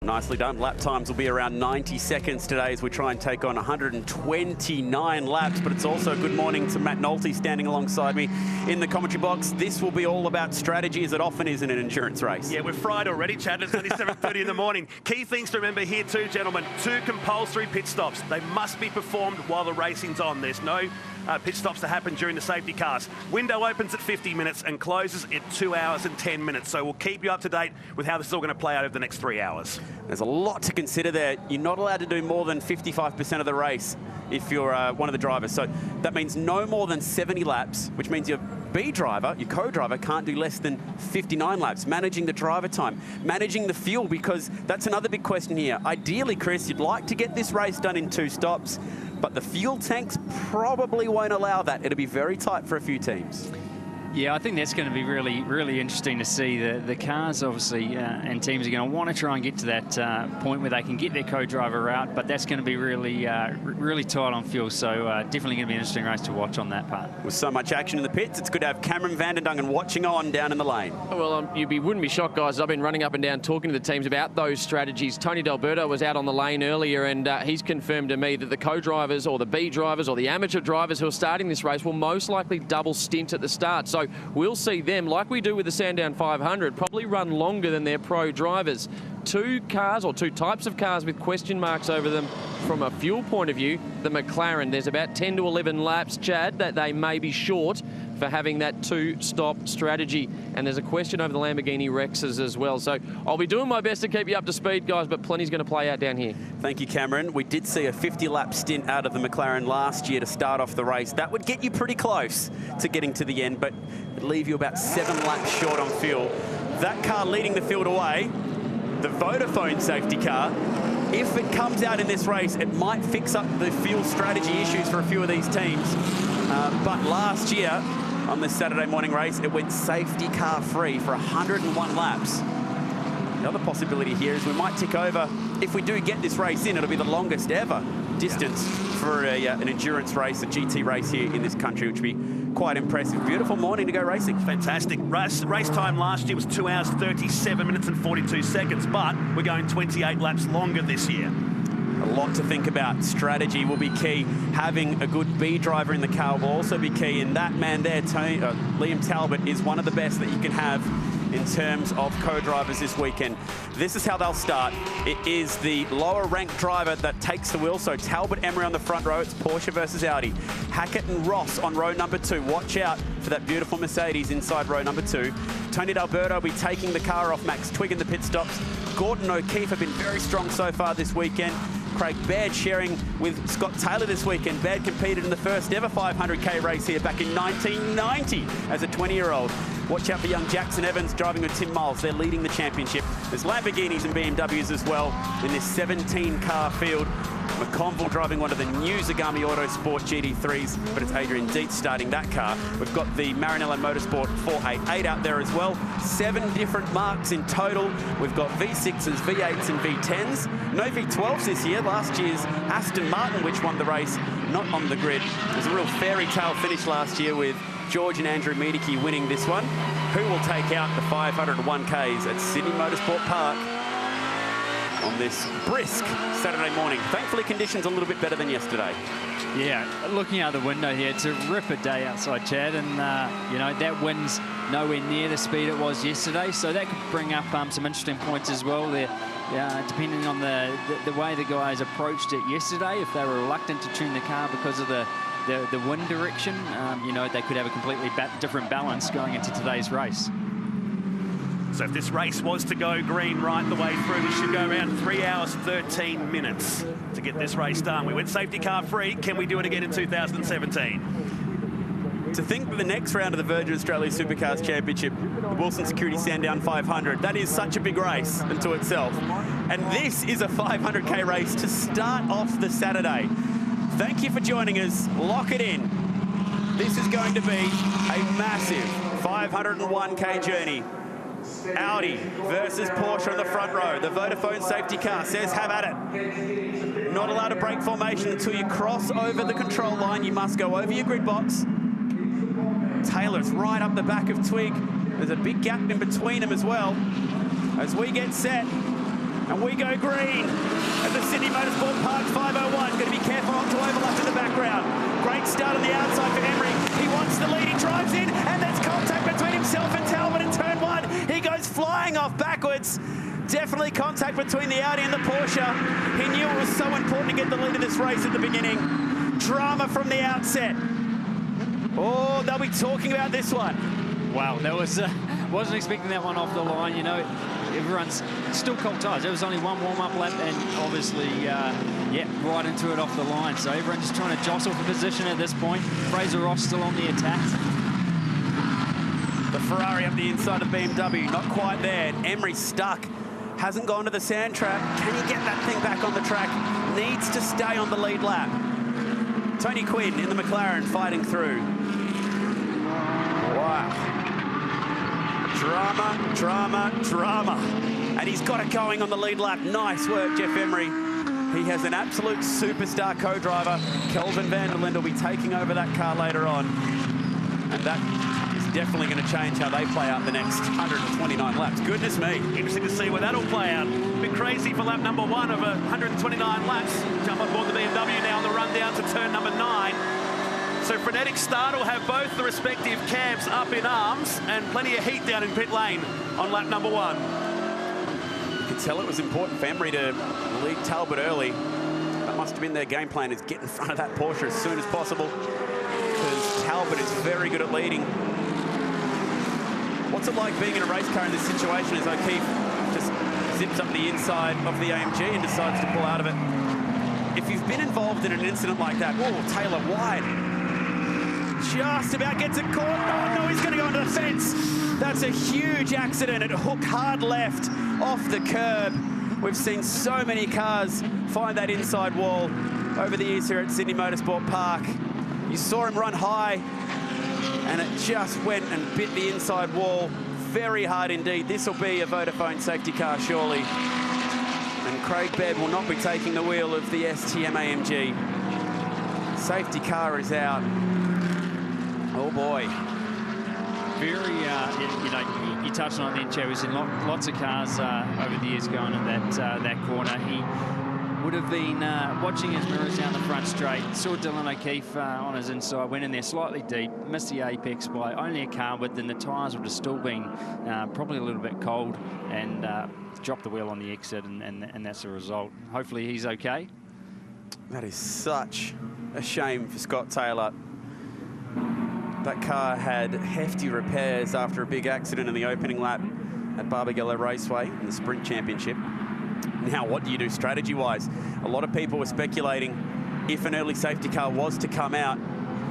Nicely done. Lap times will be around 90 seconds today as we try and take on 129 laps, but it's also good morning to Matt Nolte standing alongside me in the commentary box. This will be all about strategy, as it often is in an endurance race. Yeah, we're fried already, Chad. It's only 7:30 in the morning. Key things to remember here too, gentlemen. 2 compulsory pit stops. They must be performed while the racing's on. There's no pit stops to happen during the safety cars. Window opens at 50 minutes and closes at 2 hours and 10 minutes. So we'll keep you up to date with how this is all going to play out over the next 3 hours. There's a lot to consider there. You're not allowed to do more than 55% of the race if you're one of the drivers. So that means no more than 70 laps, which means your B driver, your co-driver, can't do less than 59 laps. Managing the driver time, managing the fuel, because that's another big question here. Ideally, Chris, you'd like to get this race done in 2 stops, but the fuel tanks probably won't allow that. It'll be very tight for a few teams. Yeah, I think that's going to be really interesting to see. The cars, obviously, and teams are going to want to try and get to that point where they can get their co-driver out, but that's going to be really tight on fuel. So definitely going to be an interesting race to watch on that part. With so much action in the pits, it's good to have Cameron Vanderdungen watching on down in the lane. Well, you wouldn't be shocked, guys. I've been running up and down talking to the teams about those strategies. Tony D'Alberto was out on the lane earlier, and he's confirmed to me that the co-drivers or the B drivers or the amateur drivers who are starting this race will most likely double stint at the start. So we'll see them, like we do with the Sandown 500, probably run longer than their pro drivers. 2 cars, or 2 types of cars with question marks over them from a fuel point of view. The McLaren, there's about 10 to 11 laps, Chad, that they may be short for having that 2-stop strategy. And there's a question over the Lamborghini Rexes as well. So I'll be doing my best to keep you up to speed, guys, but plenty's going to play out down here. Thank you, Cameron. We did see a 50-lap stint out of the McLaren last year to start off the race. That would get you pretty close to getting to the end, but it'd leave you about 7 laps short on fuel. That car leading the field away, the Vodafone safety car, if it comes out in this race, it might fix up the fuel strategy issues for a few of these teams. But last year, on this Saturday morning race, it went safety car free for 101 laps. The other possibility here is we might tick over. If we do get this race in, it'll be the longest ever distance for an endurance race, a GT race here in this country, which would be quite impressive. Beautiful morning to go racing. Fantastic. Race time last year was 2 hours, 37 minutes and 42 seconds, but we're going 28 laps longer this year. A lot to think about. Strategy will be key. Having a good B driver in the car will also be key. And that man there, Liam Talbot, is one of the best that you can have in terms of co-drivers this weekend. This is how they'll start. It is the lower ranked driver that takes the wheel. So Talbot, Emery on the front row. It's Porsche versus Audi. Hackett and Ross on row number 2. Watch out for that beautiful Mercedes inside row number 2. Tony D'Alberto will be taking the car off Max Twigg in the pit stops. Gordon O'Keefe have been very strong so far this weekend. Craig Baird sharing with Scott Taylor this weekend. Baird competed in the first ever 500k race here back in 1990 as a 20-year-old. Watch out for young Jackson Evans driving with Tim Miles. They're leading the championship. There's Lamborghinis and BMWs as well in this 17-car field. McConville driving one of the new Zagami Autosport GT3s, but it's Adrian Dietz starting that car. We've got the Maranello Motorsport 488 out there as well. 7 different marques in total. We've got V6s, V8s and V10s. No V12s this year. Last year's Aston Martin, which won the race, not on the grid. It was a real fairy tale finish last year with George and Andrew Miedeke winning this one. Who will take out the 501Ks at Sydney Motorsport Park on this brisk Saturday morning? Thankfully, conditions a little bit better than yesterday. Yeah, looking out the window here, it's a ripper day outside, Chad, and you know, that wind's nowhere near the speed it was yesterday, so that could bring up some interesting points as well there. Depending on the way the guys approached it yesterday, if they were reluctant to tune the car because of the wind direction, you know, they could have a completely different balance going into today's race. So if this race was to go green right the way through, we should go around 3 hours, 13 minutes to get this race done. We went safety car free. Can we do it again in 2017? To think that the next round of the Virgin Australia Supercars Championship, the Wilson Security Sandown 500, that is such a big race unto itself. And this is a 500k race to start off the Saturday. Thank you for joining us. Lock it in. This is going to be a massive 501k journey. Audi versus Porsche on the front row. The Vodafone safety car says have at it. Not allowed to break formation until you cross over the control line. You must go over your grid box. Taylor's right up the back of Twig. There's a big gap in between them as well. As we get set, And we go green at the Sydney Motorsport Park 501. Going to be careful not to overlap in the background. Great start on the outside for Emery. He wants the lead. He drives in, and there's contact between himself and Talbot in turn one. He goes flying off backwards. Definitely contact between the Audi and the Porsche. He knew it was so important to get the lead of this race at the beginning. Drama from the outset. Oh, they'll be talking about this one. Wow, that was wasn't expecting that one off the line. You know, everyone's still cold tyres. There was only one warm-up lap, and obviously, yeah, right into it off the line. So everyone's just trying to jostle for position at this point. Fraser Ross still on the attack. The Ferrari up the inside of BMW, not quite there. Emery stuck. Hasn't gone to the sand trap. Can he get that thing back on the track? Needs to stay on the lead lap. Tony Quinn in the McLaren fighting through. Wow. Drama, drama, drama. And he's got it going on the lead lap. Nice work, Jeff Emery. He has an absolute superstar co-driver. Kelvin van der Linde will be taking over that car later on. And that is definitely going to change how they play out the next 129 laps. Goodness me. Interesting to see where that'll play out. A bit crazy for lap number one of 129 laps. Jump on board the BMW now on the run down to turn number 9. So frenetic start will have both the respective cabs up in arms and plenty of heat down in pit lane on lap number 1. You could tell it was important for Emery to lead Talbot early. That must have been their game plan, is get in front of that Porsche as soon as possible, because Talbot is very good at leading. What's it like being in a race car in this situation as O'Keefe just zips up the inside of the AMG and decides to pull out of it? If you've been involved in an incident like that, whoa, Taylor wide. Just about gets it caught. Oh, no, he's going to go into the fence. That's a huge accident. It hooked hard left off the curb. We've seen so many cars find that inside wall over the years here at Sydney Motorsport Park. You saw him run high, and it just went and bit the inside wall very hard indeed. This will be a Vodafone safety car, surely. And Craig Baird will not be taking the wheel of the STM AMG. Safety car is out. Oh boy. Very, you know, you touched on it then, Chad. We've seen lots of cars over the years going in that corner. He would have been watching his mirrors down the front straight, saw Dylan O'Keefe on his inside, went in there slightly deep, missed the apex by only a car width, and the tyres would have still been probably a little bit cold, and dropped the wheel on the exit, and that's the result. Hopefully he's okay. That is such a shame for Scott Taylor. That car had hefty repairs after a big accident in the opening lap at Barbagallo Raceway in the Sprint Championship. Now, what do you do strategy-wise? A lot of people were speculating if an early safety car was to come out,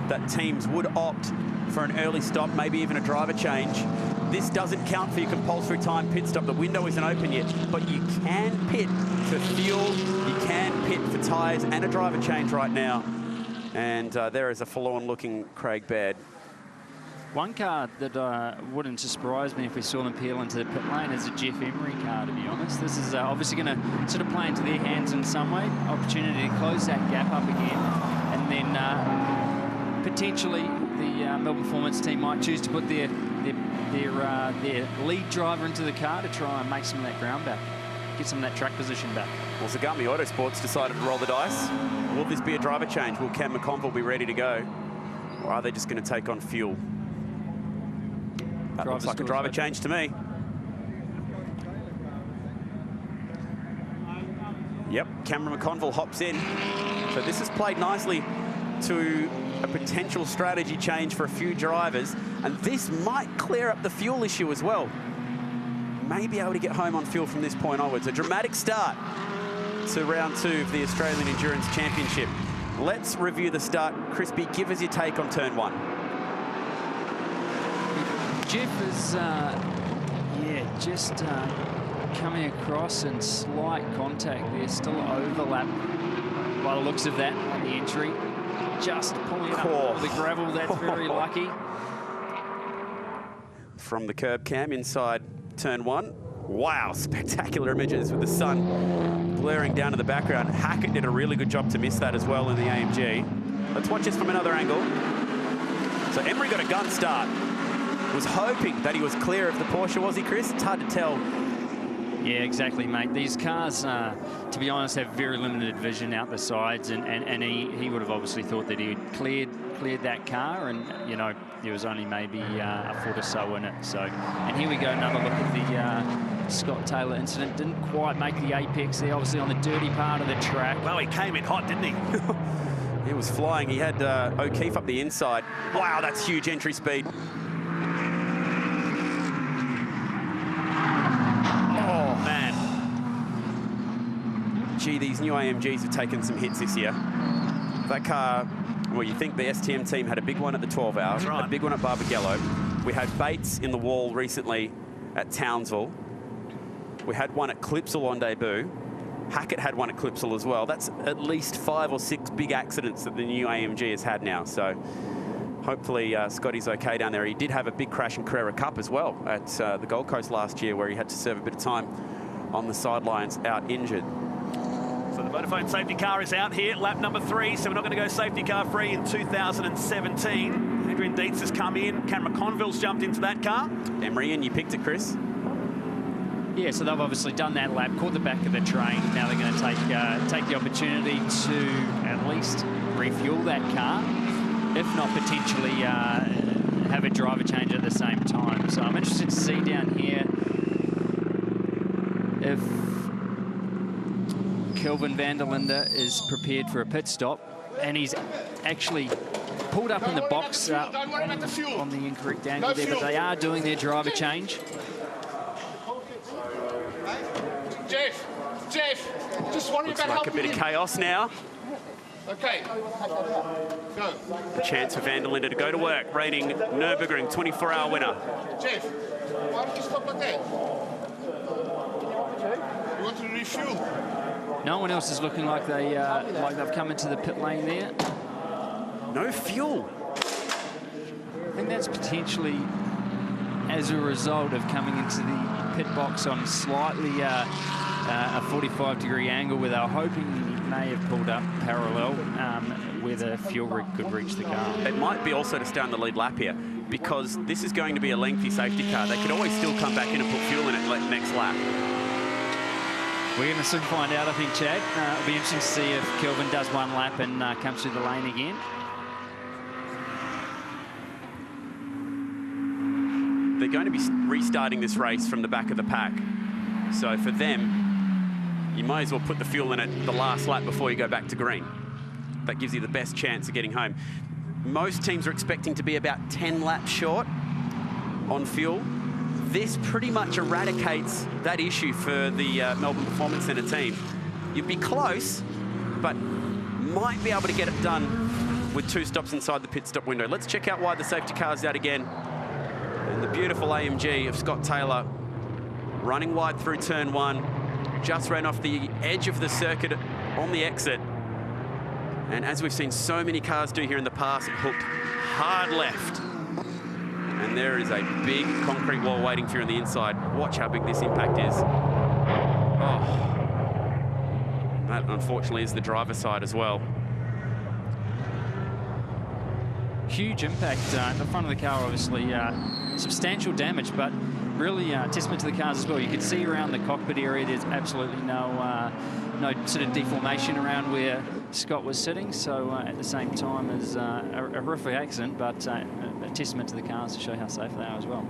that teams would opt for an early stop, maybe even a driver change. This doesn't count for your compulsory time pit stop. The window isn't open yet, but you can pit for fuel, you can pit for tyres and a driver change right now. And there is a forlorn-looking Craig Baird. One car that wouldn't surprise me if we saw them peel into the pit lane is a Jeff Emery car, to be honest. This is obviously going to sort of play into their hands in some way. Opportunity to close that gap up again. And then potentially the Melbourne Performance team might choose to put their lead driver into the car to try and make some of that ground back, get some of that track position back. Well, Zagami Autosports decided to roll the dice. Will this be a driver change? Will Cam McConville be ready to go? Or are they just going to take on fuel? That looks like a driver change to me. Yep, Cameron McConville hops in. So this has played nicely to a potential strategy change for a few drivers. And this might clear up the fuel issue as well. May be able to get home on fuel from this point onwards. A dramatic start to round 2 of the Australian Endurance Championship. Let's review the start. Crispy, give us your take on turn 1. Jeff is, just coming across in slight contact there. Still overlap by the looks of that on the entry. Just pulling up the gravel. That's very lucky. From the curb cam inside turn 1. Wow, spectacular images with the sun glaring down in the background. Hackett did a really good job to miss that as well in the AMG. Let's watch this from another angle. So Emery got a gun start. Was hoping that he was clear of the Porsche, was he, Chris? It's hard to tell. Yeah, exactly, mate. These cars, to be honest, have very limited vision out the sides, and he would have obviously thought that he had cleared that car, and, you know, there was only maybe a foot or so in it. So, and here we go, another look at the Scott Taylor incident. Didn't quite make the apex there, obviously on the dirty part of the track. Well, he came in hot, didn't he? He was flying. He had O'Keefe up the inside. Wow, that's huge entry speed. Oh, man. Gee, these new AMGs have taken some hits this year. That car, well, you think the STM team had a big one at the 12 hour, right. a big one at Barbagallo. We had Bates in the wall recently at Townsville. We had one at Clipsal on debut. Hackett had one at Clipsal as well. That's at least 5 or 6 big accidents that the new AMG has had now. So hopefully Scotty's okay down there. He did have a big crash in Carrera Cup as well at the Gold Coast last year, where he had to serve a bit of time on the sidelines, out injured. So the Vodafone safety car is out here, lap number 3, so we're not going to go safety car free in 2017. Adrian Dietz has come in. Cameron Conville's jumped into that car. Emery, and you picked it, Chris? Yeah, so they've obviously done that lap, caught the back of the train. Now they're going to take the opportunity to at least refuel that car, if not potentially have a driver change at the same time. So I'm interested to see down here if Kelvin van der Linde is prepared for a pit stop, and he's actually pulled up in the box on the incorrect angle there, but they are doing their driver change. Jeff, just worry Looks about like a bit of chaos now. Okay, go. A chance for van der Linde to go to work. Reigning Nürburgring 24-hour winner. Jeff, why don't you stop like that? You want to refuel? No one else is looking like they've come into the pit lane there. No fuel. I think that's potentially as a result of coming into the pit box on slightly a 45-degree angle, where they were hoping he may have pulled up parallel where the fuel rig could reach the car. It might be also to stay on the lead lap here, because this is going to be a lengthy safety car. They could always still come back in and put fuel in it next lap. We're going to soon find out, I think, Chad. It'll be interesting to see if Kelvin does one lap and comes through the lane again. They're going to be restarting this race from the back of the pack. So for them, you might as well put the fuel in it the last lap before you go back to green. That gives you the best chance of getting home. Most teams are expecting to be about 10 laps short on fuel. This pretty much eradicates that issue for the Melbourne Performance Centre team. You'd be close, but might be able to get it done with 2 stops inside the pit stop window. Let's check out why the safety car's out again. And the beautiful AMG of Scott Taylor running wide through turn 1. Just ran off the edge of the circuit on the exit. And as we've seen so many cars do here in the past, it hooked hard left. And there is a big concrete wall waiting for you on the inside. Watch how big this impact is. Oh, that unfortunately is the driver's side as well. Huge impact. The front of the car, obviously, substantial damage, but really testament to the cars as well. You can see around the cockpit area, there's absolutely no sort of deformation around where Scott was sitting. So at the same time as a horrific accident, but a testament to the cars to show how safe they are as well.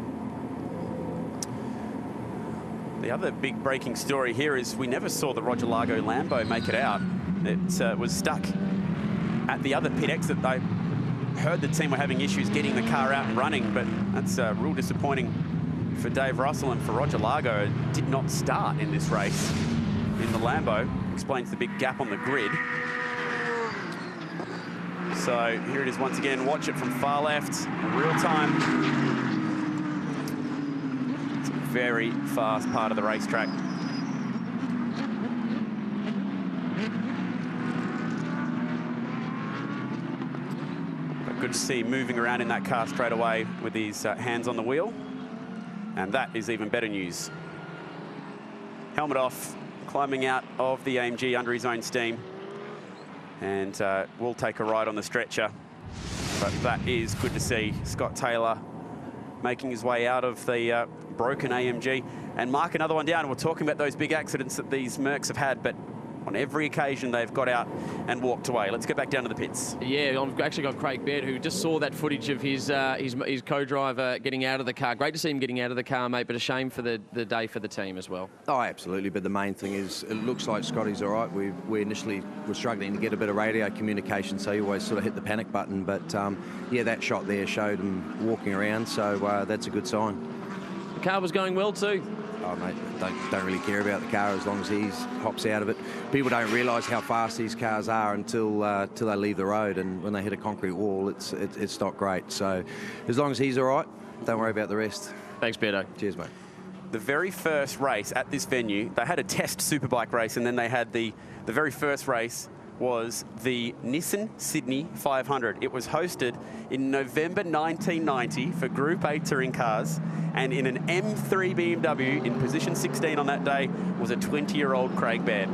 The other big breaking story here is we never saw the Roger Largo Lambo make it out. It was stuck at the other pit exit. They heard the team were having issues getting the car out and running, but that's real disappointing for Dave Russell and for Roger Largo. It did not start in this race in the Lambo. Explains the big gap on the grid. So here it is once again. Watch it from far left, real time. It's a very fast part of the racetrack. But good to see him moving around in that car straight away with his hands on the wheel. And that is even better news. Helmet off, climbing out of the AMG under his own steam. And we'll take a ride on the stretcher. But that is good to see. Scott Taylor making his way out of the broken AMG, and mark another one down. We're talking about those big accidents that these Mercs have had, but on every occasion they've got out and walked away. Let's go back down to the pits. Yeah, I've actually got Craig Baird, who just saw that footage of his co-driver getting out of the car. Great to see him getting out of the car, mate, but a shame for the day for the team as well. Oh, absolutely. But the main thing is, it looks like Scotty's all right. We initially were struggling to get a bit of radio communication, so you always sort of hit the panic button. But yeah, that shot there showed him walking around, so that's a good sign. The car was going well too. Oh, mate, don't really care about the car as long as he hops out of it. People don't realise how fast these cars are until they leave the road, and when they hit a concrete wall, it's not great. So as long as he's all right, don't worry about the rest. Thanks, Beto. Cheers, mate. The very first race at this venue, they had a test superbike race, and then they had the very first race was the Nissan Sydney 500. It was hosted in November 1990 for Group A touring cars, and in an M3 BMW in position 16 on that day was a 20-year-old Craig Baird.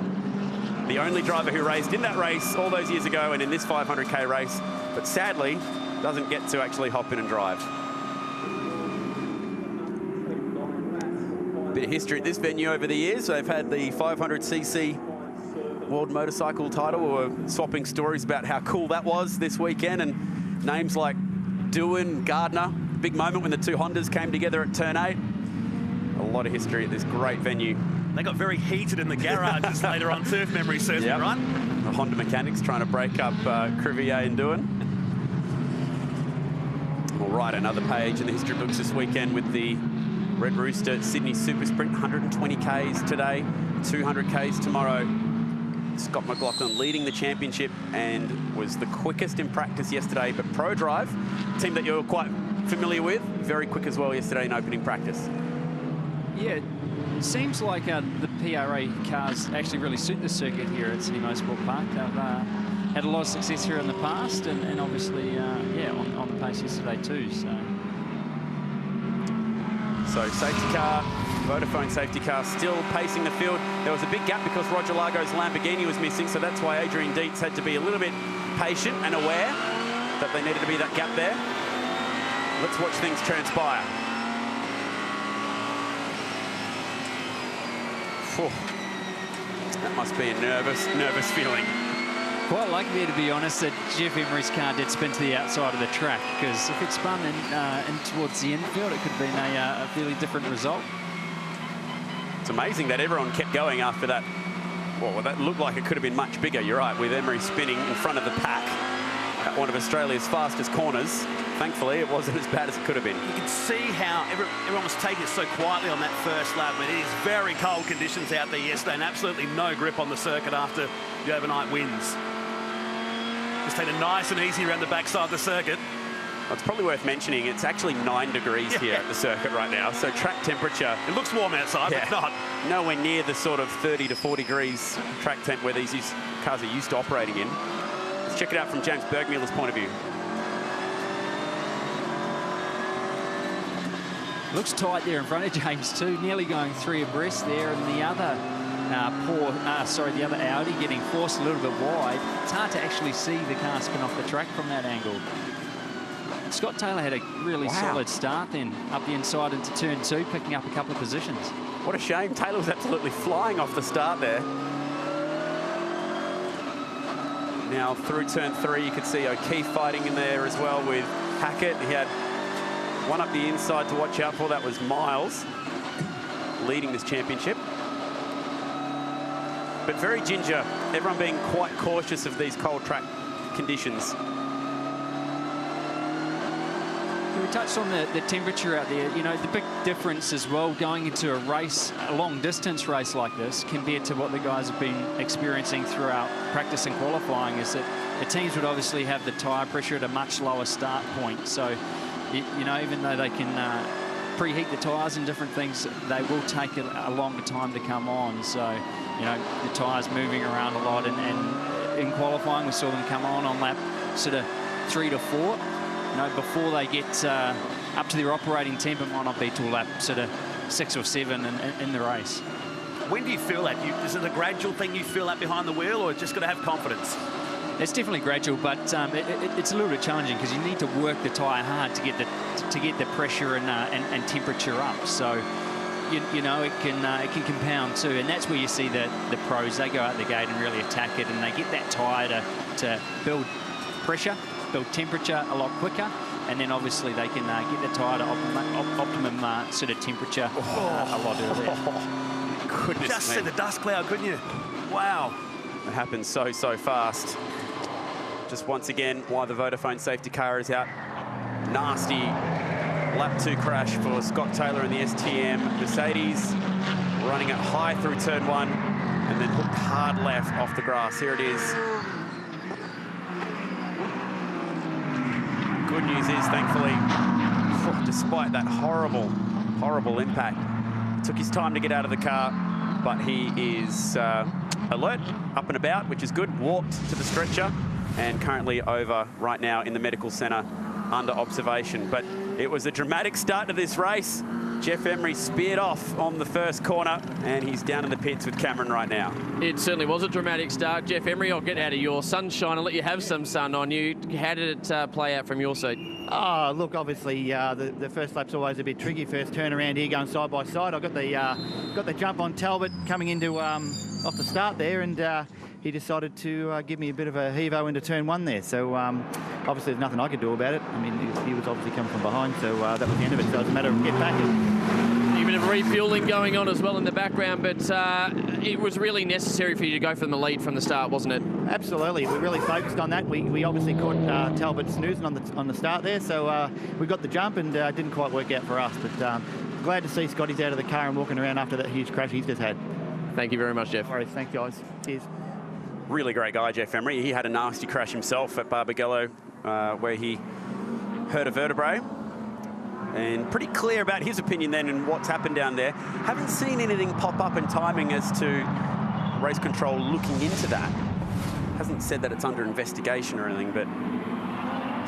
The only driver who raced in that race all those years ago and in this 500k race, but sadly doesn't get to actually hop in and drive. Bit of history at this venue over the years. They've had the 500cc World Motorcycle title. We were swapping stories about how cool that was this weekend, and names like Doohan, Gardner. Big moment when the two Hondas came together at Turn 8. A lot of history at this great venue. They got very heated in the garages later on too, if memory serves me right. The Honda mechanics trying to break up Crivier and Doohan. All right, another page in the history books this weekend with the Red Rooster Sydney Super Sprint. 120Ks today, 200Ks tomorrow. Scott McLaughlin leading the championship and was the quickest in practice yesterday, but Pro Drive, team that you're quite familiar with, very quick as well yesterday in opening practice. Yeah, it seems like the PRA cars actually really suit the circuit here at Sydney Motorsport Park. They've had a lot of success here in the past, and obviously, yeah, on the pace yesterday too. So safety car, Vodafone safety car still pacing the field. There was a big gap because Roger Largo's Lamborghini was missing, so that's why Adrian Dietz had to be a little bit patient and aware that there needed to be that gap there. Let's watch things transpire. That must be a nervous feeling. Quite lucky there, to be honest, that Jeff Emery's car did spin to the outside of the track, because if it spun in towards the infield, it could have been a fairly different result. It's amazing that everyone kept going after that. Well, that looked like it could have been much bigger, you're right, with Emery spinning in front of the pack at one of Australia's fastest corners. Thankfully, it wasn't as bad as it could have been. You can see how everyone was taking it so quietly on that first lap. I mean, it is very cold conditions out there yesterday and absolutely no grip on the circuit after the overnight winds. Just take it nice and easy around the backside of the circuit. Well, it's probably worth mentioning it's actually 9 degrees here at the circuit right now, so track temperature... It looks warm outside, but it's not. Nowhere near the sort of 30 to 40 degrees track temp where these cars are used to operating in. Let's check it out from James Bergmüller's point of view. Looks tight there in front of James too, nearly going 3 abreast there, and the other the other Audi getting forced a little bit wide. It's hard to actually see the car spin off the track from that angle. Scott Taylor had a really solid start then, up the inside into turn 2, picking up a couple of positions. What a shame. Taylor was absolutely flying off the start there. Now through turn 3, you could see O'Keefe fighting in there as well with Hackett. He had one up the inside to watch out for. That was Miles leading this championship. But very ginger, everyone being quite cautious of these cold track conditions. We touched on the temperature out there. You know, the big difference as well going into a race, a long distance race like this, compared to what the guys have been experiencing throughout practice and qualifying, is that the teams would obviously have the tyre pressure at a much lower start point. So, you know, even though they can preheat the tyres and different things, they will take a longer time to come on. So, you know, the tyres moving around a lot, and in qualifying we saw them come on lap sort of 3 to 4. You know, before they get up to their operating temp, it might not be till lap sort of 6 or 7 in the race. When do you feel that? Is it a gradual thing you feel that behind the wheel, or just got to have confidence? it's definitely gradual, but it's a little bit challenging because you need to work the tyre hard to get the pressure and temperature up. So you know it can compound too, and that's where you see the pros. They go out the gate and really attack it, and they get that tyre to build pressure, build temperature a lot quicker, and then obviously they can get the tyre to optimum sort of temperature a lot earlier. Goodness Just me. see the dust cloud, couldn't you? Wow. It happens so fast. Just once again, why the Vodafone safety car is out. Nasty lap 2 crash for Scott Taylor in the STM Mercedes, running it high through turn 1 and then hooked hard left off the grass. Here it is. Good news is, thankfully, despite that horrible impact, took his time to get out of the car, but he is alert, up and about, which is good. Walked to the stretcher and currently over right now in the medical centre under observation. But it was a dramatic start to this race. Jeff Emery speared off on the first corner, and he's down in the pits with Cameron right now. It certainly was a dramatic start. Jeff Emery, I'll get out of your sunshine and let you have some sun on you. How did it play out from your seat? Oh, look, obviously the first lap's always a bit tricky. First turnaround here going side by side. I got the jump on Talbot coming into off the start there, and he decided to give me a bit of a heave-o into turn 1 there. So obviously there's nothing I could do about it. I mean, he was obviously coming from behind, so that was the end of it. So it's a matter of get back. A bit of refueling going on as well in the background, but it was really necessary for you to go for the lead from the start, wasn't it? Absolutely, we really focused on that. We obviously caught Talbot snoozing on the start there, so we got the jump and didn't quite work out for us. But glad to see Scotty's out of the car and walking around after that huge crash he's just had. Thank you very much, Jeff. All right, thanks guys. Cheers. Really great guy, Jeff Emery. He had a nasty crash himself at Barbagallo, where he hurt a vertebrae. And pretty clear about his opinion then and what's happened down there. Haven't seen anything pop up in timing as to race control looking into that. Hasn't said that it's under investigation or anything, but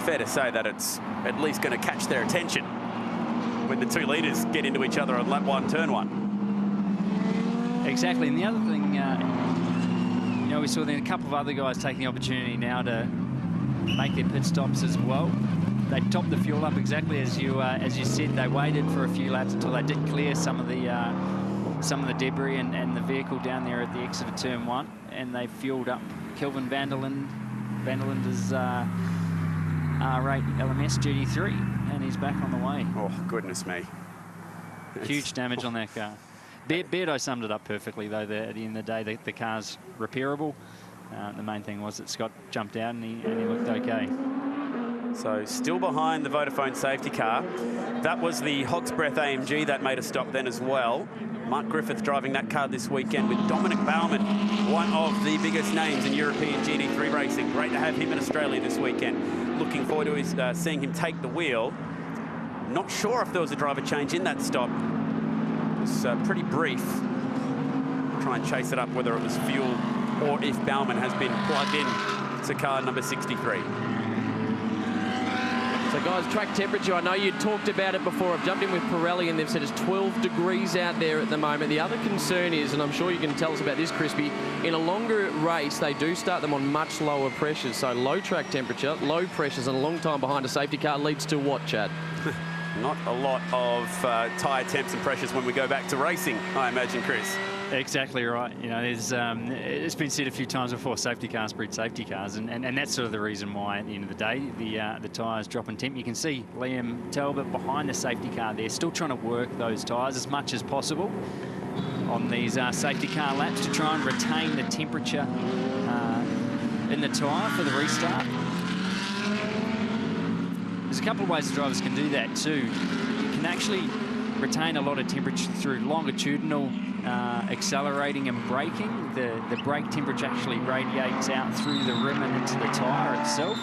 fair to say that it's at least going to catch their attention when the 2 leaders get into each other on lap 1, turn 1. Exactly, and the other thing, you know, we saw then a couple of other guys taking the opportunity now to make their pit stops as well. They topped the fuel up exactly as you said. They waited for a few laps until they did clear some of the debris and the vehicle down there at the exit of turn 1, and they fueled up. Kelvin Vanderland is R8 LMS GT3, and he's back on the way. Oh, goodness me. Huge damage on that car. Beardo summed it up perfectly, though. At the end of the day, the car's repairable. The main thing was that Scott jumped out and he looked okay. So still behind the Vodafone safety car. That was the Hog's Breath AMG that made a stop then as well. Mark Griffith driving that car this weekend with Dominic Baumann, one of the biggest names in European GT3 racing. Great to have him in Australia this weekend. Looking forward to seeing him take the wheel. Not sure if there was a driver change in that stop. It was pretty brief. Try and chase it up whether it was fuel or if Baumann has been plugged in to car number 63. So, guys, track temperature, I know you talked about it before. I've jumped in with Pirelli and they've said it's 12 degrees out there at the moment. The other concern is, and I'm sure you can tell us about this, Crispy, in a longer race, they do start them on much lower pressures. So low track temperature, low pressures, and a long time behind a safety car leads to what, Chad? Not a lot of tyre temps and pressures when we go back to racing, I imagine, Chris. Exactly right. You know, it's been said a few times before, safety cars breed safety cars, and that's sort of the reason why at the end of the day the tyres drop in temp. You can see Liam Talbot behind the safety car there, still trying to work those tyres as much as possible on these safety car laps to try and retain the temperature in the tyre for the restart. There's a couple of ways the drivers can do that too. You can actually retain a lot of temperature through longitudinal accelerating and braking. The brake temperature actually radiates out through the rim and into the tyre itself.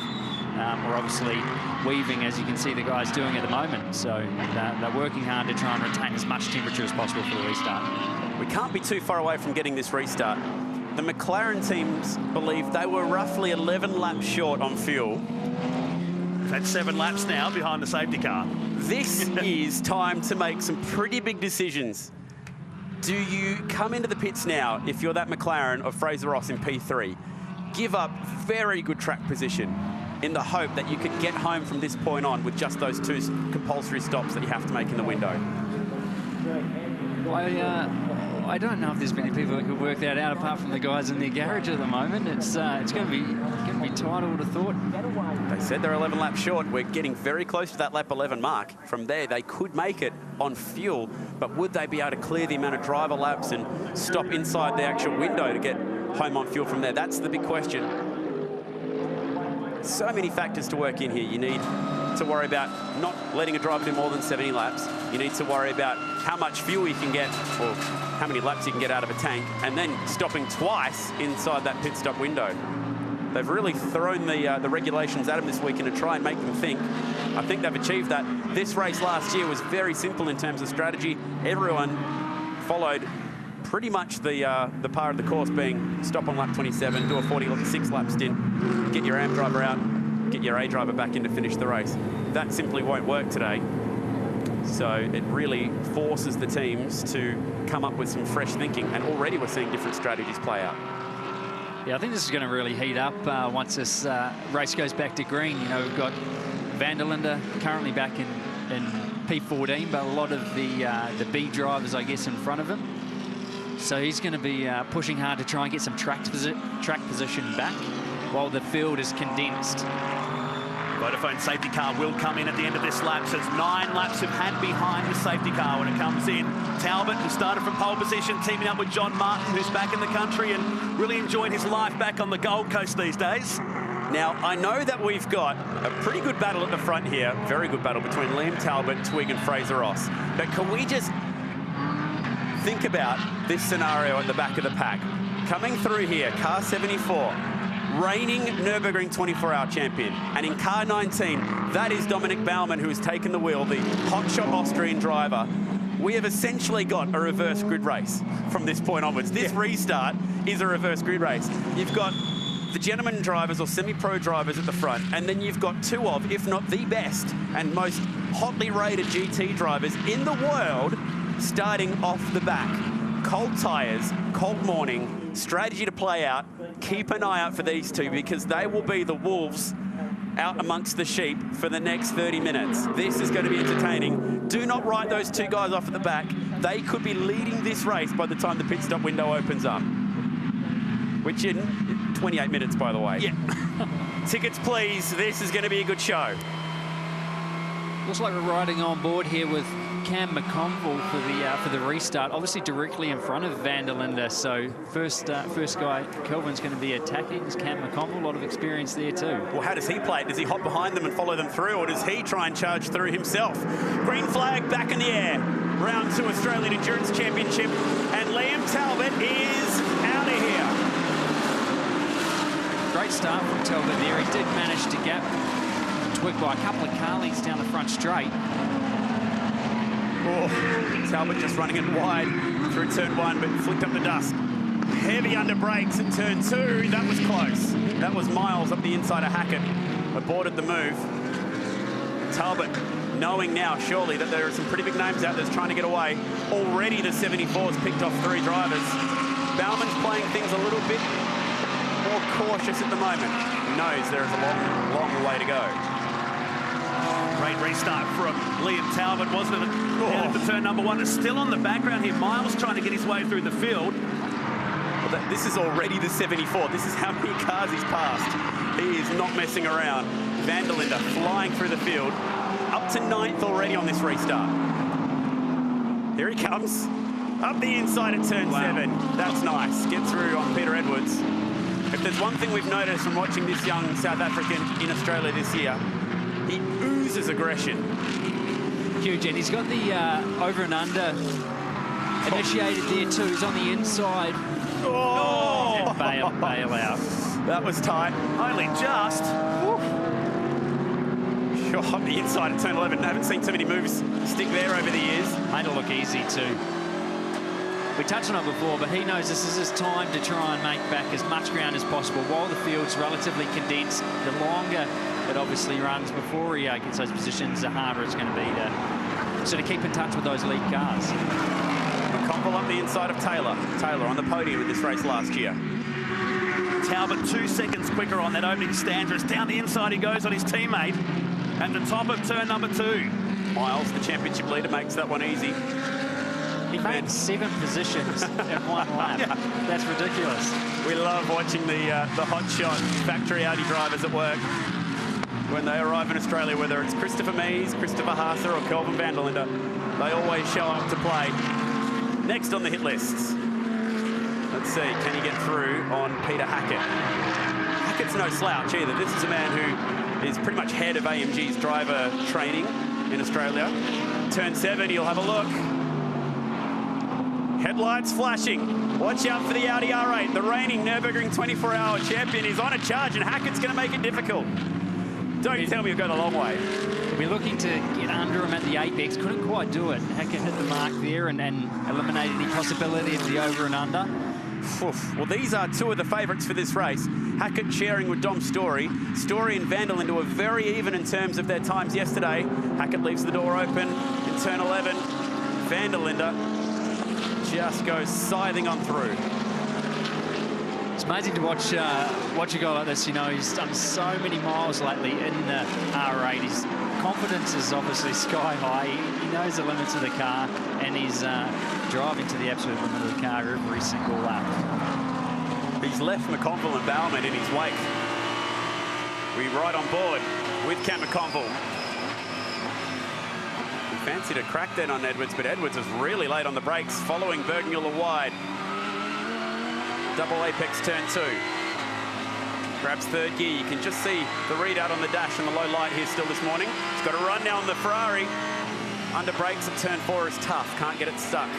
Or obviously weaving, as you can see the guys doing at the moment. So they're working hard to try and retain as much temperature as possible for the restart. We can't be too far away from getting this restart. The McLaren teams believe they were roughly 11 laps short on fuel. We've had 7 laps now behind the safety car. This is time to make some pretty big decisions. Do you come into the pits now, if you're that McLaren of Fraser Ross in P3? give up very good track position in the hope that you could get home from this point on with just those 2 compulsory stops that you have to make in the window. I don't know if there's many people that could work that out apart from the guys in their garage at the moment. It's going to be tight, I would have thought. They said they're 11 laps short. We're getting very close to that lap 11 mark. From there, they could make it on fuel, but would they be able to clear the amount of driver laps and stop inside the actual window to get home on fuel from there? That's the big question. So many factors to work in here. You need to worry about not letting a driver do more than 70 laps. You need to worry about how much fuel you can get, or how many laps you can get out of a tank, and then stopping twice inside that pit stop window. They've really thrown the regulations at them this weekend to try and make them think. I think they've achieved that. This race last year was very simple in terms of strategy. Everyone followed pretty much the par of the course, being stop on lap 27, do a 46 lap stint, get your AM driver out, get your A driver back in to finish the race. That simply won't work today. So it really forces the teams to come up with some fresh thinking, and already we're seeing different strategies play out. Yeah, I think this is going to really heat up once this race goes back to green. You know, we've got Van der Linde currently back in P14, but a lot of the B drivers, I guess, in front of him. So he's going to be pushing hard to try and get some track position back while the field is condensed. Vodafone safety car will come in at the end of this lap. So it's 9 laps of hand behind the safety car when it comes in. Talbot, who started from pole position, teaming up with John Martin, who's back in the country and really enjoying his life back on the Gold Coast these days. Now, I know that we've got a pretty good battle at the front here, very good battle between Liam Talbot, Twigg and Fraser Ross. But can we just think about this scenario at the back of the pack? Coming through here, car 74, reigning Nürburgring 24-hour champion. And in car 19, that is Dominik Baumann, who has taken the wheel, the hotshot Austrian driver. We have essentially got a reverse grid race from this point onwards. This restart is a reverse grid race. You've got the gentleman drivers or semi-pro drivers at the front, and then you've got 2 of, if not the best and most hotly rated GT drivers in the world starting off the back. Cold tyres, cold morning, strategy to play out. Keep an eye out for these 2, because they will be the wolves out amongst the sheep for the next 30 minutes. This is going to be entertaining. Do not write those 2 guys off at the back. They could be leading this race by the time the pit stop window opens up, which in 28 minutes, by the way. Yeah. Tickets, please. This is going to be a good show. Looks like we're riding on board here with Cam McConville for the restart, obviously directly in front of Van der Linde. So first guy Kelvin's going to be attacking is Cam McConville. A lot of experience there too. Well, how does he play it? Does he hop behind them and follow them through, or does he try and charge through himself? Green flag back in the air. Round 2 Australian Endurance Championship, and Liam Talbot is out of here. Great start from Talbot there. He did manage to gap Twigg by a couple of car lengths down the front straight. Oh, Talbot just running it wide through turn 1, but flicked up the dust. Heavy under brakes at turn 2. That was close. That was Miles up the inside of Hackett. Aborted the move. Talbot knowing now, surely, that there are some pretty big names out there trying to get away. Already the 74's picked off 3 drivers. Bauman's playing things a little bit more cautious at the moment. He knows there is a long, long way to go. Great restart from Liam Talbot, wasn't it? Down into turn number 1. It's still on the background here. Miles trying to get his way through the field. Well, this is already the 74. This is how many cars he's passed. He is not messing around. Van der Linde flying through the field. Up to 9th already on this restart. Here he comes. Up the inside at turn 7. That's nice. Get through on Peter Edwards. If there's one thing we've noticed from watching this young South African in Australia this year, he oozes aggression. Huge, and he's got the over and under initiated there too. He's on the inside. Oh! And bail out. That was tight. Only just. Sure, on the inside at turn 11. I haven't seen too many moves stick there over the years. Made it look easy too. We touched on it before, but he knows this is his time to try and make back as much ground as possible. While the field's relatively condensed, the longer it obviously runs before he gets those positions, the harder it's going to be to sort of keep in touch with those lead cars. McConville up the inside of Taylor. Taylor on the podium in this race last year. Talbot 2 seconds quicker on that opening stanza. It's down the inside he goes on his teammate at the top of turn number 2. Miles, the championship leader, makes that one easy. He made 7 positions in one lap. Yeah. That's ridiculous. We love watching the hot shot factory Audi drivers at work when they arrive in Australia, whether it's Christopher Mees, Christopher Haase or Kelvin van der Linde. They always show up to play. Next on the hit lists. Let's see, can he get through on Peter Hackett? Hackett's no slouch either. This is a man who is pretty much head of AMG's driver training in Australia. Turn 7, he'll have a look. Headlights flashing. Watch out for the Audi R8. The reigning Nürburgring 24-hour champion is on a charge, and Hackett's going to make it difficult. Don't tell me you've got a long way. We're looking to get under him at the apex. Couldn't quite do it. Hackett hit the mark there and eliminate any possibility of the over and under. Oof. Well, these are two of the favourites for this race. Hackett sharing with Dom Story. Story and van der Linde were very even in terms of their times yesterday. Hackett leaves the door open in turn 11. Van der Linde just goes scything on through. It's amazing to watch a guy like this. You know, he's done so many miles lately in the R8. His confidence is obviously sky high. He knows the limits of the car, and he's driving to the absolute limit of the car every single lap. He's left McConville and Baumann in his wake. We ride on board with Cam McConville. We fancied a crack then on Edwards, but Edwards is really late on the brakes, following Bergmuller wide. Double apex turn 2. Grabs third gear. You can just see the readout on the dash and the low light here still this morning. He's got a run now on the Ferrari. Under brakes at turn 4 is tough. Can't get it stuck.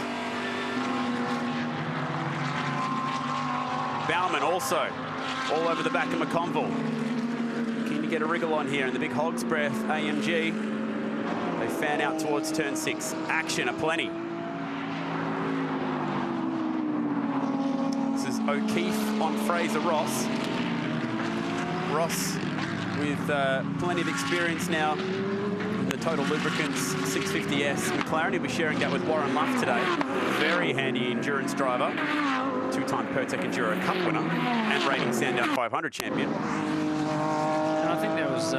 Baumann also all over the back of McConville. Keen to get a wriggle on here in the big hog's breath AMG. They fan out towards turn 6. Action aplenty. O'Keefe on Fraser Ross. Ross with plenty of experience now in the Total Lubricants 650S McLaren. He'll be sharing that with Warren Luff today. Very handy endurance driver. 2-time Pertec Enduro Cup winner and reigning Sandown 500 champion. And I think that was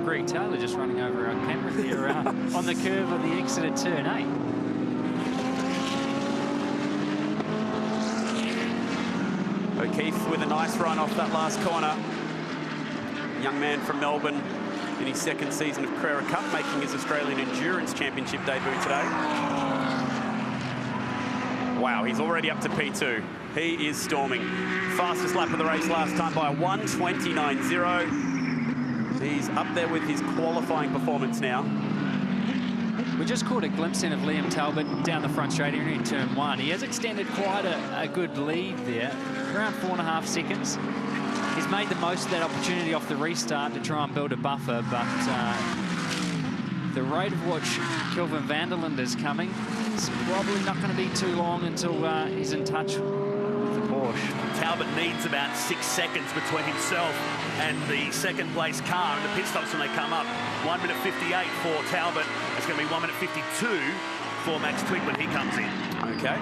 Greg Taylor just running over our camera here on the curve of the exit at turn 8. O'Keefe with a nice run off that last corner. Young man from Melbourne in his second season of Carrera Cup, making his Australian Endurance Championship debut today. Wow, he's already up to P2. He is storming. Fastest lap of the race last time by 1:29.0. He's up there with his qualifying performance now. We just caught a glimpse in of Liam Talbot down the front straight area in turn 1. He has extended quite a good lead there, around 4.5 seconds. He's made the most of that opportunity off the restart to try and build a buffer, but the rate of which Kelvin van der Linde is coming, it's probably not going to be too long until he's in touch with the Porsche. Talbot needs about 6 seconds between himself and the second place car in the pit stops when they come up. 1:58 for Talbot. It's going to be 1:52 for Max Twig when he comes in. Okay.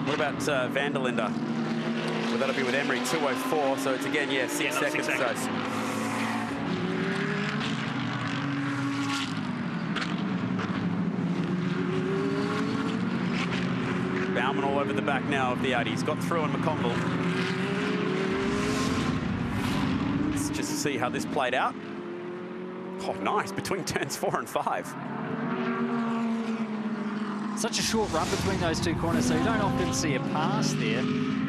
What about van der Linde? Well, that'll be with Emery 2:04, so it's again, yeah, 6 seconds. 6 seconds. So. Baumann all over the back now of the Audi. He's got through on McConville. Let's just see how this played out. Oh, nice, between turns 4 and 5. Such a short run between those two corners, so you don't often see a pass there.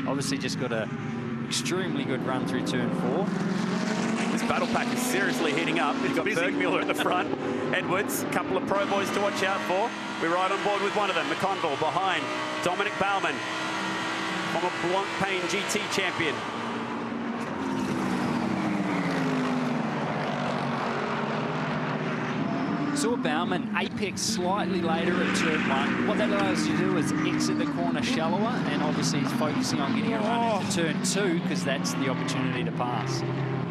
Obviously just got an extremely good run through turn 4. This battle pack is seriously heating up. You've got Bergmuller at the front, Edwards, a couple of pro boys to watch out for. We're right on board with one of them, McConville, behind Dominic Baumann, former Blancpain GT champion. Saw Baumann apex slightly later at turn 1. What that allows you to do is exit the corner shallower, and obviously he's focusing on getting a run into turn 2 because that's the opportunity to pass.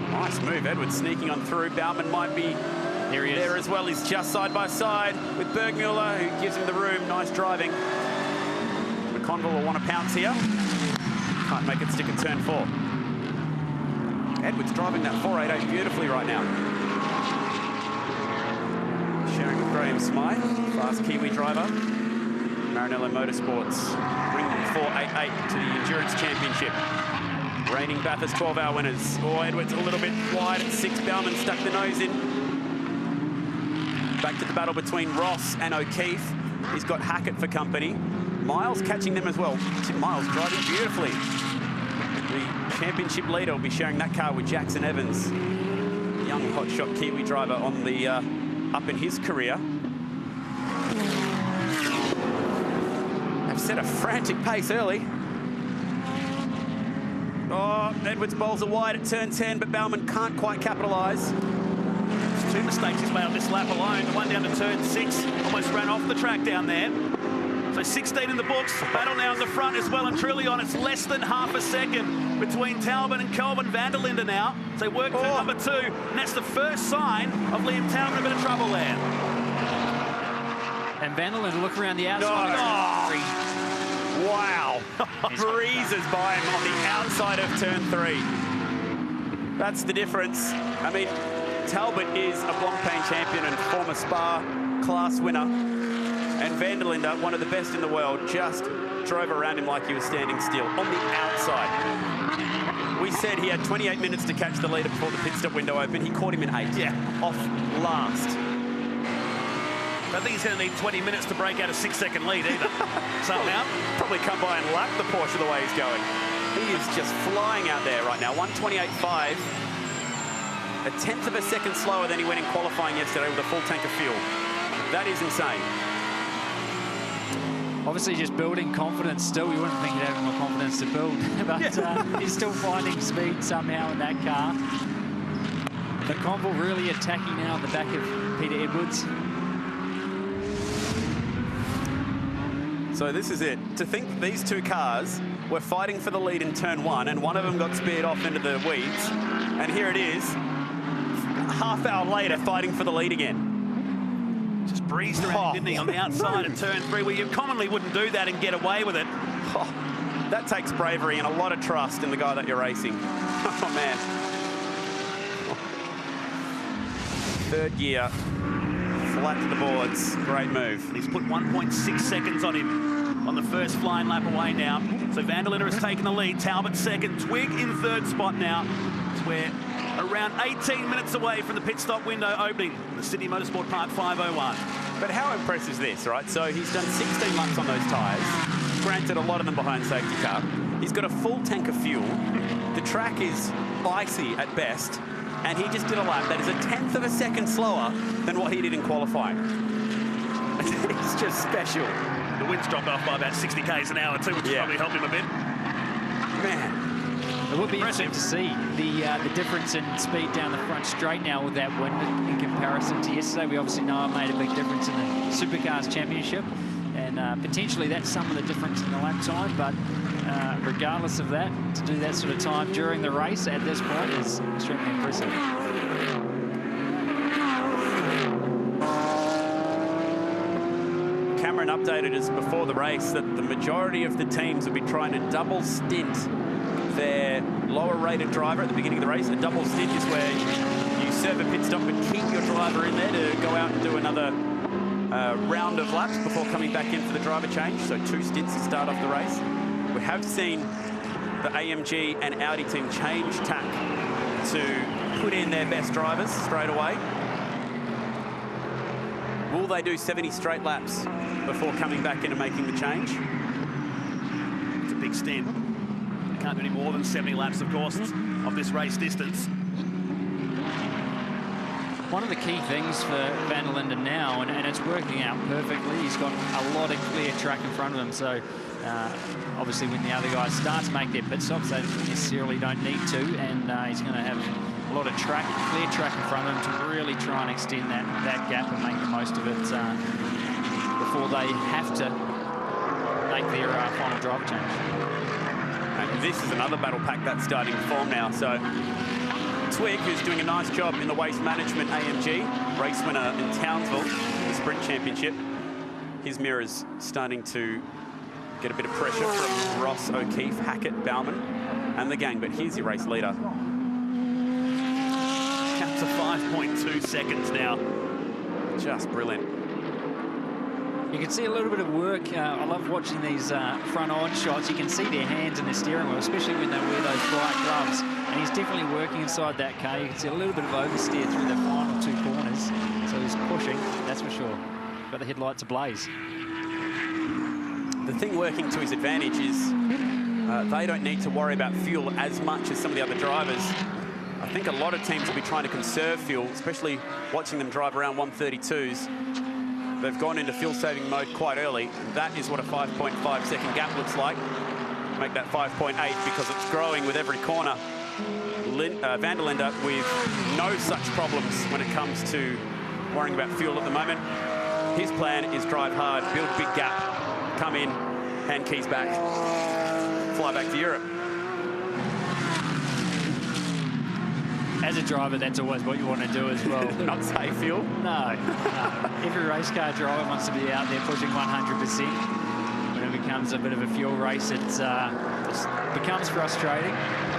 Nice move, Edwards sneaking on through. Baumann might be there as well. He's just side by side with Bergmuller, who gives him the room. Nice driving. McConville will want to pounce here. Can't make it stick in turn 4. Edwards driving that 488 beautifully right now. Sharing with Graham Smythe, fast Kiwi driver. Maranello Motorsports bringing 488 to the Endurance Championship. Reigning Bathurst 12-hour winners. Oh, Edwards a little bit wide at 6. Bauman stuck the nose in. Back to the battle between Ross and O'Keefe. He's got Hackett for company. Miles catching them as well. Miles driving beautifully. The championship leader will be sharing that car with Jackson Evans, young hotshot Kiwi driver on the up in his career. They've set a frantic pace early. Oh, Edwards bowls are wide at turn 10, but Bauman can't quite capitalise. 2 mistakes he's made on this lap alone. The one down to turn 6, almost ran off the track down there. So 16 in the books. Battle now in the front as well and truly on. It's less than half a second between Talbot and Kelvin van der Linde now. So they work through number 2, and that's the first sign of Liam Talbot in a bit of trouble there. And van der Linde look around the outside. Wow. Breezes by him on the outside of turn 3. That's the difference. I mean, Talbot is a Blancpain champion and former Spa class winner. And van der Linde, one of the best in the world, just drove around him like he was standing still on the outside. We said he had 28 minutes to catch the leader before the pit stop window opened. He caught him in 8. Yeah. Off last. I think he's going to need 20 minutes to break out a 6-second lead either. Somehow. Probably come by and lap the Porsche the way he's going. He is just flying out there right now. 128.5. A 1/10 of a second slower than he went in qualifying yesterday with a full tank of fuel. That is insane. Obviously just building confidence still. You wouldn't think he'd have more confidence to build, but he's still finding speed somehow in that car. The Conval really attacking now at the back of Peter Edwards. So this is it. To think these 2 cars were fighting for the lead in turn 1 and one of them got speared off into the weeds. And here it is, a half hour later, fighting for the lead again. Just breezed around, didn't he, on the outside of turn 3, where you commonly wouldn't do that and get away with it. Oh, that takes bravery and a lot of trust in the guy that you're racing. Oh, man. 3rd gear, flat to the boards. Great move. And he's put 1.6 seconds on him on the first flying lap away now. So van der Linde has taken the lead. Talbot 2nd. Twig in 3rd spot now. We're around 18 minutes away from the pit stop window opening. The Sydney Motorsport Park 501. But how impressive is this, right? So he's done 16 laps on those tyres. Granted, a lot of them behind safety car. He's got a full tank of fuel. The track is icy at best. And he just did a lap that is a 1/10 of a second slower than what he did in qualifying. It's just special. The wind's dropped off by about 60 k's an hour too, which will probably help him a bit. Man. It would be interesting to see the difference in speed down the front straight now with that wind in comparison to yesterday. We obviously know it made a big difference in the Supercars Championship, and potentially that's some of the difference in the lap time, but regardless of that, to do that sort of time during the race at this point is extremely impressive. Cameron updated us before the race that the majority of the teams will be trying to double stint their lower rated driver at the beginning of the race. A double stint is where you serve a pit stop but keep your driver in there to go out and do another round of laps before coming back in for the driver change. So 2 stints to start off the race. We have seen the AMG and Audi team change tack to put in their best drivers straight away. Will they do 70 straight laps before coming back in and making the change? It's a big stint. Can't do any more than 70 laps, of course, of this race distance. One of the key things for van der Linde now, and it's working out perfectly, he's got a lot of clear track in front of him, so obviously when the other guys start to make their pit stops, they necessarily don't need to, and he's going to have a lot of track, clear track in front of him to really try and extend that gap and make the most of it before they have to make their final drive change. And this is another battle pack that's starting to form now. So Twig, who's doing a nice job in the waste management AMG, race winner in Townsville, the Sprint Championship. His mirror's starting to get a bit of pressure from Ross, O'Keefe, Hackett, Bauman, and the gang. But here's your race leader. to 5.2 seconds now. Just brilliant. You can see a little bit of work. I love watching these front-on shots. You can see their hands in the steering wheel, especially when they wear those bright gloves. And he's definitely working inside that car. You can see a little bit of oversteer through the final 2 corners. So he's pushing, that's for sure. Got the headlights ablaze. The thing working to his advantage is they don't need to worry about fuel as much as some of the other drivers. I think a lot of teams will be trying to conserve fuel, especially watching them drive around 132s. They've gone into fuel-saving mode quite early. That is what a 5.5 second gap looks like. Make that 5.8 because it's growing with every corner. Van der Linde with no such problems when it comes to worrying about fuel at the moment. His plan is drive hard, build big gap, come in, hand keys back, fly back to Europe. As a driver, that's always what you want to do as well. Not save fuel? No. Every race car driver wants to be out there pushing 100%. When it becomes a bit of a fuel race, it becomes frustrating.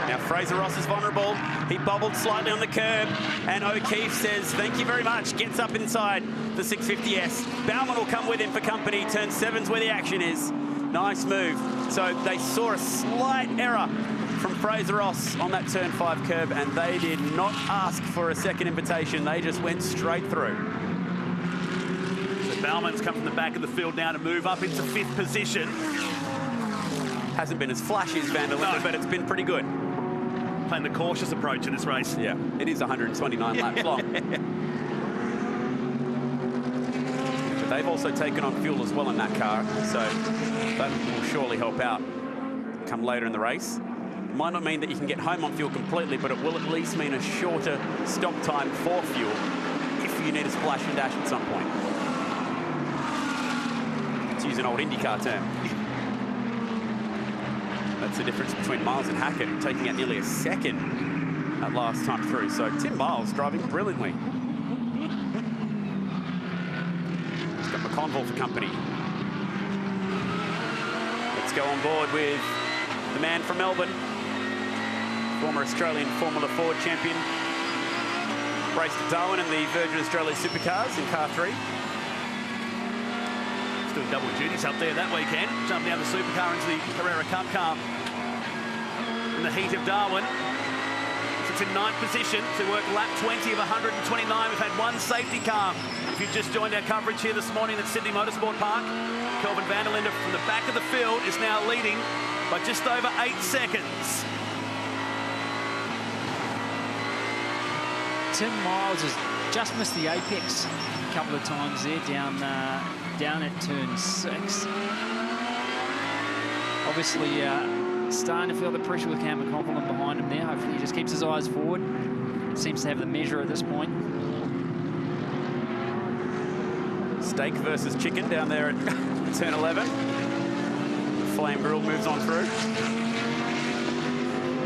Now Fraser Ross is vulnerable. He bobbled slightly on the curb, and O'Keefe says, thank you very much. Gets up inside the 650S. Baumann will come with him for company. Turn 7's where the action is. Nice move. So they saw a slight error from Fraser Ross on that turn 5 curb, and they did not ask for a second invitation. They just went straight through. So Bauman's come from the back of the field now to move up into 5th position. Hasn't been as flashy as Van der Linde, but it's been pretty good. Playing the cautious approach in this race. Yeah, it is 129 laps long. But they've also taken on fuel as well in that car, so that will surely help out come later in the race. It might not mean that you can get home on fuel completely, but it will at least mean a shorter stop time for fuel if you need a splash and dash at some point. Let's use an old IndyCar term. That's the difference between Miles and Hackett, taking out nearly a second at last time through. So Tim Miles driving brilliantly. He's got McConville for company. Let's go on board with the man from Melbourne, former Australian Formula Ford champion. Raced at Darwin in the Virgin Australia Supercars in car 3. He's doing double duties up there that weekend. Jumping down the supercar into the Carrera Cup car in the heat of Darwin. It's in 9th position to work lap 20 of 129. We've had one safety car. If you've just joined our coverage here this morning at Sydney Motorsport Park, Kelvin Van der Linde from the back of the field is now leading by just over 8 seconds. Tim Miles has just missed the apex a couple of times there, down at turn 6. Obviously, starting to feel the pressure with Cam McConville behind him there. Hopefully he just keeps his eyes forward. Seems to have the measure at this point. Steak versus chicken down there at turn 11. The Flame Grill moves on through.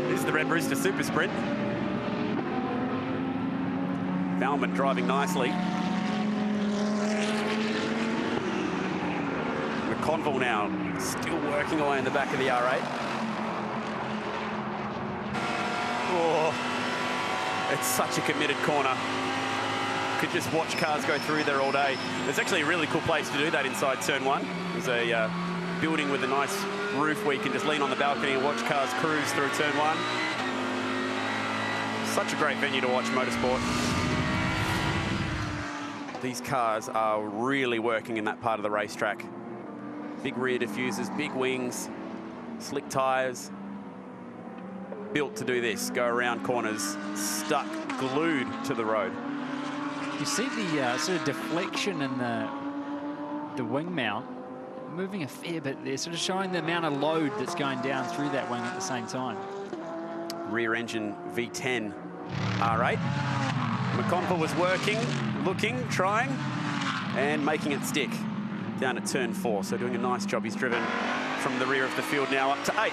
This is the Red Rooster Super Sprint. Baumann driving nicely. McConville now still working away in the back of the R8. Oh, it's such a committed corner. Could just watch cars go through there all day. There's actually a really cool place to do that inside turn 1. There's a building with a nice roof where you can just lean on the balcony and watch cars cruise through turn 1. Such a great venue to watch motorsport. These cars are really working in that part of the racetrack. Big rear diffusers, big wings, slick tyres. Built to do this, go around corners, stuck, glued to the road. You see the sort of deflection in the wing mount moving a fair bit there, sort of showing the amount of load that's going down through that wing at the same time. Rear engine V10 R8. McConville was working, looking, trying, and making it stick down at turn 4. So doing a nice job. He's driven from the rear of the field now up to 8th.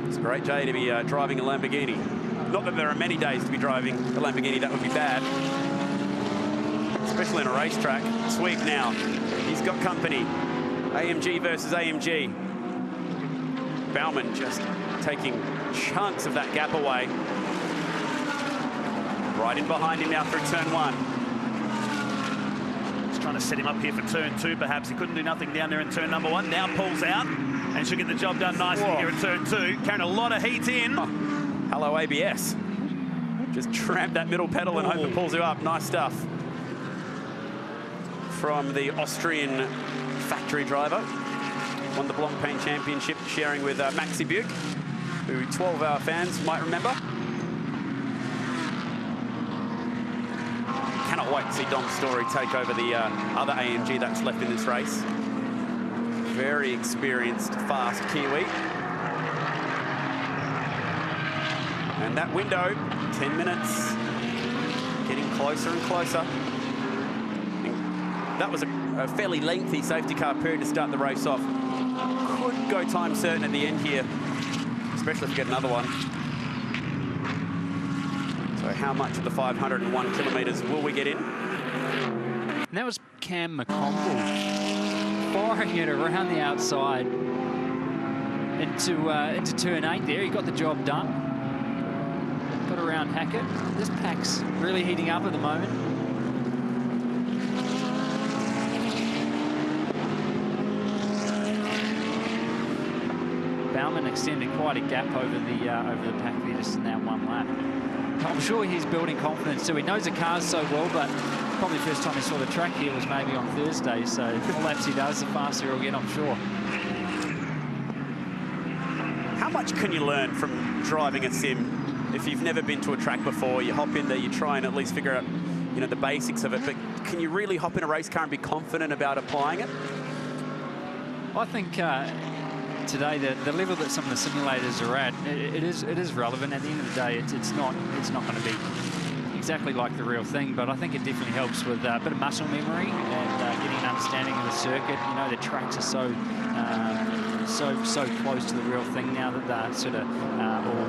It's a great day to be driving a Lamborghini. Not that there are many days to be driving a Lamborghini, that would be bad. Especially in a racetrack. Sweep now. He's got company. AMG versus AMG. Baumann just taking chunks of that gap away. Right in behind him now through turn 1. He's trying to set him up here for turn 2, perhaps. He couldn't do nothing down there in turn number 1. Now pulls out and should get the job done nicely here in turn 2. Carrying a lot of heat in. Oh, hello, ABS. Just tramp that middle pedal and hope it pulls you up. Nice stuff from the Austrian factory driver. Won the Blancpain Championship, sharing with Maxi Buick, who 12-hour fans might remember. Cannot wait to see Dom Story take over the other AMG that's left in this race. Very experienced, fast Kiwi. And that window, 10 minutes, getting closer and closer. And that was a fairly lengthy safety car period to start the race off. Could go time certain at the end here, especially if you get another one. So how much of the 501 kilometres will we get in? And that was Cam McConville firing it around the outside into turn 8 there. He got the job done. Got around Hackett. This pack's really heating up at the moment. Baumann extended quite a gap over the pack there just in that one lap. I'm sure he's building confidence too. He knows the cars so well, but probably the first time he saw the track here was maybe on Thursday. So the more laps he does, the faster he'll get, I'm sure. How much can you learn from driving a sim? If you've never been to a track before, you hop in there, you try and at least figure out, you know, the basics of it. But can you really hop in a race car and be confident about applying it? I think today the level that some of the simulators are at, it is relevant. At the end of the day, it's not going to be exactly like the real thing. But I think it definitely helps with a bit of muscle memory and getting an understanding of the circuit. You know, the tracks are so close to the real thing now that they're sort of all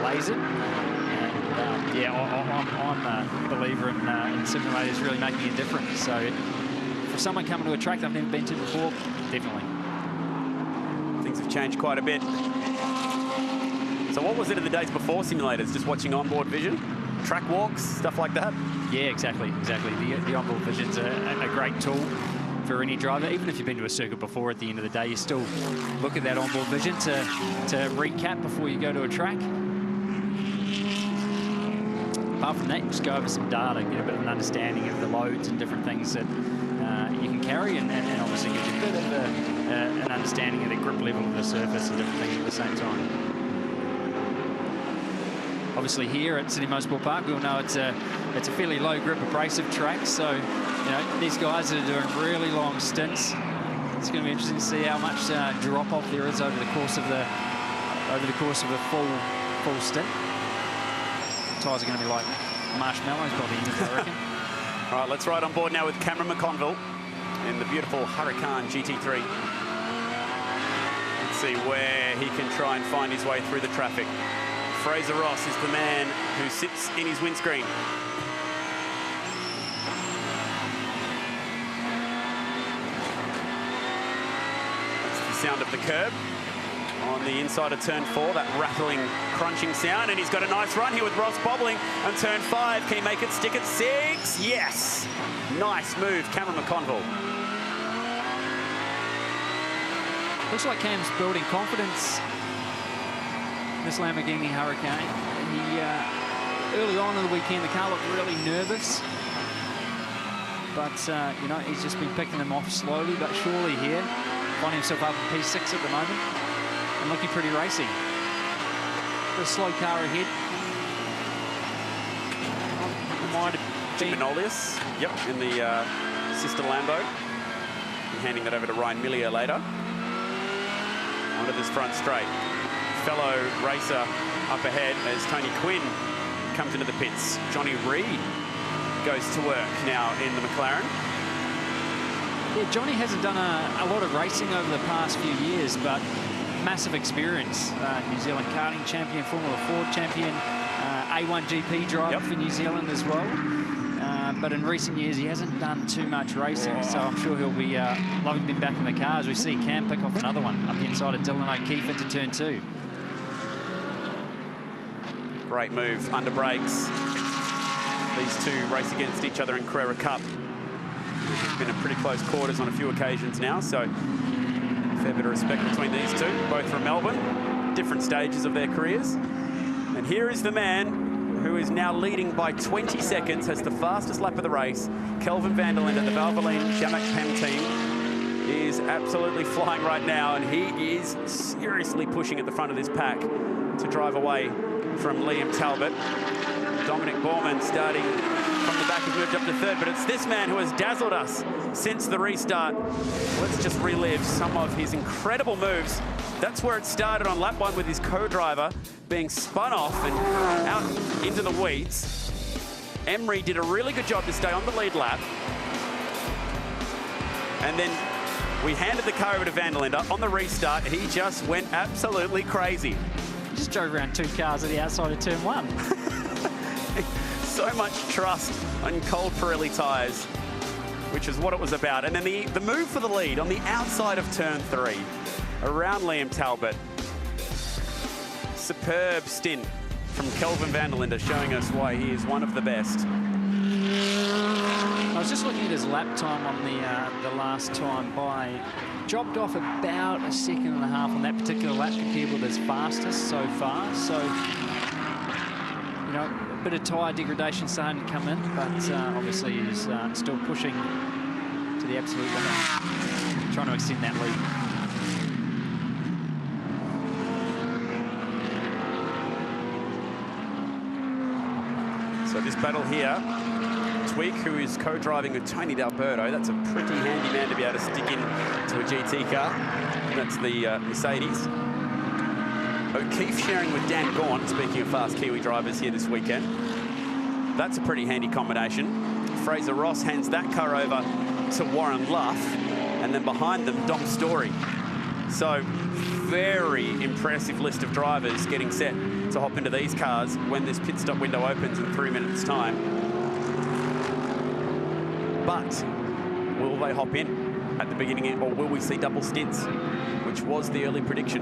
lasered. And yeah, I'm a believer in simulators really making a difference. So for someone coming to a track they've never been to before, definitely. Things have changed quite a bit. So what was it in the days before simulators? Just watching onboard vision, track walks, stuff like that? Yeah, exactly. The onboard vision's a great tool for any driver. Even if you've been to a circuit before, at the end of the day, you still look at that onboard vision to recap before you go to a track. Apart from that, just go over some data, get a bit of an understanding of the loads and different things that you can carry, and obviously gives you a bit of an understanding of the grip level of the surface and different things at the same time. Obviously here at Sydney Motorsport Park, we all know it's a fairly low grip abrasive track, so you know these guys are doing really long stints. It's going to be interesting to see how much drop off there is over the course of a full stint. Tyres are going to be like marshmallows by the end of it, I reckon. All right, let's ride on board now with Cameron McConville in the beautiful Huracan GT3. Let's see where he can try and find his way through the traffic. Fraser Ross is the man who sits in his windscreen. That's the sound of the curb on the inside of turn 4, that rattling, crunching sound, and he's got a nice run here with Ross bobbling on turn 5. Can he make it stick at 6? Yes! Nice move, Cameron McConville. Looks like Cam's building confidence. This Lamborghini Huracan. He, early on in the weekend, the car looked really nervous. But, you know, he's just been picking them off slowly but surely here. Finding himself up in P6 at the moment. And looking pretty racy. The slow car ahead. Might have been Manolius, yep, in the sister Lambo. And handing that over to Ryan Millier later. Onto this front straight. Fellow racer up ahead as Tony Quinn comes into the pits. Johnny Reed goes to work now in the McLaren. Yeah, Johnny hasn't done a lot of racing over the past few years, but massive experience. New Zealand karting champion, Formula 4 champion, A1 GP driver for New Zealand as well. but in recent years he hasn't done too much racing, so I'm sure he'll be loving being back in the car. As we see Cam pick off another one up the inside of Dylan O'Keefe into turn 2. Great move, under brakes. These two race against each other in Carrera Cup. It's been in pretty close quarters on a few occasions now, so a fair bit of respect between these two, both from Melbourne, different stages of their careers. And here is the man who is now leading by 20 seconds, has the fastest lap of the race. Kelvin van der Linde, the Valvoline Shamak PEM team, is absolutely flying right now, and he is seriously pushing at the front of this pack to drive away from Liam Talbot. Dominic Borman starting from the back, has moved up to third, but it's this man who has dazzled us since the restart. Let's just relive some of his incredible moves. That's where it started on lap 1 with his co-driver being spun off and out into the weeds. Emery did a really good job to stay on the lead lap. And then we handed the car over to van der Linde. On the restart, he just went absolutely crazy. He just drove around 2 cars at the outside of turn 1. So much trust on cold Pirelli tyres, which is what it was about. And then the move for the lead on the outside of turn 3, around Liam Talbot. Superb stint from Kelvin van der Linde, showing us why he is one of the best. I was just looking at his lap time on the last time by. Dropped off about 1.5 seconds on that particular lap compared with his fastest so far. So, you know, a bit of tyre degradation starting to come in, but obviously he's still pushing to the absolute limit, trying to extend that lead. So this battle here, Tweak, who is co-driving with Tony D'Alberto. That's a pretty handy man to be able to stick in to a GT car. That's the Mercedes. O'Keefe sharing with Dan Gaunt, speaking of fast Kiwi drivers here this weekend. That's a pretty handy combination. Fraser Ross hands that car over to Warren Luff, and then behind them, Dom Story. So very impressive list of drivers getting set to hop into these cars when this pit stop window opens in 3 minutes' time. But will they hop in at the beginning, or will we see double stints, which was the early prediction?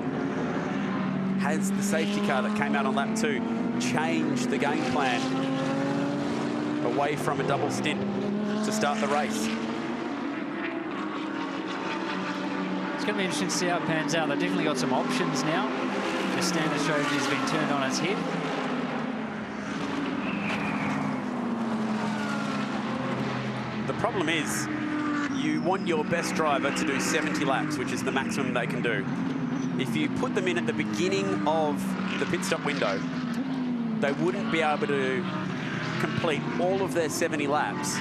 Has the safety car that came out on lap 2 changed the game plan away from a double stint to start the race? It's going to be interesting to see how it pans out. They've definitely got some options now. The standard strategy has been turned on its head. The problem is you want your best driver to do 70 laps, which is the maximum they can do. If you put them in at the beginning of the pit stop window, they wouldn't be able to complete all of their 70 laps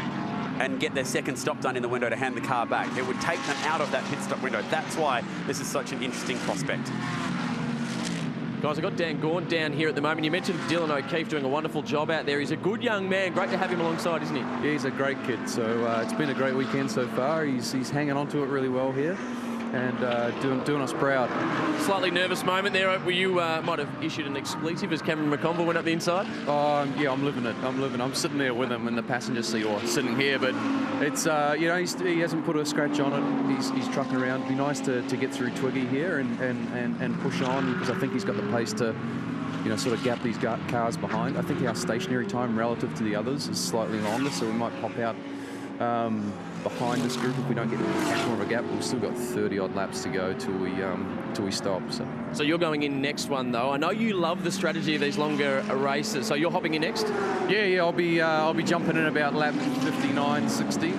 and get their second stop done in the window to hand the car back. It would take them out of that pit stop window. That's why this is such an interesting prospect. Guys, I've got Dan Gaunt down here at the moment. You mentioned Dylan O'Keefe doing a wonderful job out there. He's a good young man. Great to have him alongside, isn't he? Yeah, he's a great kid. So it's been a great weekend so far. He's hanging on to it really well here and doing us proud. Slightly nervous moment there. Were you might have issued an exclusive as Cameron McConville went up the inside? Yeah, I'm living it. I'm sitting there with him in the passenger seat, or sitting here. But it's you know, he hasn't put a scratch on it. He's trucking around. It'd be nice to get through Twiggy here and push on, because I think he's got the pace to, you know, sort of gap these cars behind. I think our stationary time relative to the others is slightly longer, so we might pop out behind this group if we don't get much more of a gap. We've still got 30-odd laps to go till we stop. So you're going in next one, though. I know you love the strategy of these longer races. So you're hopping in next? Yeah. I'll be jumping in about lap 59, 60.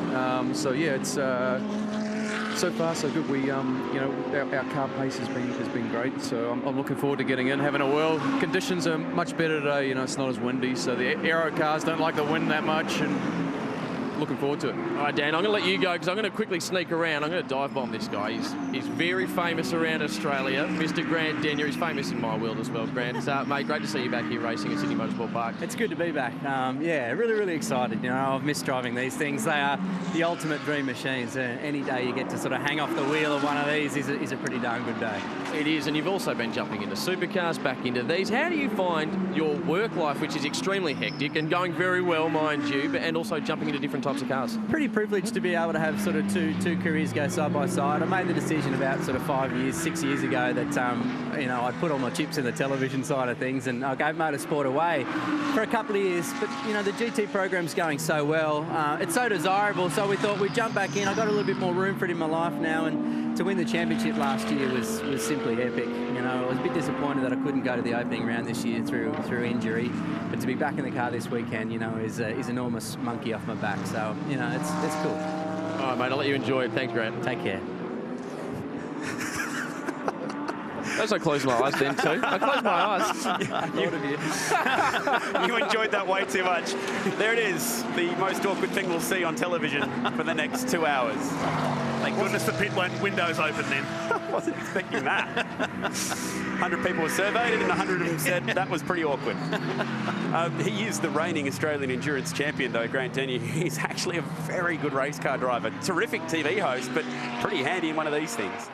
So yeah, it's so far so good. We you know, our car pace has been great. So I'm looking forward to getting in, having a whirl. Conditions are much better today. You know, it's not as windy, so the aero cars don't like the wind that much, and looking forward to it. All right, Dan, I'm going to let you go because I'm going to quickly sneak around. I'm going to dive bomb this guy. He's very famous around Australia. Mr. Grant Denyer. He's famous in my world as well, Grant. Mate, great to see you back here racing at Sydney Motorsport Park. It's good to be back. Yeah, really, really excited. You know, I've missed driving these things. They are the ultimate dream machines. Any day you get to sort of hang off the wheel of one of these is a pretty darn good day. It is, and you've also been jumping into supercars, back into these. How do you find your work life, which is extremely hectic and going very well, mind you, and also jumping into different types of cars? Pretty privileged to be able to have sort of two careers go side by side. I made the decision about sort of 6 years ago that, you know, I'd put all my chips in the television side of things, and I gave motorsport away for a couple of years. But, you know, the GT program's going so well. It's so desirable, so we thought we'd jump back in. I got a little bit more room for it in my life now, and to win the championship last year was simply epic. You know, I was a bit disappointed that I couldn't go to the opening round this year through injury, but to be back in the car this weekend, you know, is enormous monkey off my back. So, you know, it's cool. All right, mate, I'll let you enjoy it. Thanks, Grant. Take care. As I close my eyes then too. I close my eyes. You enjoyed that way too much. There it is, the most awkward thing we'll see on television for the next 2 hours. Thank goodness the pit window's open then. I wasn't expecting that. 100 people were surveyed and 100 of them said that was pretty awkward. He is the reigning Australian endurance champion though, Grant Denyer. He's actually a very good race car driver. Terrific TV host, but pretty handy in one of these things.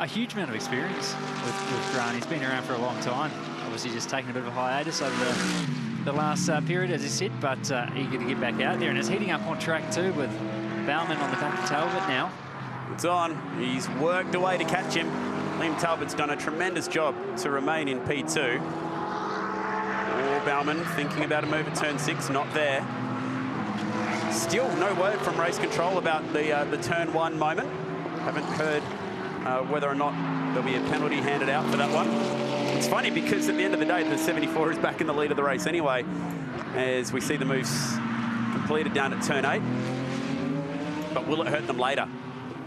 A huge amount of experience with Grant. He's been around for a long time. Obviously just taking a bit of a hiatus over the last period, as he said, but eager to get back out there. And it's heating up on track too with Bauman on the back of Talbot now. It's on. He's worked away to catch him. Liam Talbot's done a tremendous job to remain in P2. Bauman thinking about a move at turn 6, not there. Still no word from race control about the turn 1 moment. Haven't heard whether or not there'll be a penalty handed out for that one. It's funny because at the end of the day, the 74 is back in the lead of the race anyway, as we see the moves completed down at turn 8. But will it hurt them later?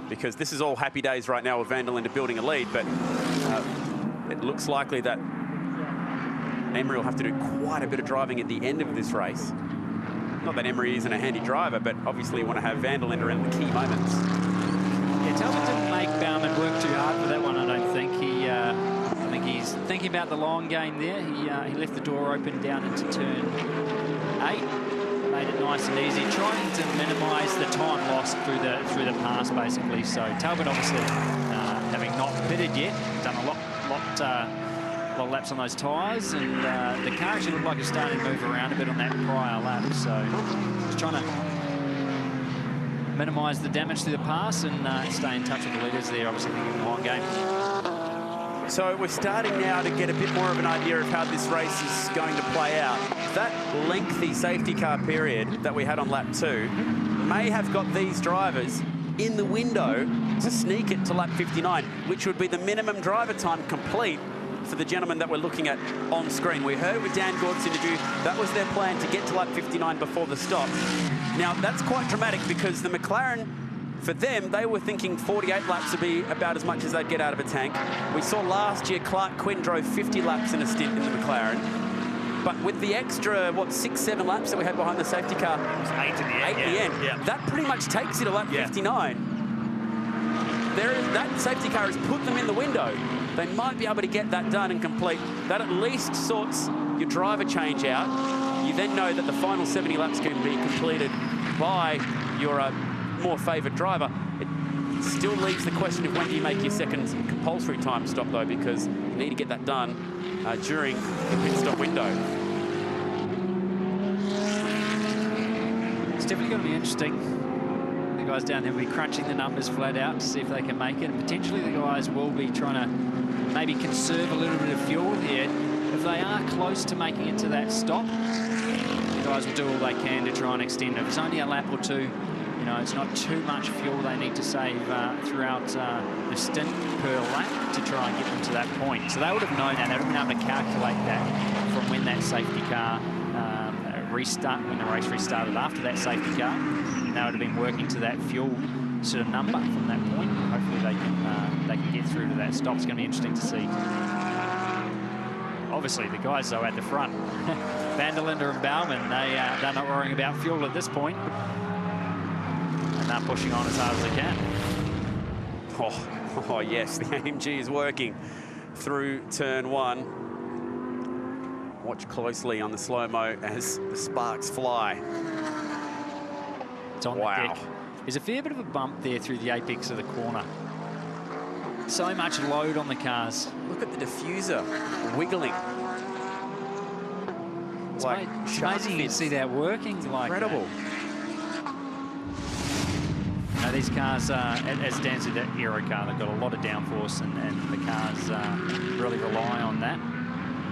Because this is all happy days right now with Van der Linde building a lead, but it looks likely that Emery will have to do quite a bit of driving at the end of this race. Not that Emery isn't a handy driver, but obviously you want to have Van der Linde around the key moments. Yeah, Talbot didn't make Bauman work too hard for that one, I don't think. I think he's thinking about the long game there. He left the door open down into turn 8. Made it nice and easy, trying to minimise the time lost through the pass, basically. So Talbot, obviously, having not pitted yet, done a lot of laps on those tyres, and the car actually looked like it's starting to move around a bit on that prior lap. So just trying to minimise the damage to the pass and stay in touch with the leaders there, obviously thinking of the long game. So we're starting now to get a bit more of an idea of how this race is going to play out. That lengthy safety car period that we had on lap 2 may have got these drivers in the window to sneak it to lap 59, which would be the minimum driver time complete for the gentleman that we're looking at on screen. We heard with Dan Gord's interview, that was their plan, to get to lap 59 before the stop. Now, that's quite dramatic because the McLaren, for them, they were thinking 48 laps would be about as much as they'd get out of a tank. We saw last year Clark Quinn drove 50 laps in a stint in the McLaren. But with the extra, 6-7 laps that we had behind the safety car, it was 8 in the end. 8 in the end. Yeah. That pretty much takes you to lap 59. That safety car has put them in the window. They might be able to get that done and complete. That at least sorts your driver change out. You then know that the final 70 laps can be completed by your more favoured driver. It still leaves the question of when do you make your second compulsory time stop, though, because you need to get that done during the pit stop window. It's definitely going to be interesting. The guys down there will be crunching the numbers flat out to see if they can make it. And potentially the guys will be trying to maybe conserve a little bit of fuel here. If they are close to making it to that stop, the guys will do all they can to try and extend it. If it's only a lap or two, you know, it's not too much fuel they need to save throughout the stint per lap to try and get them to that point. So they would have known that. They would have been able to calculate that from when that safety car when the race restarted after that safety car. And they would have been working to that fuel sort of number from that point. Hopefully they can get through to that stop. It's going to be interesting to see. Obviously, the guys, though, at the front, Van der Linde and Bauman, they're not worrying about fuel at this point. pushing on as hard as they can. Oh, yes, the AMG is working through turn 1. Watch closely on the slow-mo as the sparks fly. It's on the deck. There's a fair bit of a bump there through the apex of the corner. So much load on the cars. Look at the diffuser wiggling. It's amazing you can see that working like incredible. that. Now, these cars, as Dan said, that Aero car, they've got a lot of downforce, and the cars really rely on that.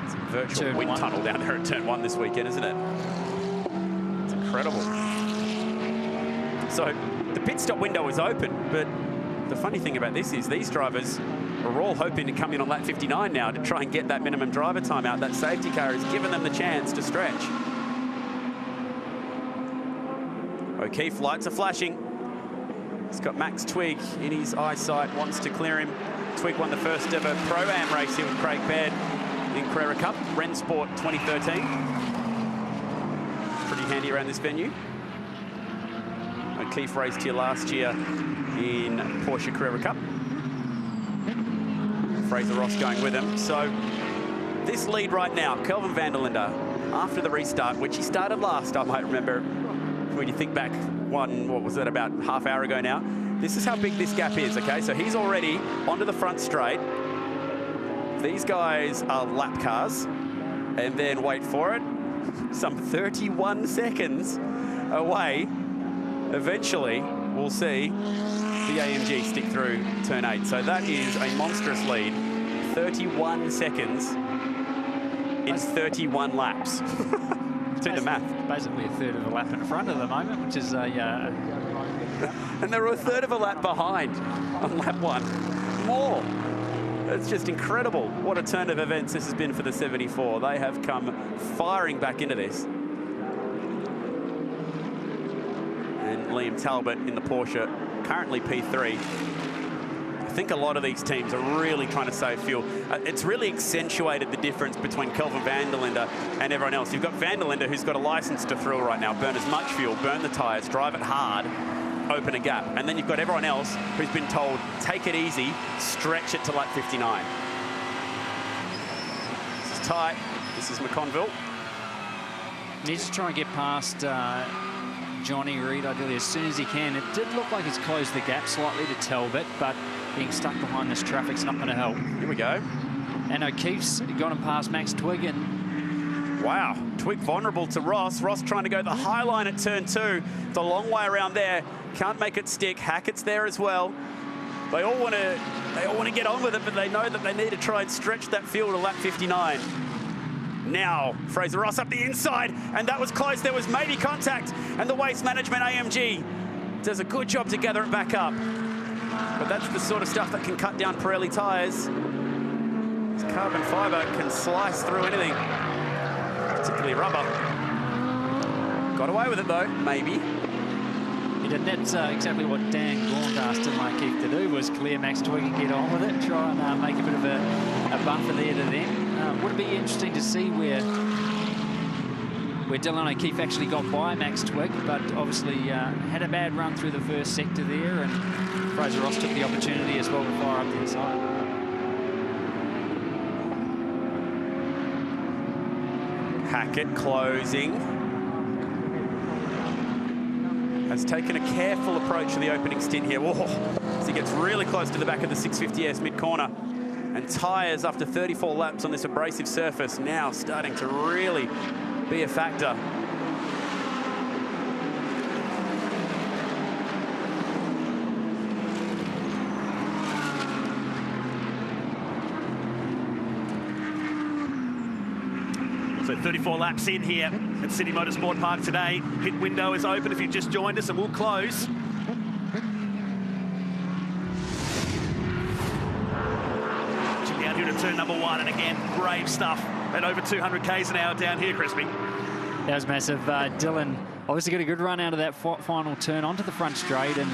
It's a virtual wind tunnel down there at turn 1 this weekend, isn't it? It's incredible. So the pit stop window is open, but the funny thing about this is these drivers are all hoping to come in on lap 59 now to try and get that minimum driver time out. That safety car has given them the chance to stretch. O'Keefe, lights are flashing. He's got Max Twigg in his eyesight, wants to clear him. Twigg won the first ever Pro-Am race here with Craig Baird in Carrera Cup, Rensport 2013. Pretty handy around this venue. O'Keefe raced here last year in Porsche Carrera Cup. Fraser Ross going with him. So this lead right now, Kelvin van der Linde, after the restart, which he started last, I might remember, when you think back what was that, about half hour ago now. This is how big this gap is, okay? So he's already onto the front straight. These guys are lap cars. And then, wait for it, some 31 seconds away. Eventually, we'll see the AMG stick through turn 8. So that is a monstrous lead. 31 seconds in 31 laps. Do the math. Basically a third of a lap in front at the moment, which is a... And they're a third of a lap behind on lap 1. More. It's just incredible what a turn of events this has been for the 74. They have come firing back into this. And Liam Talbot in the Porsche, currently P3. I think a lot of these teams are really trying to save fuel. It's really accentuated the difference between Kelvin van der Linde and everyone else. You've got van der Linde, who's got a license to thrill right now, burn as much fuel, burn the tyres, drive it hard, open a gap. And then you've got everyone else who's been told, take it easy, stretch it to lap 59. This is tight. This is McConville. Needs to try and get past Johnny Reid, ideally, as soon as he can. It did look like he's closed the gap slightly to Talbot, but being stuck behind this traffic's not going to help. Here we go. And O'Keefe's got him past Max Twigg. And wow, Twigg vulnerable to Ross. Ross trying to go the high line at turn 2. It's a long way around there. Can't make it stick. Hackett's there as well. They all want to get on with it, but they know that they need to try and stretch that field to lap 59. Now, Fraser Ross up the inside, and that was close. There was maybe contact, and the Waste Management AMG does a good job to gather it back up. But that's the sort of stuff that can cut down Pirelli tyres. This carbon fibre can slice through anything, particularly rubber. Got away with it though, maybe. He did. That's exactly what Dan Gaunt asked him, O'Keefe, to do, was clear Max Twigg and get on with it, try and make a bit of a buffer there to them. Would it be interesting to see where Dylan O'Keefe actually got by Max Twigg, but obviously had a bad run through the first sector there, and Fraser Ross took the opportunity as well to fire up the inside. Hackett closing. Has taken a careful approach to the opening stint here. Whoa, as he gets really close to the back of the 650S mid-corner. And tyres, after 34 laps on this abrasive surface, now starting to really be a factor. So 34 laps in here at City Motorsport Park today. Pit window is open if you just joined us, and we'll close. Down here to turn number 1, and again, brave stuff at over 200 k's an hour down here, Crispy. That was massive. Dylan obviously got a good run out of that final turn onto the front straight, and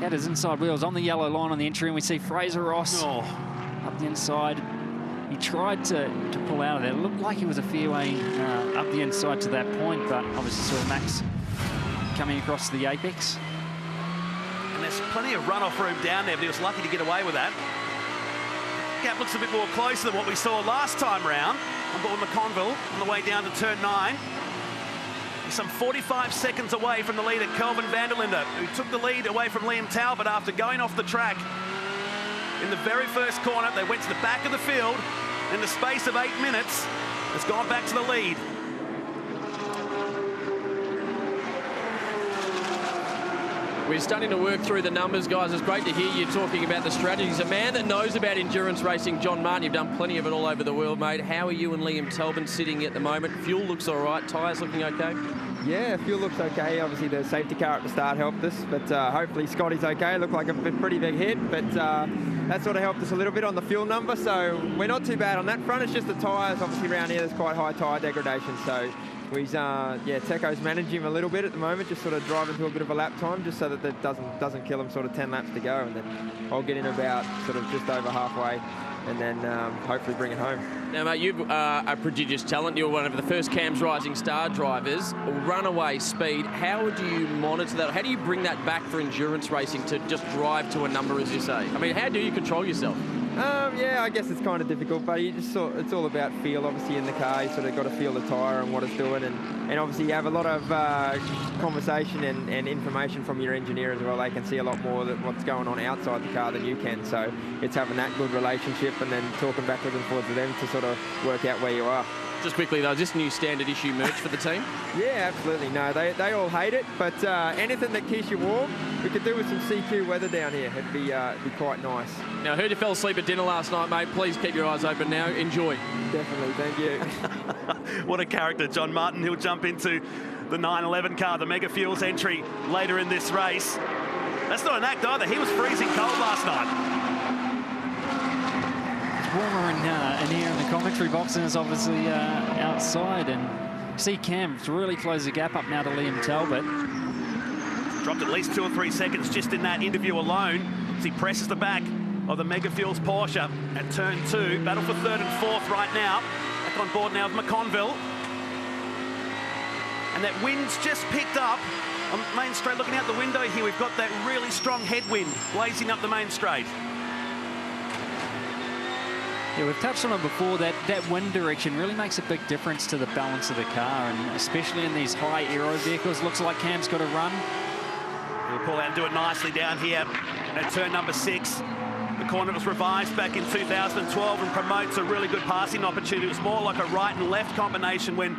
had his inside wheels on the yellow line on the entry, and we see Fraser Ross up the inside. He tried to pull out of there. It looked like he was a fair way up the inside to that point, but obviously saw Max coming across the apex. There's plenty of runoff room down there, but he was lucky to get away with that. Gap looks a bit more closer than what we saw last time round on board McConville on the way down to turn 9. He's some 45 seconds away from the leader, Kelvin van der Linde, who took the lead away from Liam Talbot after going off the track. In the very first corner, they went to the back of the field. In the space of 8 minutes, has gone back to the lead. We're starting to work through the numbers, guys. It's great to hear you talking about the strategies. A man that knows about endurance racing, John Martin, you've done plenty of it all over the world, mate. How are you and Liam Talbot sitting at the moment? Fuel looks all right. Tyres looking okay? Yeah, fuel looks okay. Obviously, the safety car at the start helped us, but hopefully Scotty's okay. Looked like a pretty big hit, but that sort of helped us a little bit on the fuel number, so we're not too bad on that front. It's just the tyres. Obviously, around here, there's quite high tyre degradation, so he's, Teco's managing him a little bit at the moment, just sort of driving to a bit of a lap time, just so that it doesn't kill him. Sort of 10 laps to go, and then I'll get in about sort of just over halfway, and then hopefully bring it home. Now, mate, you are a prodigious talent. You're one of the first Cam's Rising Star drivers. Runaway speed, how do you monitor that? How do you bring that back for endurance racing to just drive to a number, as you say? I mean, how do you control yourself? Yeah, I guess it's kind of difficult, but it's all about feel, obviously, in the car. You sort of got to feel the tyre and what it's doing, and obviously you have a lot of conversation and information from your engineer as well. They can see a lot more of what's going on outside the car than you can, so it's having that good relationship and then talking backwards and forwards with them to sort of work out where you are. Just quickly though, is this new standard issue merch for the team? Yeah, absolutely. No, they all hate it, but anything that keeps you warm, we could do with some CQ weather down here. It'd be quite nice. Now, I heard you fell asleep at dinner last night, mate. Please keep your eyes open now. Enjoy. Definitely, thank you. What a character, John Martin. He'll jump into the 911 car, the Mega Fuels entry later in this race. That's not an act either. He was freezing cold last night. Warmer in here in the commentary box, and it's obviously outside, and see Cam's really close the gap up now to Liam Talbot. Dropped at least 2 or 3 seconds just in that interview alone as he presses the back of the Mega Fuels Porsche at turn 2. Battle for 3rd and 4th right now. Back on board now of McConville. And that wind's just picked up on Main Straight. Looking out the window here, we've got that really strong headwind blazing up the Main Straight. Yeah, we've touched on it before, that wind direction really makes a big difference to the balance of the car, and especially in these high aero vehicles. Looks like Cam's got a run. He'll pull out and do it nicely down here at turn number 6. The corner was revised back in 2012 and promotes a really good passing opportunity. It was more like a right and left combination when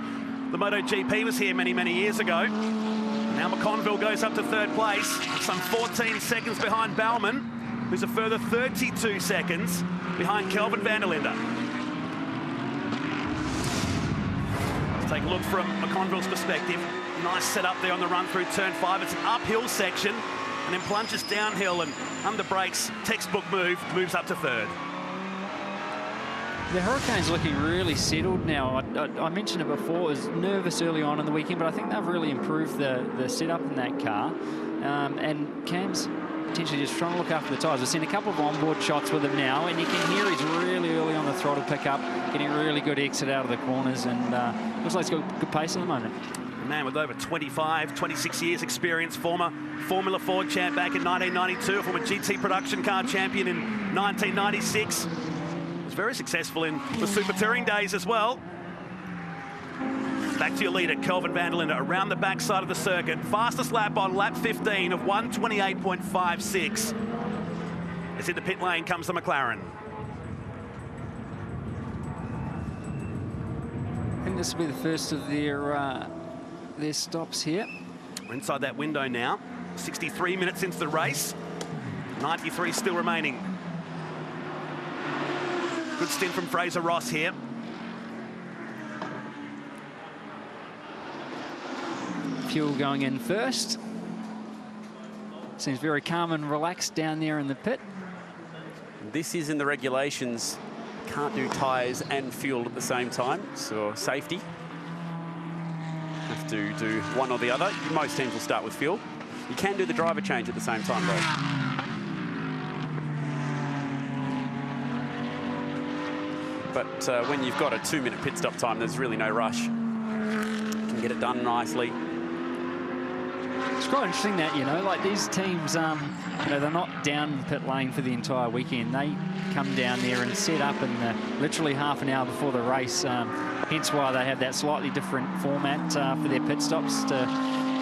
the MotoGP was here many, many years ago. Now McConville goes up to 3rd place, some 14 seconds behind Baumann, who's a further 32 seconds behind Kelvin van der Linde. Let's take a look from McConville's perspective. Nice setup there on the run through turn 5. It's an uphill section and then plunges downhill and under brakes, textbook move, moves up to 3rd. The Hurricane's looking really settled now. I mentioned it before, it was nervous early on in the weekend, but I think they've really improved the setup in that car. And Cam's potentially just trying to look after the tyres. We've seen a couple of onboard shots with him now, and you can hear he's really early on the throttle pickup, getting really good exit out of the corners, and looks like he's got good pace at the moment. A man with over 26 years experience, former Formula Ford champ back in 1992, former GT production car champion in 1996. Was very successful in the Super Touring days as well. Back to your leader, Kelvin van der Linde, around the backside of the circuit. Fastest lap on lap 15 of 1:28.56. As in the pit lane comes the McLaren. I think this will be the first of their stops here. We're inside that window now. 63 minutes into the race. 93 still remaining. Good stint from Fraser Ross here. Fuel going in first. Seems very calm and relaxed down there in the pit. This is in the regulations. Can't do tyres and fuel at the same time, so safety. Have to do one or the other. Most teams will start with fuel. You can do the driver change at the same time, though. But when you've got a 2-minute pit stop time, there's really no rush. You can get it done nicely. It's quite interesting that, you know, like these teams, you know, they're not down the pit lane for the entire weekend. They come down there and set up in the, literally half an hour before the race. Hence why they have that slightly different format for their pit stops to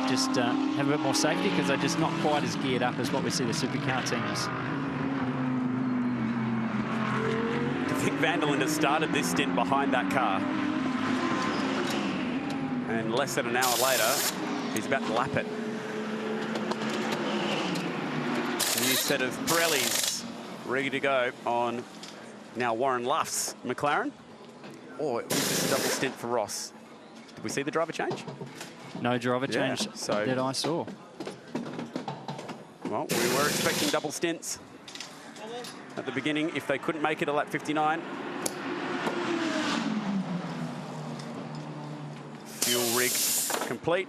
just have a bit more safety, because they're just not quite as geared up as what we see the supercar teams. I think Vanderlinde has started this stint behind that car. And less than an hour later, he's about to lap it. A new set of Pirellis ready to go on now Warren Luff's McLaren. Or it was just a double stint for Ross. Did we see the driver change? No driver change so that I saw. Well, we were expecting double stints at the beginning if they couldn't make it a lap 59. Fuel rig complete.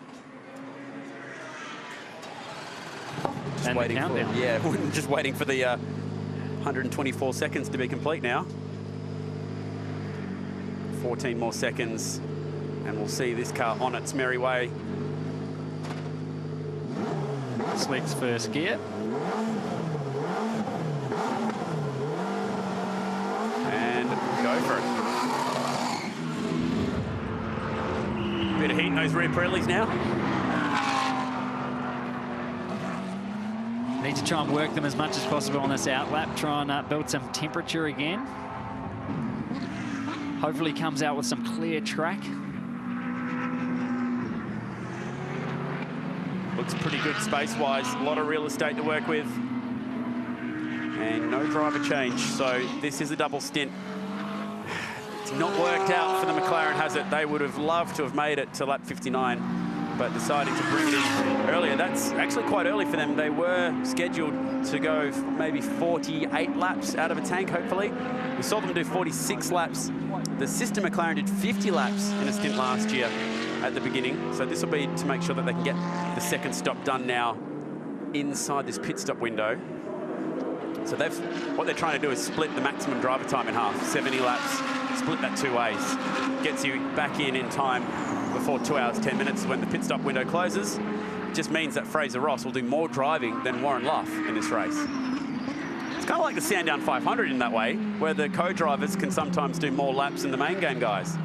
Just And waiting the for, countdown. yeah, just waiting for the 124 seconds to be complete now. 14 more seconds, and we'll see this car on its merry way. Selects first gear. And go for it. Bit of heat in those rear Pirellis now. Need to try and work them as much as possible on this outlap. Try and build some temperature again. Hopefully comes out with some clear track. Looks pretty good space-wise. A lot of real estate to work with. And no driver change, so this is a double stint. It's not worked out for the McLaren, has it? They would have loved to have made it to lap 59, but deciding to bring it in earlier. That's actually quite early for them. They were scheduled to go maybe 48 laps out of a tank, hopefully. We saw them do 46 laps. The sister McLaren did 50 laps in a stint last year at the beginning. So this will be to make sure that they can get the second stop done now inside this pit stop window. So what they're trying to do is split the maximum driver time in half, 70 laps, split that 2 ways. Gets you back in time before 2 hours, 10 minutes when the pit stop window closes. It just means that Fraser Ross will do more driving than Warren Luff in this race. It's kind of like the Sandown 500 in that way, where the co-drivers can sometimes do more laps than the main game guys.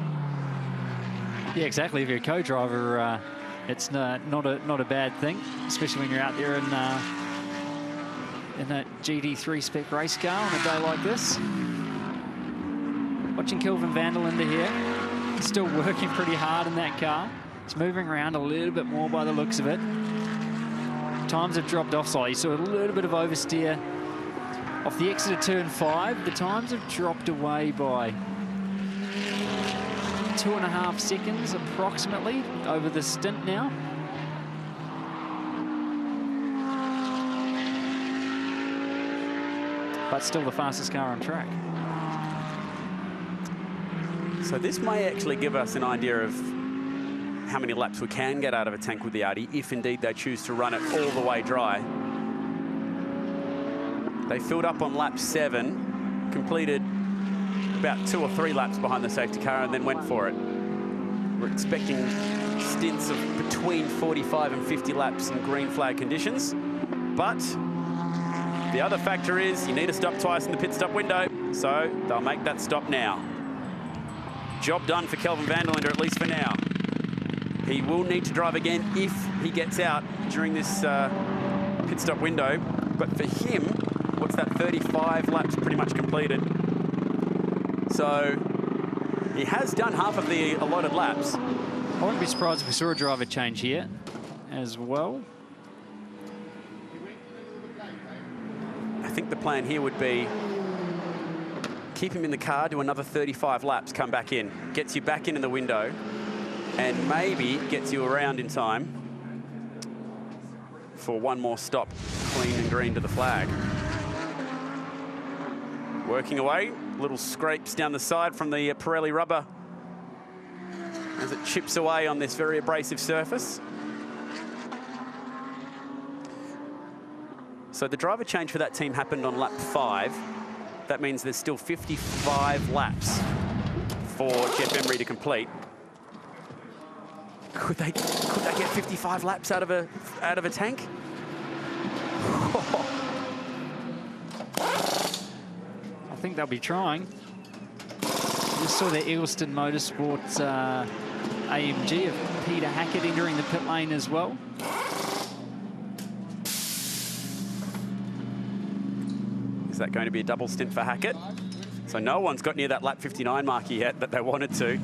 Yeah, exactly. If you're a co-driver, it's not a bad thing, especially when you're out there in a GT3 spec race car on a day like this. Watching Kelvin Vanderlinde here. He's still working pretty hard in that car. He's moving around a little bit more by the looks of it. Times have dropped off slightly, so a little bit of oversteer off the exit of turn 5. The times have dropped away by 2.5 seconds approximately over the stint now. But still the fastest car on track. So this may actually give us an idea of how many laps we can get out of a tank with the Audi, if indeed they choose to run it all the way dry. They filled up on lap 7, completed about 2 or 3 laps behind the safety car and then went for it. We're expecting stints of between 45 and 50 laps in green flag conditions. But the other factor is you need to stop twice in the pit stop window, so they'll make that stop now. Job done for Kelvin Vanderlinde, at least for now. He will need to drive again if he gets out during this pit stop window. But for him, what's that, 35 laps pretty much completed. So he has done half of the allotted laps. I wouldn't be surprised if we saw a driver change here as well. I think the plan here would be keep him in the car, do another 35 laps, come back in. Gets you back in the window and maybe gets you around in time for one more stop, clean and green to the flag. Working away, little scrapes down the side from the Pirelli rubber as it chips away on this very abrasive surface. So the driver change for that team happened on lap 5. That means there's still 55 laps for Jeff Emery to complete. Could they get 55 laps out of a tank? I think they'll be trying. Just saw the Eagleston Motorsport AMG of Peter Hackett entering the pit lane as well. Is that going to be a double stint for Hackett? So no one's got near that lap 59 marker yet that they wanted to.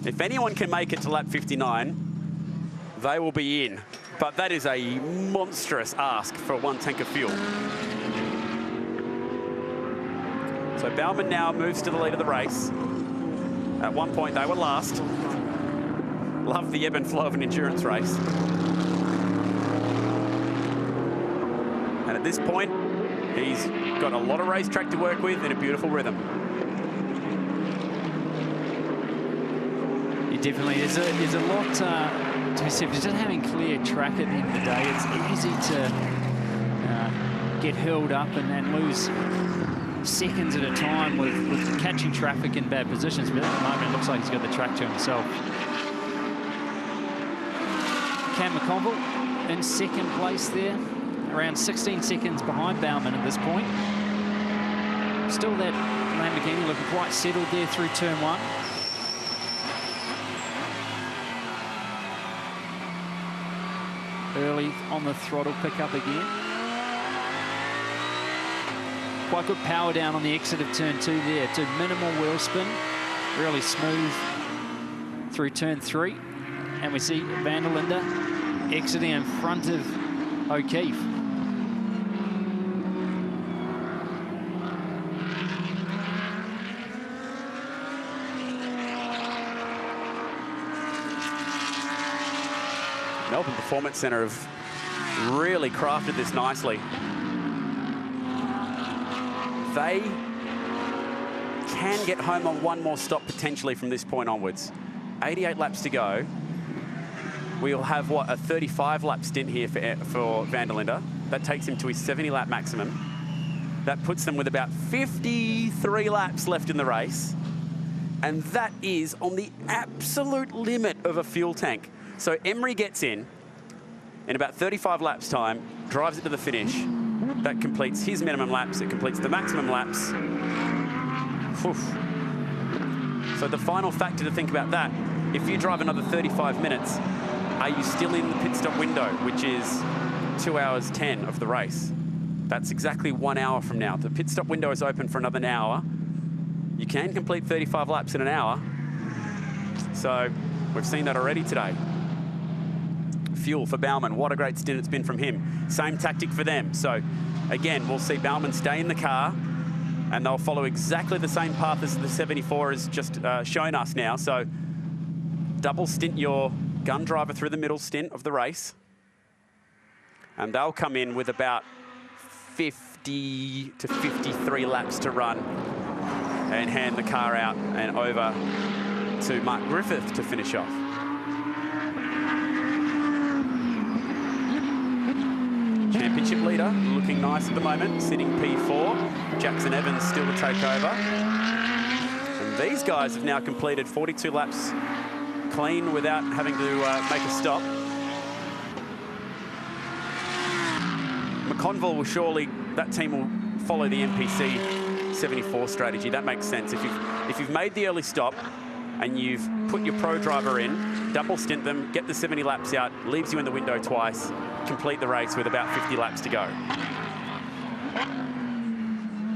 If anyone can make it to lap 59, they will be in. But that is a monstrous ask for one tank of fuel. So Bauman now moves to the lead of the race. At one point, they were last. Love the ebb and flow of an endurance race. And at this point, he's got a lot of racetrack to work with and a beautiful rhythm. Definitely, there's a lot to be said. Just having clear track at the end of the day, it's easy to get hurled up and lose seconds at a time with catching traffic in bad positions. But at the moment, it looks like he's got the track to himself. Cam McConville in second place there, around 16 seconds behind Bauman at this point. Still that Lamborghini looking quite settled there through turn 1. Early on the throttle pickup again. Quite good power down on the exit of turn 2 there to minimal wheel spin. Really smooth through turn 3. And we see Van der Linde exiting in front of O'Keefe. Melbourne Performance Centre have really crafted this nicely. They can get home on one more stop potentially from this point onwards. 88 laps to go. We'll have, what, a 35-lap stint here for Van der Linde. That takes him to his 70-lap maximum. That puts them with about 53 laps left in the race. And that is on the absolute limit of a fuel tank. So Emery gets in about 35 laps time, drives it to the finish. That completes his minimum laps. It completes the maximum laps. Oof. So the final factor to think about that, if you drive another 35 minutes, are you still in the pit stop window, which is 2 hours 10 of the race? That's exactly 1 hour from now. The pit stop window is open for another hour. You can complete 35 laps in an hour. So we've seen that already today. Fuel for Bauman, what a great stint it's been from him. Same tactic for them. So again, we'll see Bauman stay in the car and they'll follow exactly the same path as the 74 has just shown us now. So double stint your gun driver through the middle stint of the race. And they'll come in with about 50 to 53 laps to run and hand the car out and over to Mark Griffith to finish off. Championship leader, looking nice at the moment, sitting P4. Jackson Evans still to take over. And these guys have now completed 42 laps clean without having to make a stop. McConville will surely, that team will follow the NPC 74 strategy. That makes sense. If you've made the early stop and you've put your pro driver in, double stint them, get the 70 laps out, leaves you in the window twice, complete the race with about 50 laps to go.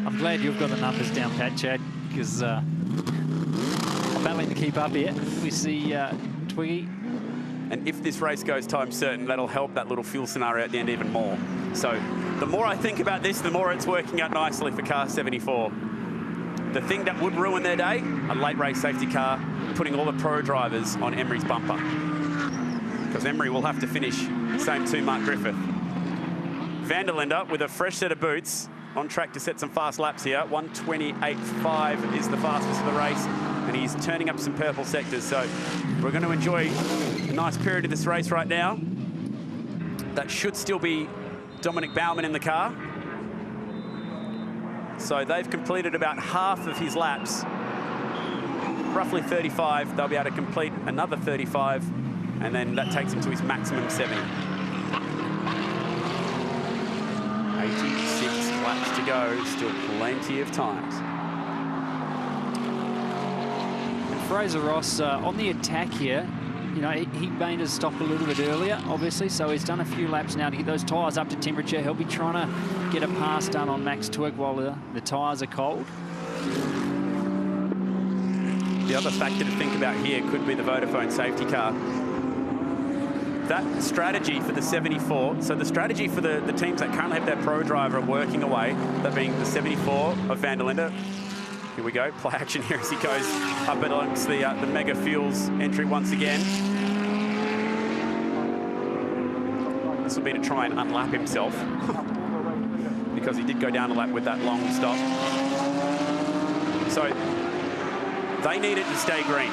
I'm glad you've got the numbers down, Pat, Chad, because I'm battling to keep up here. We see Twiggy. And if this race goes time certain, that'll help that little fuel scenario at the end even more. So the more I think about this, the more it's working out nicely for car 74. The thing that would ruin their day, a late race safety car, putting all the pro drivers on Emery's bumper. Because Emery will have to finish, same to Mark Griffith. Van der Linde with a fresh set of boots, on track to set some fast laps here. 1:28.5 is the fastest of the race, and he's turning up some purple sectors. So we're going to enjoy a nice period of this race right now. That should still be Dominic Bauman in the car. So they've completed about half of his laps, roughly 35. They'll be able to complete another 35 and then that takes him to his maximum 70. 86 laps to go, still plenty of times. And Fraser Ross on the attack here. You know, he made his stop a little bit earlier, obviously, so he's done a few laps now to get those tyres up to temperature. He'll be trying to get a pass done on Max Twig while the tyres are cold. The other factor to think about here could be the Vodafone safety car. That strategy for the 74, so the strategy for the teams that currently have their pro driver working away, that being the 74 of Van der Linde. Here we go, play action here as he goes up amongst the Mega Fuels entry once again. This will be to try and unlap himself because he did go down a lap with that long stop. So they needed to stay green.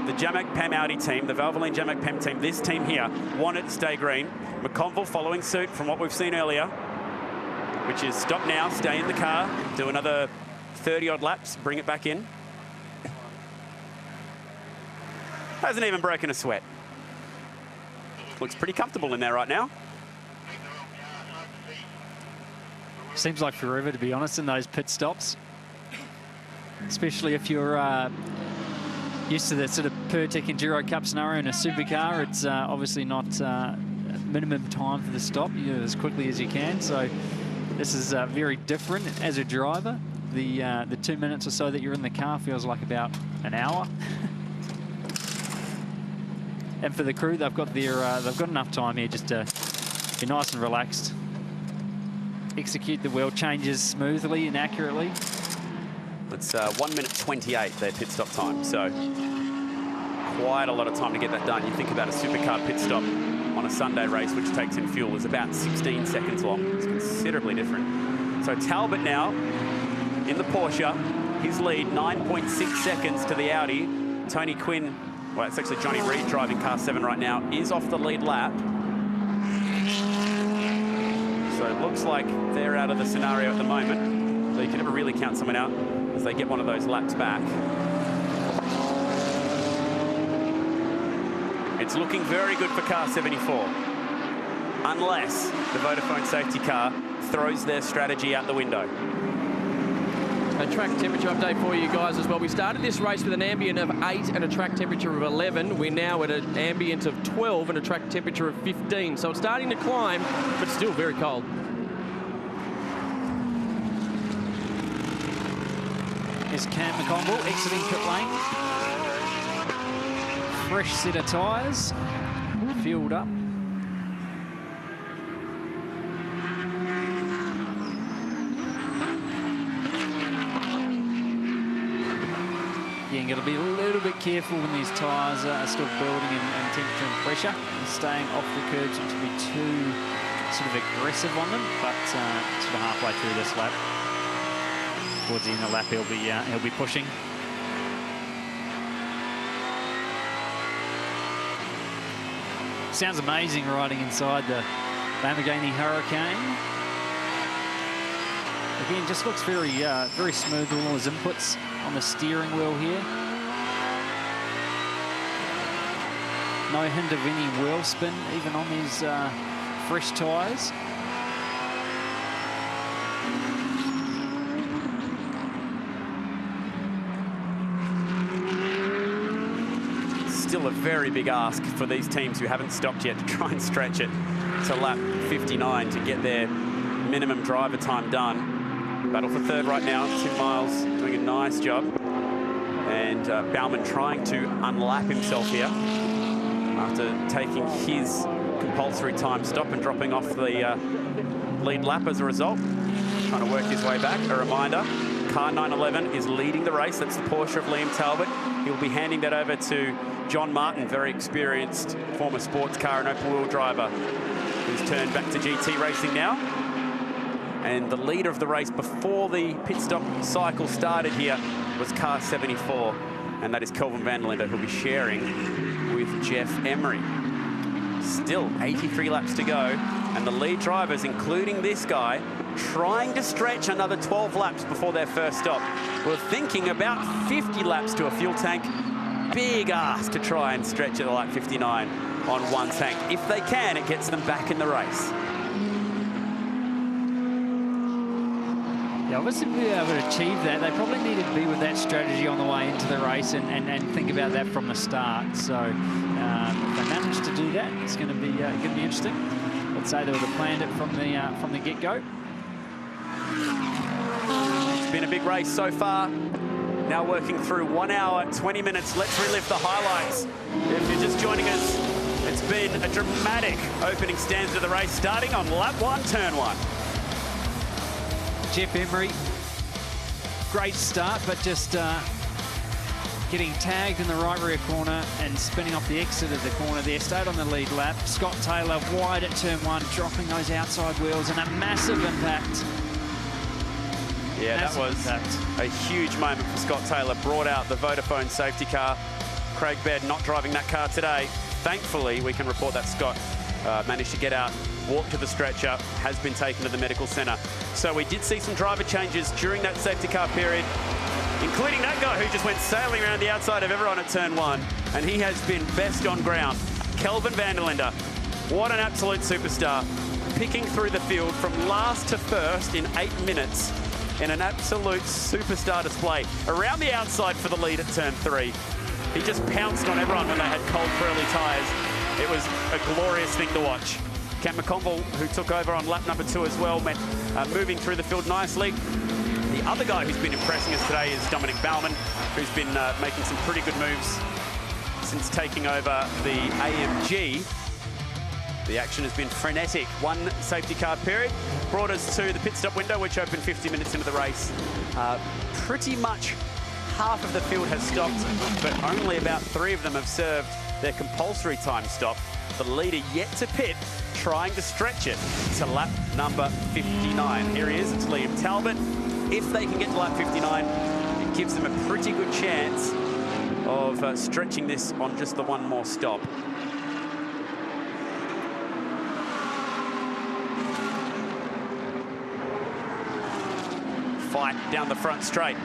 The Jamak Pem Audi team, the Valvoline Jamak Pem team, this team here wanted to stay green. McConville following suit from what we've seen earlier, which is stop now, stay in the car, do another 30-odd laps, bring it back in. Hasn't even broken a sweat. Looks pretty comfortable in there right now. Seems like forever, to be honest, in those pit stops. Especially if you're used to the sort of per-tick Enduro Cup scenario in a supercar. It's obviously not minimum time for the stop. You do it as quickly as you can. So this is very different as a driver. The 2 minutes or so that you're in the car feels like about an hour. And for the crew, they've got enough time here just to be nice and relaxed, execute the wheel changes smoothly and accurately. It's 1 minute 28 their pit stop time, so quite a lot of time to get that done. You think about a supercar pit stop on a Sunday race, which takes in fuel, is about 16 seconds long. It's considerably different. So Talbot now in the Porsche, his lead 9.6 seconds to the Audi. Tony Quinn, well, it's actually Johnny Reid driving car 7 right now, is off the lead lap. So it looks like they're out of the scenario at the moment. So you can never really count someone out as they get one of those laps back. It's looking very good for car 74, unless the Vodafone safety car throws their strategy out the window. A track temperature update for you guys as well. We started this race with an ambient of 8 and a track temperature of 11. We're now at an ambient of 12 and a track temperature of 15. So it's starting to climb, but still very cold. Here's Cam McConville exiting pit lane. Fresh set of tyres, fueled up. Yeah, got to be a little bit careful when these tyres are still building and temperature and pressure, and staying off the curbs to be too sort of aggressive on them. But sort of halfway through this lap, towards the end of the lap, he'll be pushing. Sounds amazing riding inside the Lamborghini Hurricane. Again, just looks very smooth with all his inputs on the steering wheel here. No hint of any wheel spin, even on these fresh tyres. Still a very big ask for these teams who haven't stopped yet to try and stretch it to lap 59 to get their minimum driver time done. Battle for third right now, Tim Miles doing a nice job. And Baumann trying to unlap himself here after taking his compulsory time stop and dropping off the lead lap as a result. Trying to work his way back. A reminder, car 911 is leading the race. That's the Porsche of Liam Talbot. He'll be handing that over to John Martin, very experienced former sports car and open wheel driver, who's turned back to GT racing now. And the leader of the race before the pit stop cycle started here was car 74, and that is Kelvin Van der Linde, who'll be sharing with Jeff Emery. Still 83 laps to go, and the lead drivers, including this guy, trying to stretch another 12 laps before their first stop. We're thinking about 50 laps to a fuel tank, big ask to try and stretch at the lap 59 on one tank. If they can, it gets them back in the race. Yeah, obviously to be able to achieve that, they probably needed to be with that strategy on the way into the race and think about that from the start. So if they manage to do that, it's going to be interesting. Let's say they would have planned it from the get-go. It's been a big race so far. Now working through 1 hour, 20 minutes. Let's relive the highlights. If you're just joining us, it's been a dramatic opening stanza of the race, starting on lap 1, turn 1. Jeff Emery, great start, but just getting tagged in the right rear corner and spinning off the exit of the corner there. Stayed on the lead lap. Scott Taylor wide at turn 1, dropping those outside wheels, and a massive impact. Yeah, that was a huge moment for Scott Taylor. Brought out the Vodafone safety car. Craig Baird not driving that car today. Thankfully, we can report that Scott managed to get out, walk to the stretcher, has been taken to the medical centre. So we did see some driver changes during that safety car period, including that guy who just went sailing around the outside of everyone at turn 1, and he has been best on ground. Kelvin van der Linde, what an absolute superstar, picking through the field from last to first in 8 minutes in an absolute superstar display. Around the outside for the lead at turn 3. He just pounced on everyone when they had cold Pirelli tyres. It was a glorious thing to watch. Cam McConville, who took over on lap number 2 as well, moving through the field nicely. The other guy who's been impressing us today is Dominic Baumann, who's been making some pretty good moves since taking over the AMG. The action has been frenetic. One safety car period brought us to the pit stop window, which opened 50 minutes into the race. Pretty much half of the field has stopped, but only about 3 of them have served their compulsory time stop. The leader yet to pit, trying to stretch it to lap number 59. Here he is, it's Liam Talbot. If they can get to lap 59, it gives them a pretty good chance of stretching this on just the one more stop. Fight down the front straight.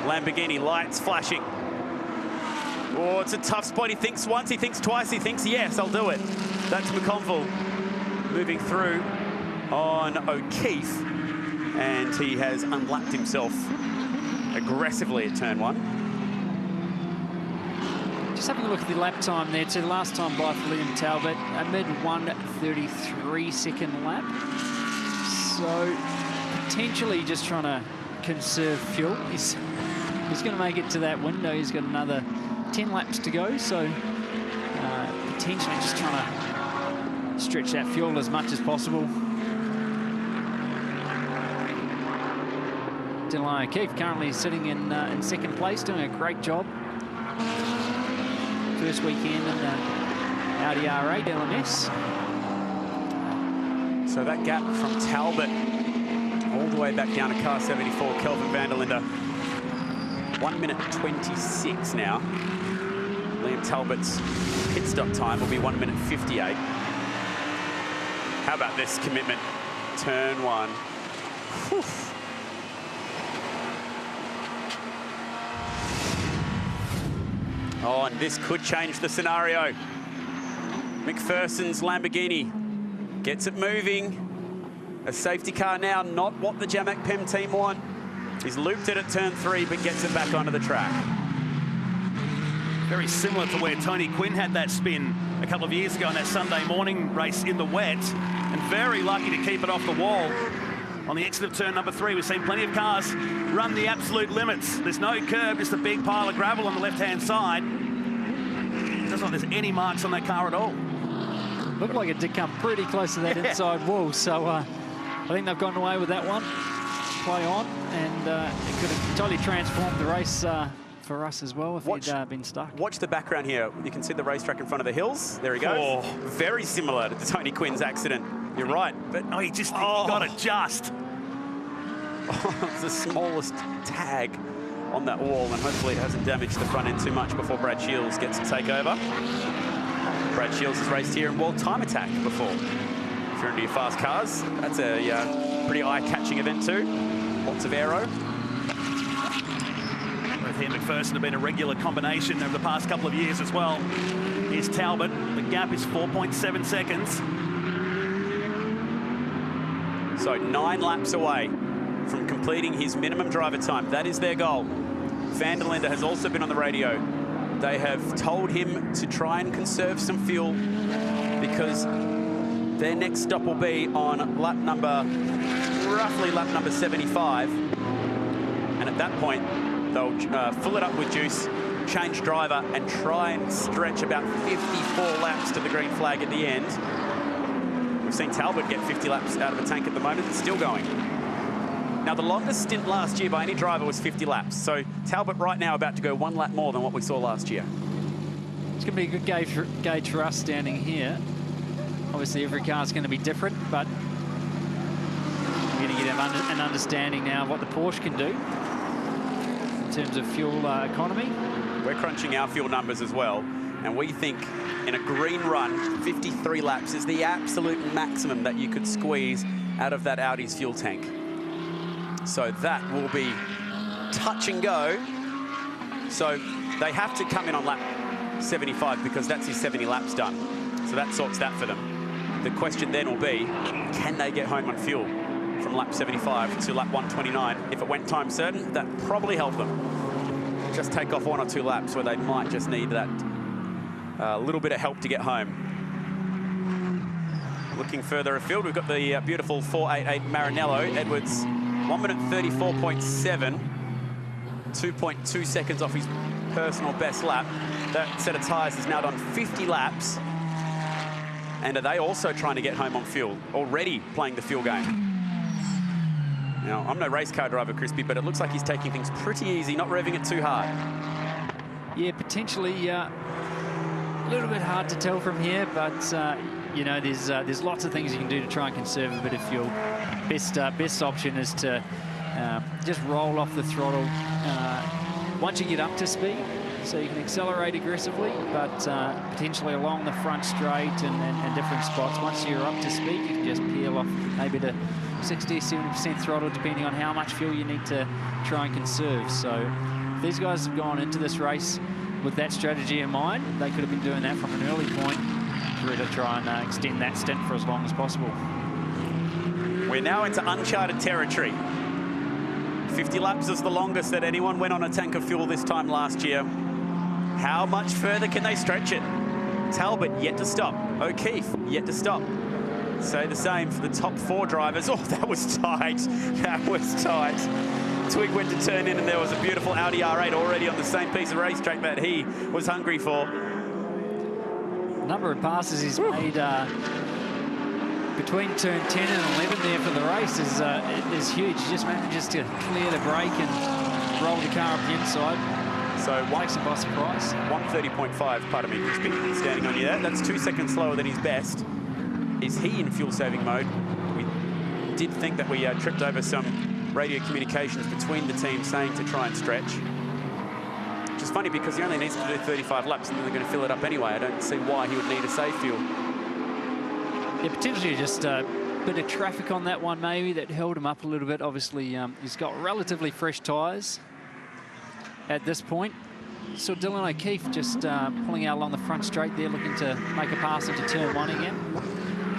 Lamborghini lights flashing. Oh, it's a tough spot. He thinks once, he thinks twice, he thinks, yes, I'll do it. That's McConville moving through on O'Keefe, and he has unlapped himself aggressively at turn 1. Just having a look at the lap time there too. Last time by for Liam Talbot, a mid 1:33 second lap. So potentially just trying to conserve fuel. He's going to make it to that window. He's got another 10 laps to go, so potentially just trying to stretch that fuel as much as possible. Dylan O'Keefe currently sitting in second place, doing a great job. First weekend in the Audi R8 LMS. So that gap from Talbot all the way back down to car 74, Kelvin van der Linde. 1 minute 26 now. Liam Talbot's pit stop time will be 1 minute 58. How about this commitment? Turn 1. Whew. Oh, and this could change the scenario. McPherson's Lamborghini gets it moving. A safety car now, not what the Jamac Pem team want. He's looped it at turn 3, but gets it back onto the track. Very similar to where Tony Quinn had that spin a couple of years ago in that Sunday morning race in the wet, and very lucky to keep it off the wall. On the exit of turn number 3, we've seen plenty of cars run the absolute limits. There's no curb, just a big pile of gravel on the left-hand side. It doesn't look like there's any marks on that car at all. Looked like it did come pretty close to that inside wall, so I think they've gone away with that one. Play on, and it could have totally transformed the race for us as well if he'd been stuck. Watch the background here. You can see the racetrack in front of the hills. There he goes. Oh. Very similar to Tony Quinn's accident. You're right. But he got it just. It's the smallest tag on that wall, and hopefully it hasn't damaged the front end too much before Brad Shields gets to take over. Brad Shields has raced here in World Time Attack before. If you're into your fast cars, that's a pretty eye-catching event too. Lots of aero. Both he and McPherson have been a regular combination over the past couple of years as well. Here's Talbot. The gap is 4.7 seconds. So 9 laps away from completing his minimum driver time. That is their goal. Van der Linde has also been on the radio. They have told him to try and conserve some fuel because their next stop will be on roughly lap number 75. And at that point, they'll fill it up with juice, change driver, and try and stretch about 54 laps to the green flag at the end. We've seen Talbot get 50 laps out of the tank at the moment. It's still going. Now, the longest stint last year by any driver was 50 laps. So Talbot right now about to go 1 lap more than what we saw last year. It's going to be a good gauge for us standing here. Obviously, every car is going to be different, but we're going to get an understanding now of what the Porsche can do in terms of fuel economy. We're crunching our fuel numbers as well, and we think in a green run, 53 laps is the absolute maximum that you could squeeze out of that Audi's fuel tank. So that will be touch and go. So they have to come in on lap 75 because that's his 70 laps done. So that sorts that for them. The question then will be, can they get home on fuel from lap 75 to lap 129? If it went time certain, that probably help them. Just take off 1 or 2 laps where they might just need that little bit of help to get home. Looking further afield, we've got the beautiful 488 Maranello. Edwards, 1 minute 34.7, 2.2 seconds off his personal best lap. That set of tyres has now done 50 laps. And are they also trying to get home on fuel? Already playing the fuel game. Now, I'm no race car driver, Crispy, but it looks like he's taking things pretty easy, not revving it too hard. Yeah, potentially a little bit hard to tell from here, but you know, there's lots of things you can do to try and conserve a bit of fuel. Best option is to just roll off the throttle once you get up to speed, so you can accelerate aggressively, but potentially along the front straight and different spots. Once you're up to speed, you can just peel off maybe to 60, 70% throttle, depending on how much fuel you need to try and conserve. So if these guys have gone into this race with that strategy in mind, they could have been doing that from an early point to really try and extend that stint for as long as possible. We're now into uncharted territory. 50 laps is the longest that anyone went on a tank of fuel this time last year. How much further can they stretch it? Talbot yet to stop. O'Keefe yet to stop. Say the same for the top 4 drivers. Oh, that was tight. That was tight. Twig went to turn in and there was a beautiful Audi R8 already on the same piece of racetrack that he was hungry for. The number of passes he's made between turn 10 and 11 there for the race is huge. He just manages to clear the brake and roll the car up the inside. So takes him by surprise. 130.5, pardon me, Crispy, standing on you there. That's 2 seconds slower than his best. Is he in fuel-saving mode? We did think that we tripped over some radio communications between the teams saying to try and stretch. Which is funny because he only needs to do 35 laps and then they're going to fill it up anyway. I don't see why he would need to save fuel. Yeah, potentially just a bit of traffic on that one maybe that held him up a little bit. Obviously, he's got relatively fresh tyres at this point. So Dylan O'Keefe just pulling out along the front straight there, looking to make a pass into turn 1 again.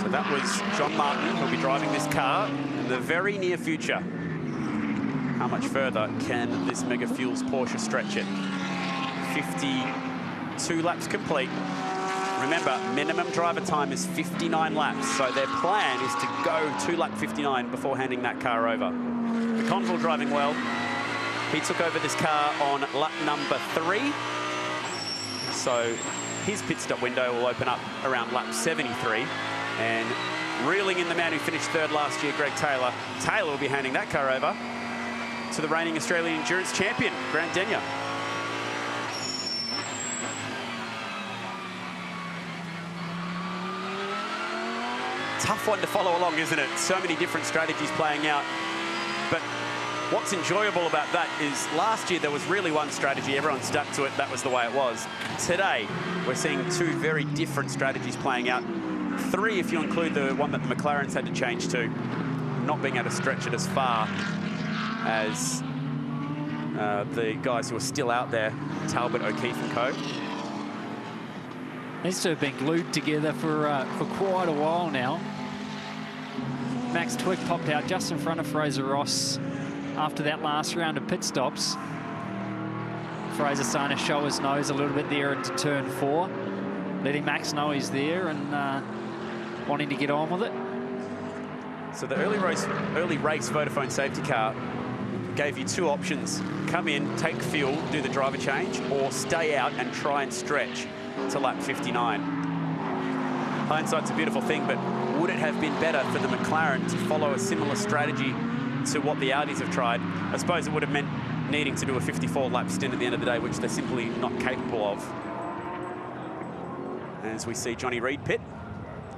So that was John Martin, who'll be driving this car in the very near future. How much further can this Mega Fuels Porsche stretch it? 52 laps complete. Remember, minimum driver time is 59 laps, so their plan is to go to lap 59 before handing that car over. The Conville driving well. He took over this car on lap number 3. So his pit stop window will open up around lap 73. And reeling in the man who finished 3rd last year, Greg Taylor. Taylor will be handing that car over to the reigning Australian Endurance champion, Grant Denyer. Tough one to follow along, isn't it? So many different strategies playing out. But what's enjoyable about that is last year there was really one strategy, everyone stuck to it, that was the way it was. Today, we're seeing 2 very different strategies playing out. 3 if you include the one that the McLarens had to change to, not being able to stretch it as far as the guys who are still out there, Talbot, O'Keefe and co. These two have been glued together for quite a while now. Max Twig popped out just in front of Fraser Ross after that last round of pit stops. Fraser starting to show his nose a little bit there into turn 4, letting Max know he's there and wanting to get on with it. So the early race Vodafone safety car gave you 2 options. Come in, take fuel, do the driver change, or stay out and try and stretch to lap 59. Hindsight's a beautiful thing, but would it have been better for the McLaren to follow a similar strategy to what the Audis have tried? I suppose it would have meant needing to do a 54-lap stint at the end of the day, which they're simply not capable of. As we see Johnny Reid pit,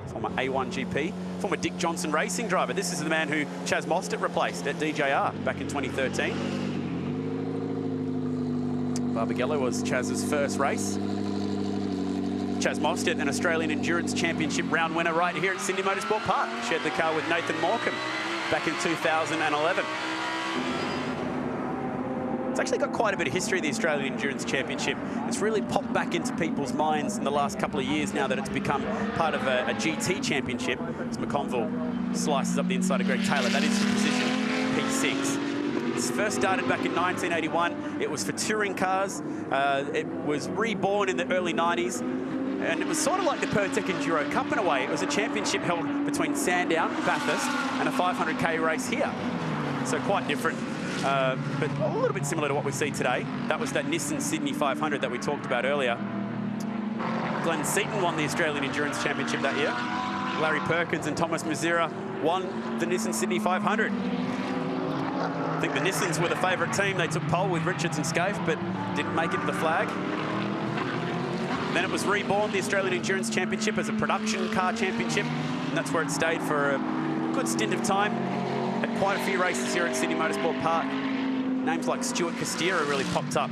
former A1 GP, former Dick Johnson racing driver. This is the man who Chaz Mostert replaced at DJR back in 2013. Barbagallo was Chaz's first race. Chaz Mostert, an Australian Endurance Championship round winner right here at Sydney Motorsport Park. Shared the car with Nathan Morecambe back in 2011. It's actually got quite a bit of history, the Australian Endurance Championship. It's really popped back into people's minds in the last couple of years now that it's become part of a GT championship. As McConville slices up the inside of Greg Taylor. That is the position P6. It first started back in 1981. It was for touring cars. It was reborn in the early 90s. And it was sort of like the Pertec Enduro Cup in a way. It was a championship held between Sandown, Bathurst, and a 500k race here. So quite different. But a little bit similar to what we see today. That was that Nissan Sydney 500 that we talked about earlier. Glenn Seaton won the Australian Endurance Championship that year. Larry Perkins and Thomas Mazira won the Nissan Sydney 500. I think the Nissans were the favourite team. They took pole with Richards and Scaife, but didn't make it to the flag. Then it was reborn, the Australian Endurance Championship, as a production car championship, and that's where it stayed for a good stint of time. Had quite a few races here at Sydney Motorsport Park. Names like Stuart Costera really popped up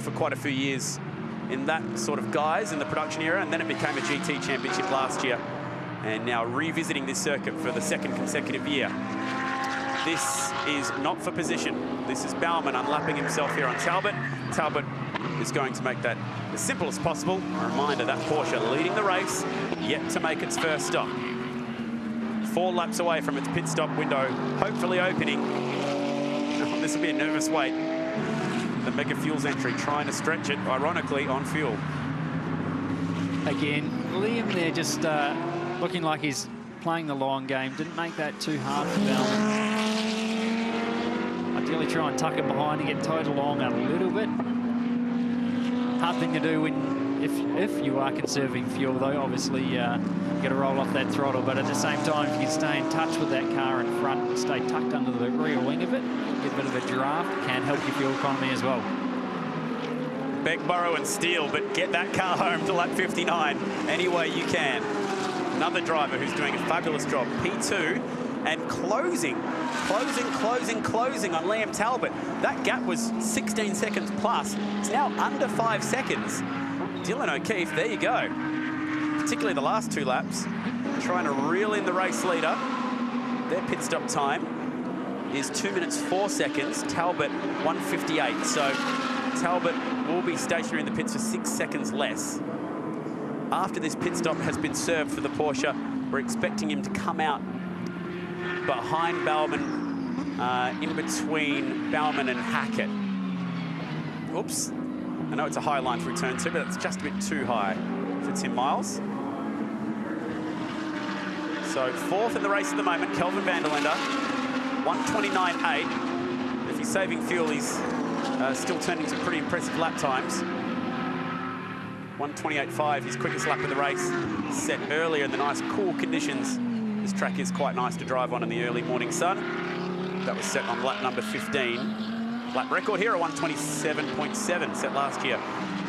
for quite a few years in that sort of guise in the production era, and then it became a GT championship last year, and now revisiting this circuit for the 2nd consecutive year. This is not for position. This is Baumann unlapping himself here on Talbot. Talbot is going to make that as simple as possible. A reminder, that Porsche leading the race, yet to make its first stop. 4 laps away from its pit stop window, hopefully opening. Oh, this will be a nervous wait. The Mega Fuels entry trying to stretch it, ironically, on fuel. Again, Liam there just looking like he's playing the long game. Didn't make that too hard for Baumann. Ideally try and tuck it behind and get towed along a little bit. Hard thing to do when if you are conserving fuel, though. Obviously you got to roll off that throttle, but at the same time, if you can stay in touch with that car in front and stay tucked under the rear wing of it, get a bit of a draft, can help your fuel economy as well. Beckborough and Steele, but get that car home to lap 59 any way you can. Another driver who's doing a fabulous job, P2, and closing on Liam Talbot. That gap was 16 seconds plus. It's now under 5 seconds. Dylan O'Keefe, there you go. Particularly the last 2 laps, trying to reel in the race leader. Their pit stop time is 2 minutes 4 seconds. Talbot 1:58. So Talbot will be stationary in the pits for 6 seconds less. After this pit stop has been served for the Porsche, we're expecting him to come out behind Baumann, in between Baumann and Hackett. Oops. I know it's a high line through turn 2, but it's just a bit too high for Tim Miles. So 4th in the race at the moment, Kelvin van der Linde, 1:29.8. If he's saving fuel, he's still turning some pretty impressive lap times. 1:28.5, his quickest lap of the race, set earlier in the nice cool conditions. This track is quite nice to drive on in the early morning sun. That was set on lap number 15. Lap record here, a 1:27.7, set last year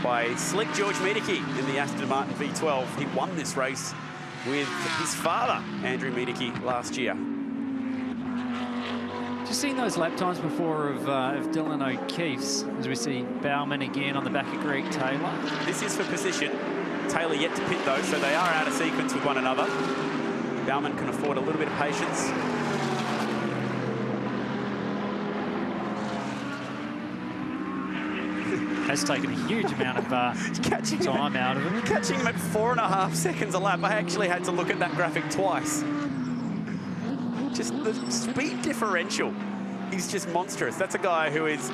by slick George Miedeke in the Aston Martin V12. He won this race with his father, Andrew Miedeke, last year. Just seen those lap times before of Dylan O'Keefe's, as we see Baumann again on the back of Greg Taylor. This is for position. Taylor yet to pit though, so they are out of sequence with one another. Baumann can afford a little bit of patience. has taken a huge amount of time out of him. Catching him at 4.5 seconds a lap. I actually had to look at that graphic twice. Just the speed differential is just monstrous. That's a guy who is,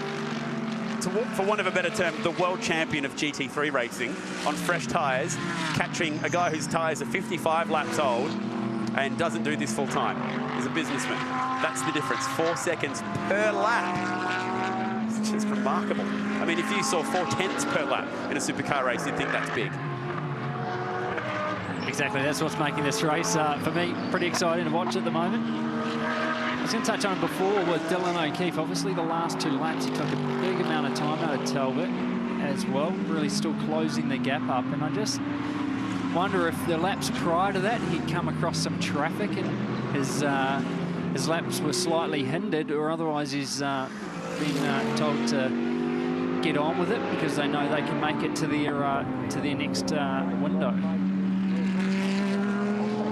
for want of a better term, the world champion of GT3 racing on fresh tyres, catching a guy whose tyres are 55 laps old and doesn't do this full time. He's a businessman. That's the difference. 4 seconds per lap. It's just remarkable. I mean, if you saw 4/10 per lap in a supercar race, you'd think that's big. Exactly, that's what's making this race, for me, pretty exciting to watch at the moment. I was going to touch on it before with Dylan O'Keefe. Obviously, the last 2 laps, he took a big amount of time out of Talbot as well, really still closing the gap up. And I just wonder if the laps prior to that, he'd come across some traffic and his laps were slightly hindered, or otherwise he's been told to get on with it because they know they can make it to their next window.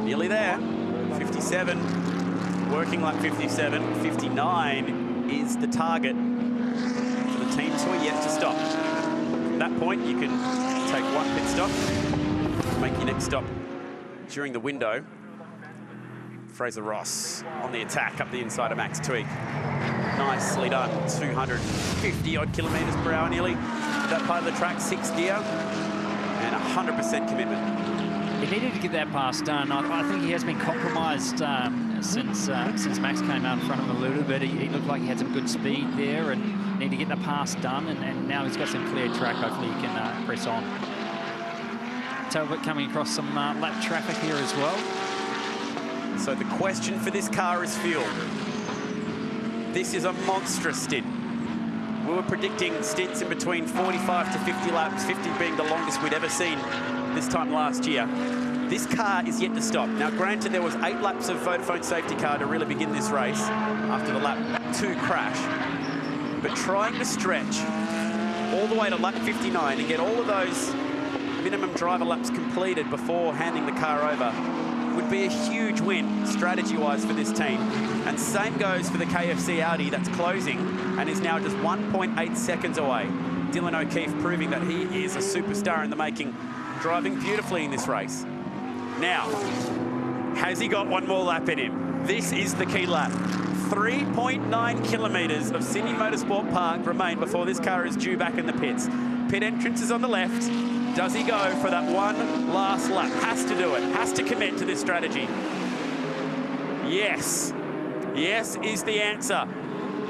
Nearly there. 57, working lap 57. 59 is the target for the teams who are yet to stop. From that point, you can take 1 pit stop, make your next stop during the window. Fraser Ross on the attack up the inside of Max Twig. Nicely done. 250 odd kilometres per hour nearly. That part of the track, 6th gear, and 100% commitment. He needed to get that pass done. I think he has been compromised since Max came out in front of him a little bit. He looked like he had some good speed there and need to get the pass done. And now he's got some clear track. Hopefully he can press on. Talbot coming across some lap traffic here as well. So the question for this car is fuel. This is a monstrous stint. We were predicting stints in between 45 to 50 laps, 50 being the longest we'd ever seen this time last year. This car is yet to stop. Now, granted, there was 8 laps of Vodafone safety car to really begin this race after the lap 2 crash. But trying to stretch all the way to lap 59 and get all of those minimum driver laps completed before handing the car over would be a huge win strategy-wise for this team. And same goes for the KFC Audi that's closing and is now just 1.8 seconds away. Dylan O'Keefe proving that he is a superstar in the making, driving beautifully in this race. Now, has he got 1 more lap in him? This is the key lap. 3.9 kilometres of Sydney Motorsport Park remain before this car is due back in the pits. Pit entrance is on the left. Does he go for that 1 last lap? Has to do it. Has to commit to this strategy. Yes. Yes is the answer.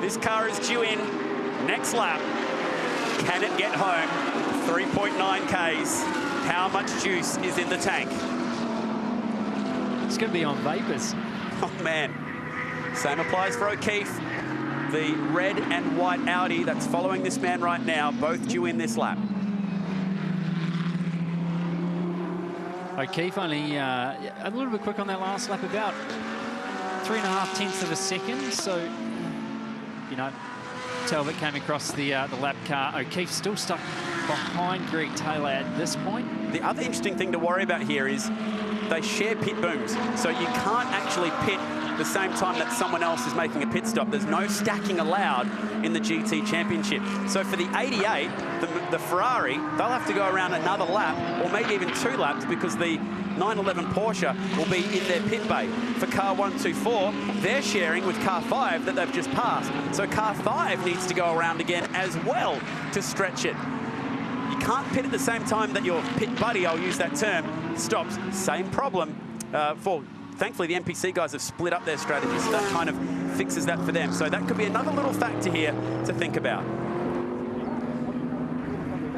This car is due in next lap. Can it get home? 3.9 Ks. How much juice is in the tank? It's going to be on vapors. Oh, man. Same applies for O'Keefe. The red and white Audi that's following this man right now, both due in this lap. O'Keefe only a little bit quick on that last lap, about 3.5 tenths of a second. So, you know, Talbot came across the lap car. O'Keefe still stuck behind Greg Taylor at this point. The other interesting thing to worry about here is they share pit booms. So you can't actually pit the same time that someone else is making a pit stop. There's no stacking allowed in the GT Championship. So for the 88, the Ferrari, they'll have to go around another lap or maybe even 2 laps because the 911 Porsche will be in their pit bay. For car 124, they're sharing with car 5 that they've just passed. So car 5 needs to go around again as well to stretch it. You can't pit at the same time that your pit buddy, I'll use that term, stops. Same problem thankfully, the NPC guys have split up their strategies, so that kind of fixes that for them. So that could be another little factor here to think about.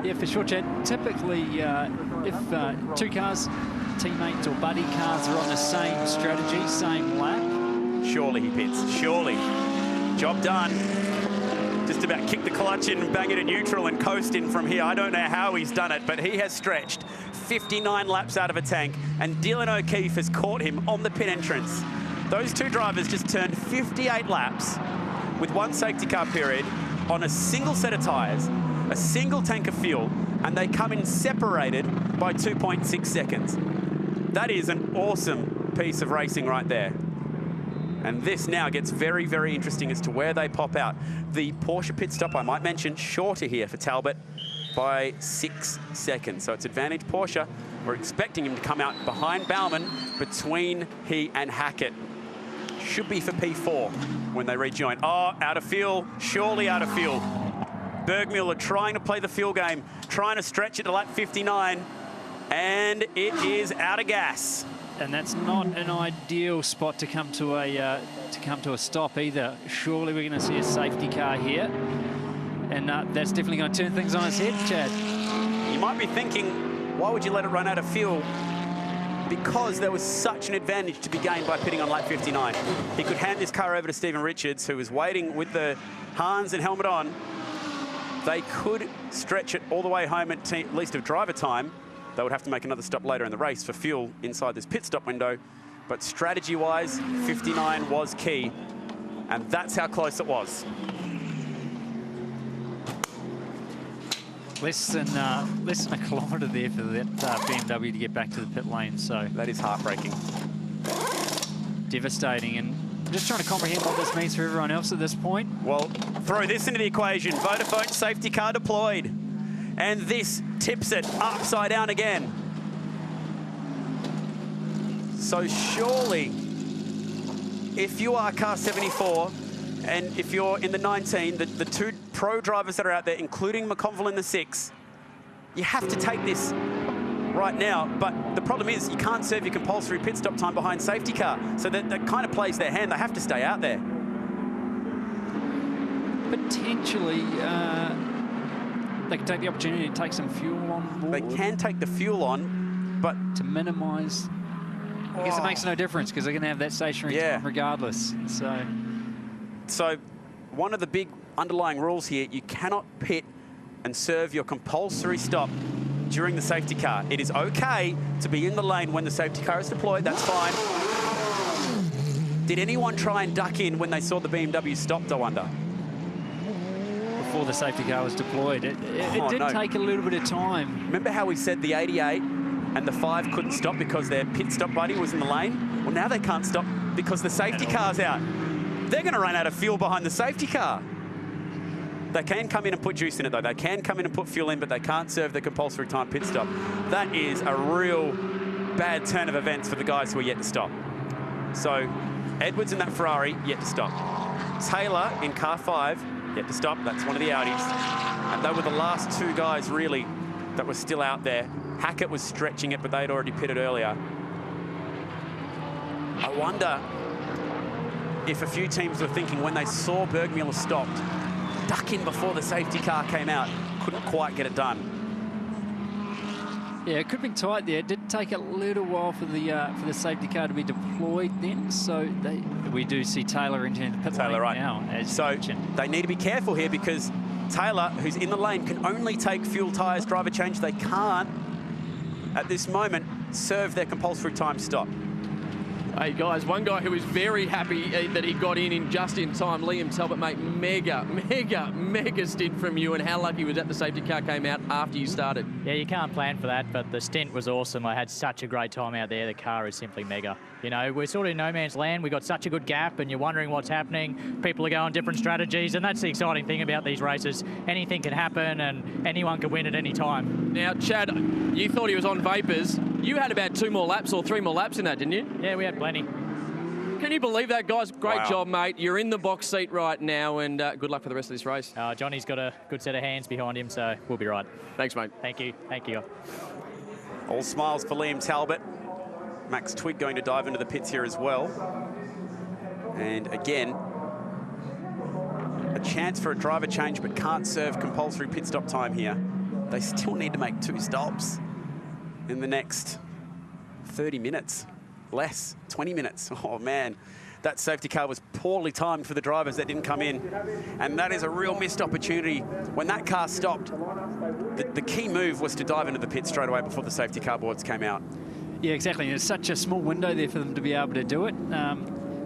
Yeah, for sure, Chad. Typically, if 2 cars, teammates or buddy cars, are on the same strategy, same lap. Surely he pits, surely. Job done. Just about kick the clutch in, bang it in neutral and coast in from here. I don't know how he's done it, but he has stretched 59 laps out of a tank, and Dylan O'Keefe has caught him on the pit entrance. Those 2 drivers just turned 58 laps with 1 safety car period on a single set of tyres, a single tank of fuel, and they come in separated by 2.6 seconds. That is an awesome piece of racing right there. And this now gets very, very interesting as to where they pop out. The Porsche pit stop, I might mention, shorter here for Talbot. by 6 seconds. So it's advantage Porsche. We're expecting him to come out behind Baumann, between he and Hackett. Should be for P4 when they rejoin. Oh, out of fuel, surely out of fuel. Bergmuller trying to play the fuel game, trying to stretch it to lap 59, and it is out of gas. And that's not an ideal spot to come to a stop either. Surely we're going to see a safety car here, and that's definitely going to turn things on its head, Chad. You might be thinking, why would you let it run out of fuel? Because there was such an advantage to be gained by pitting on lap 59. He could hand this car over to Stephen Richards, who was waiting with the Hans and helmet on. They could stretch it all the way home at least of driver time. They would have to make another stop later in the race for fuel inside this pit stop window. But strategy-wise, 59 was key, and that's how close it was. Less than a kilometre there for that BMW to get back to the pit lane. So that is heartbreaking, devastating, and I'm just trying to comprehend what this means for everyone else at this point. Well, throw this into the equation. Vodafone safety car deployed, and this tips it upside down again. So surely, if you are car 74, and if you're in the 19, the two pro drivers that are out there, including McConville in the 6, you have to take this right now. But the problem is you can't serve your compulsory pit stop time behind safety car. So that kind of plays their hand. They have to stay out there. Potentially, they can take the opportunity to take some fuel on board. They can take the fuel on, but to minimise, I guess it makes no difference because they're going to have that stationary time regardless. So one of the big underlying rules here, you cannot pit and serve your compulsory stop during the safety car. It is okay to be in the lane when the safety car is deployed, that's fine. Did anyone try and duck in when they saw the BMW stopped, I wonder? Before the safety car was deployed. It did take a little bit of time. Remember how we said the 88 and the 5 couldn't stop because their pit stop buddy was in the lane? Well, now they can't stop because the safety car's out. They're going to run out of fuel behind the safety car. They can come in and put juice in it, though. They can come in and put fuel in, but they can't serve the compulsory time pit stop. That is a real bad turn of events for the guys who are yet to stop. So Edwards in that Ferrari, yet to stop. Taylor in car 5, yet to stop. That's one of the Audis. And they were the last two guys, really, that were still out there. Hackett was stretching it, but they'd already pitted earlier. I wonder if a few teams were thinking when they saw Bergmuller stopped, duck in before the safety car came out, couldn't quite get it done. Yeah, it could have been tight there. It did take a little while for the safety car to be deployed then, so we do see Taylor entering the pit lane now. So they need to be careful here because Taylor, who's in the lane, can only take fuel, tyres, driver change. They can't, at this moment, serve their compulsory time stop. Hey guys, one guy who was very happy that he got in just in time, Liam Talbot, mate, mega stint from you, and how lucky was that the safety car came out after you started? Yeah, you can't plan for that, but the stint was awesome. I had such a great time out there. The car is simply mega. You know, we're sort of in no man's land. We've got such a good gap, and you're wondering what's happening. People are going different strategies, and that's the exciting thing about these races. Anything can happen, and anyone can win at any time. Now, Chad, you thought he was on vapours. You had about 2 more laps or 3 more laps in that, didn't you? Yeah, we had plenty. Can you believe that, guys? Great job, mate. You're in the box seat right now, and good luck for the rest of this race. Johnny's got a good set of hands behind him, so we'll be right. Thanks, mate. Thank you. Thank you. All smiles for Liam Talbot. Max Twigg going to dive into the pits here as well. And again, a chance for a driver change, but can't serve compulsory pit stop time here. They still need to make 2 stops in the next 30 minutes. Less, 20 minutes. Oh, man. That safety car was poorly timed for the drivers that didn't come in. And that is a real missed opportunity. When that car stopped, the key move was to dive into the pit straight away before the safety car boards came out. Yeah, exactly. There's such a small window there for them to be able to do it.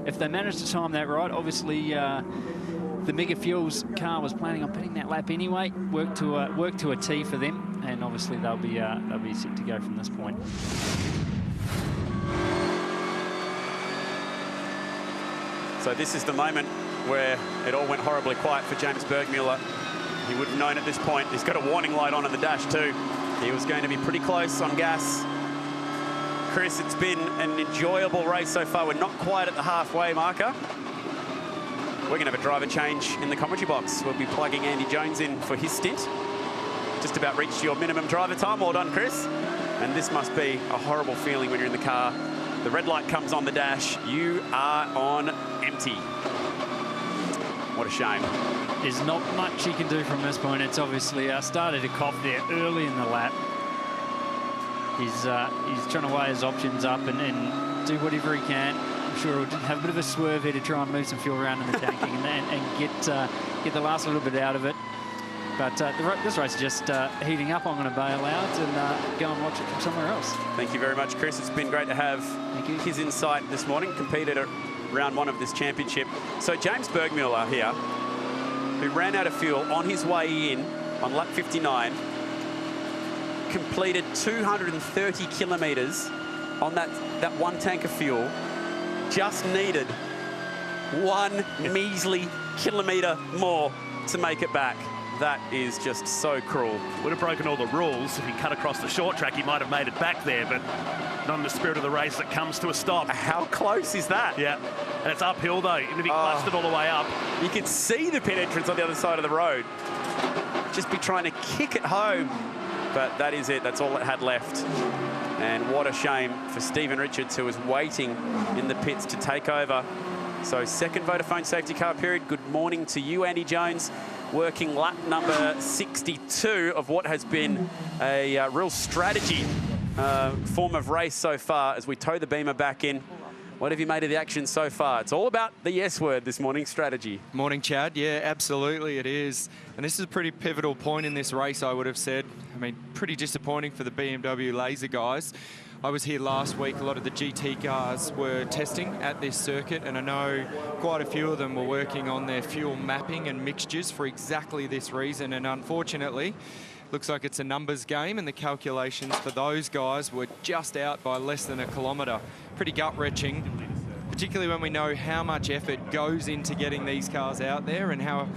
If they manage to time that right, obviously the Mega Fuels car was planning on pitting that lap anyway. Worked to a T for them, and obviously they'll be set to go from this point. So this is the moment where it all went horribly quiet for James Bergmuller. He would have known at this point. He's got a warning light on in the dash too. He was going to be pretty close on gas. Chris, it's been an enjoyable race so far. We're not quite at the halfway marker. We're going to have a driver change in the commentary box. We'll be plugging Andy Jones in for his stint. Just about reached your minimum driver time. Well done, Chris. And this must be a horrible feeling when you're in the car. The red light comes on the dash. You are on empty. What a shame. There's not much he can do from this point. It's obviously started to cough there early in the lap. He's trying to weigh his options up and do whatever he can. I'm sure he'll have a bit of a swerve here to try and move some fuel around in the tanking and get the last little bit out of it. But this race is just heating up. I'm going to bail out and go and watch it from somewhere else. Thank you very much, Chris. It's been great to have his insight this morning. Competed at round 1 of this championship. So James Bergmuller here, who ran out of fuel on his way in on lap 59, completed 230 kilometres on that one tank of fuel, just needed 1 measly kilometre more to make it back. That is just so cruel. Would have broken all the rules. If he cut across the short track, he might have made it back there, but not in the spirit of the race that comes to a stop. How close is that? Yeah, and it's uphill though. Even if he clutched it all the way up. You could see the pit entrance on the other side of the road. Just be trying to kick it home. But that is it. That's all it had left. And what a shame for Stephen Richards, who was waiting in the pits to take over. So second Vodafone safety car period. Good morning to you, Andy Jones, working lap number 62 of what has been a real strategy form of race so far as we tow the Beamer back in. What have you made of the action so far? It's all about the yes word this morning, strategy. Morning, Chad. Yeah, absolutely it is. And this is a pretty pivotal point in this race, I would have said. I mean, pretty disappointing for the BMW Laser guys. I was here last week. A lot of the GT cars were testing at this circuit, and I know quite a few of them were working on their fuel mapping and mixtures for exactly this reason. And unfortunately, looks like it's a numbers game, and the calculations for those guys were just out by less than a kilometre. Pretty gut-wrenching, particularly when we know how much effort goes into getting these cars out there and how,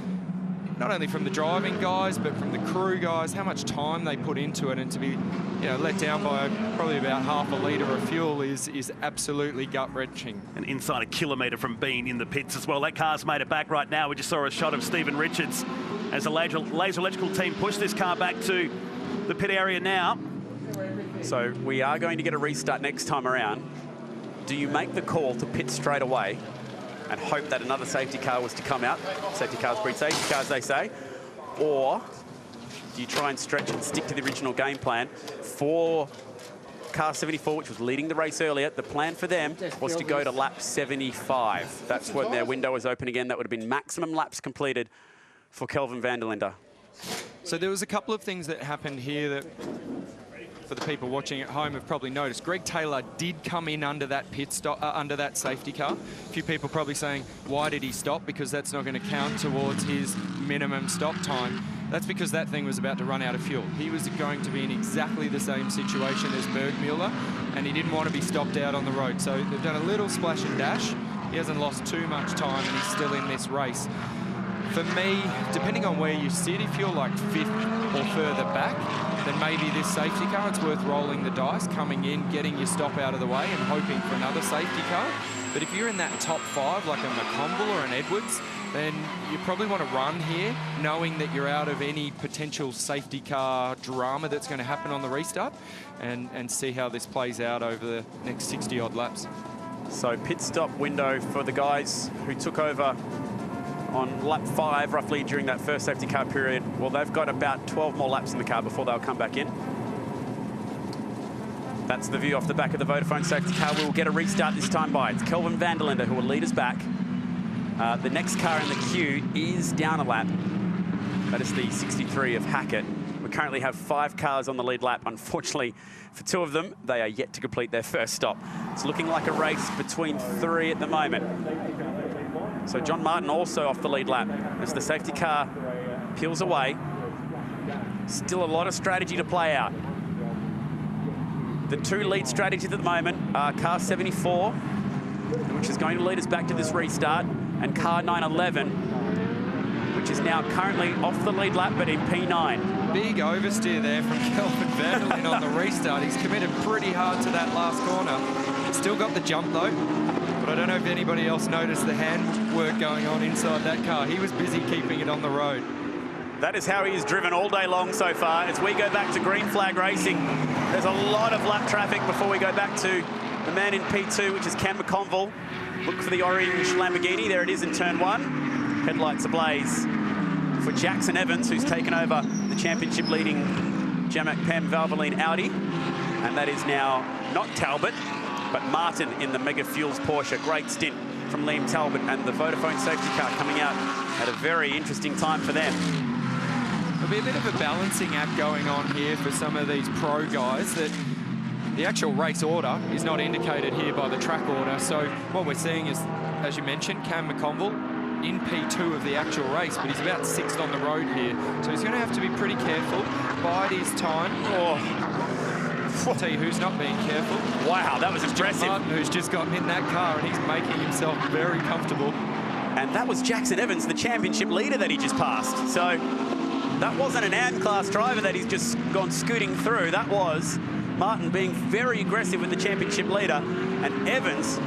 not only from the driving guys, but from the crew guys, how much time they put into it, and to be, you know, let down by probably about half a litre of fuel is absolutely gut-wrenching. And inside a kilometre from being in the pits as well. That car's made it back right now. We just saw a shot of Stephen Richards as the Laser Electrical team push this car back to the pit area now. So we are going to get a restart next time around. Do you make the call to pit straight away and hope that another safety car was to come out? Safety cars breed safety cars, they say. Or do you try and stretch and stick to the original game plan? For car 74, which was leading the race earlier, the plan for them was to go to lap 75. That's when their window was open again. That would have been maximum laps completed for Kelvin van der Linde. So there was a couple of things that happened here that, for the people watching at home, have probably noticed. Greg Taylor did come in under that pit stop, under that safety car. A few people probably saying, why did he stop? Because that's not going to count towards his minimum stop time. That's because that thing was about to run out of fuel. He was going to be in exactly the same situation as Bergmuller, and he didn't want to be stopped out on the road. So they've done a little splash and dash. He hasn't lost too much time, and he's still in this race. For me, depending on where you sit, if you're like 5th or further back, then maybe this safety car, it's worth rolling the dice, coming in, getting your stop out of the way and hoping for another safety car. But if you're in that top 5, like a McConville or an Edwards, then you probably want to run here, knowing that you're out of any potential safety car drama that's going to happen on the restart, and see how this plays out over the next 60-odd laps. So pit stop window for the guys who took over on lap 5, roughly, during that first safety car period. Well, they've got about 12 more laps in the car before they'll come back in. That's the view off the back of the Vodafone safety car. We'll get a restart this time by. It's Kelvin van der Linde who will lead us back. The next car in the queue is down a lap. That is the 63 of Hackett. We currently have 5 cars on the lead lap. Unfortunately, for 2 of them, they are yet to complete their first stop. It's looking like a race between 3 at the moment. So John Martin also off the lead lap as the safety car peels away. Still a lot of strategy to play out. The 2 lead strategies at the moment are car 74, which is going to lead us back to this restart, and car 911, which which is now currently off the lead lap, but in P9. Big oversteer there from Kelvin Vanderlyn on the restart. He's committed pretty hard to that last corner. Still got the jump though, but I don't know if anybody else noticed the handwork going on inside that car. He was busy keeping it on the road. That is how he is driven all day long so far. As we go back to green flag racing, there's a lot of lap traffic before we go back to the man in P2, which is Cam McConville. Look for the orange Lamborghini. There it is in turn 1. Headlights ablaze for Jackson Evans, who's taken over the championship leading Jamak Pam Valvoline Audi. And that is now not Talbot, but Martin in the Mega Fuels Porsche. Great stint from Liam Talbot, and the Vodafone safety car coming out at a very interesting time for them. There'll be a bit of a balancing act going on here for some of these pro guys, that the actual race order is not indicated here by the track order. So what we're seeing is, as you mentioned, Cam McConville in P2 of the actual race, but he's about 6th on the road here. So he's going to have to be pretty careful, bide his time. I'll tell you who's not being careful. Wow, that was impressive. Martin, who's just gotten in that car, and he's making himself very comfortable. And that was Jackson Evans, the championship leader that he just passed. So that wasn't an AM-class driver that he's just gone scooting through. That was Martin being very aggressive with the championship leader, and Evans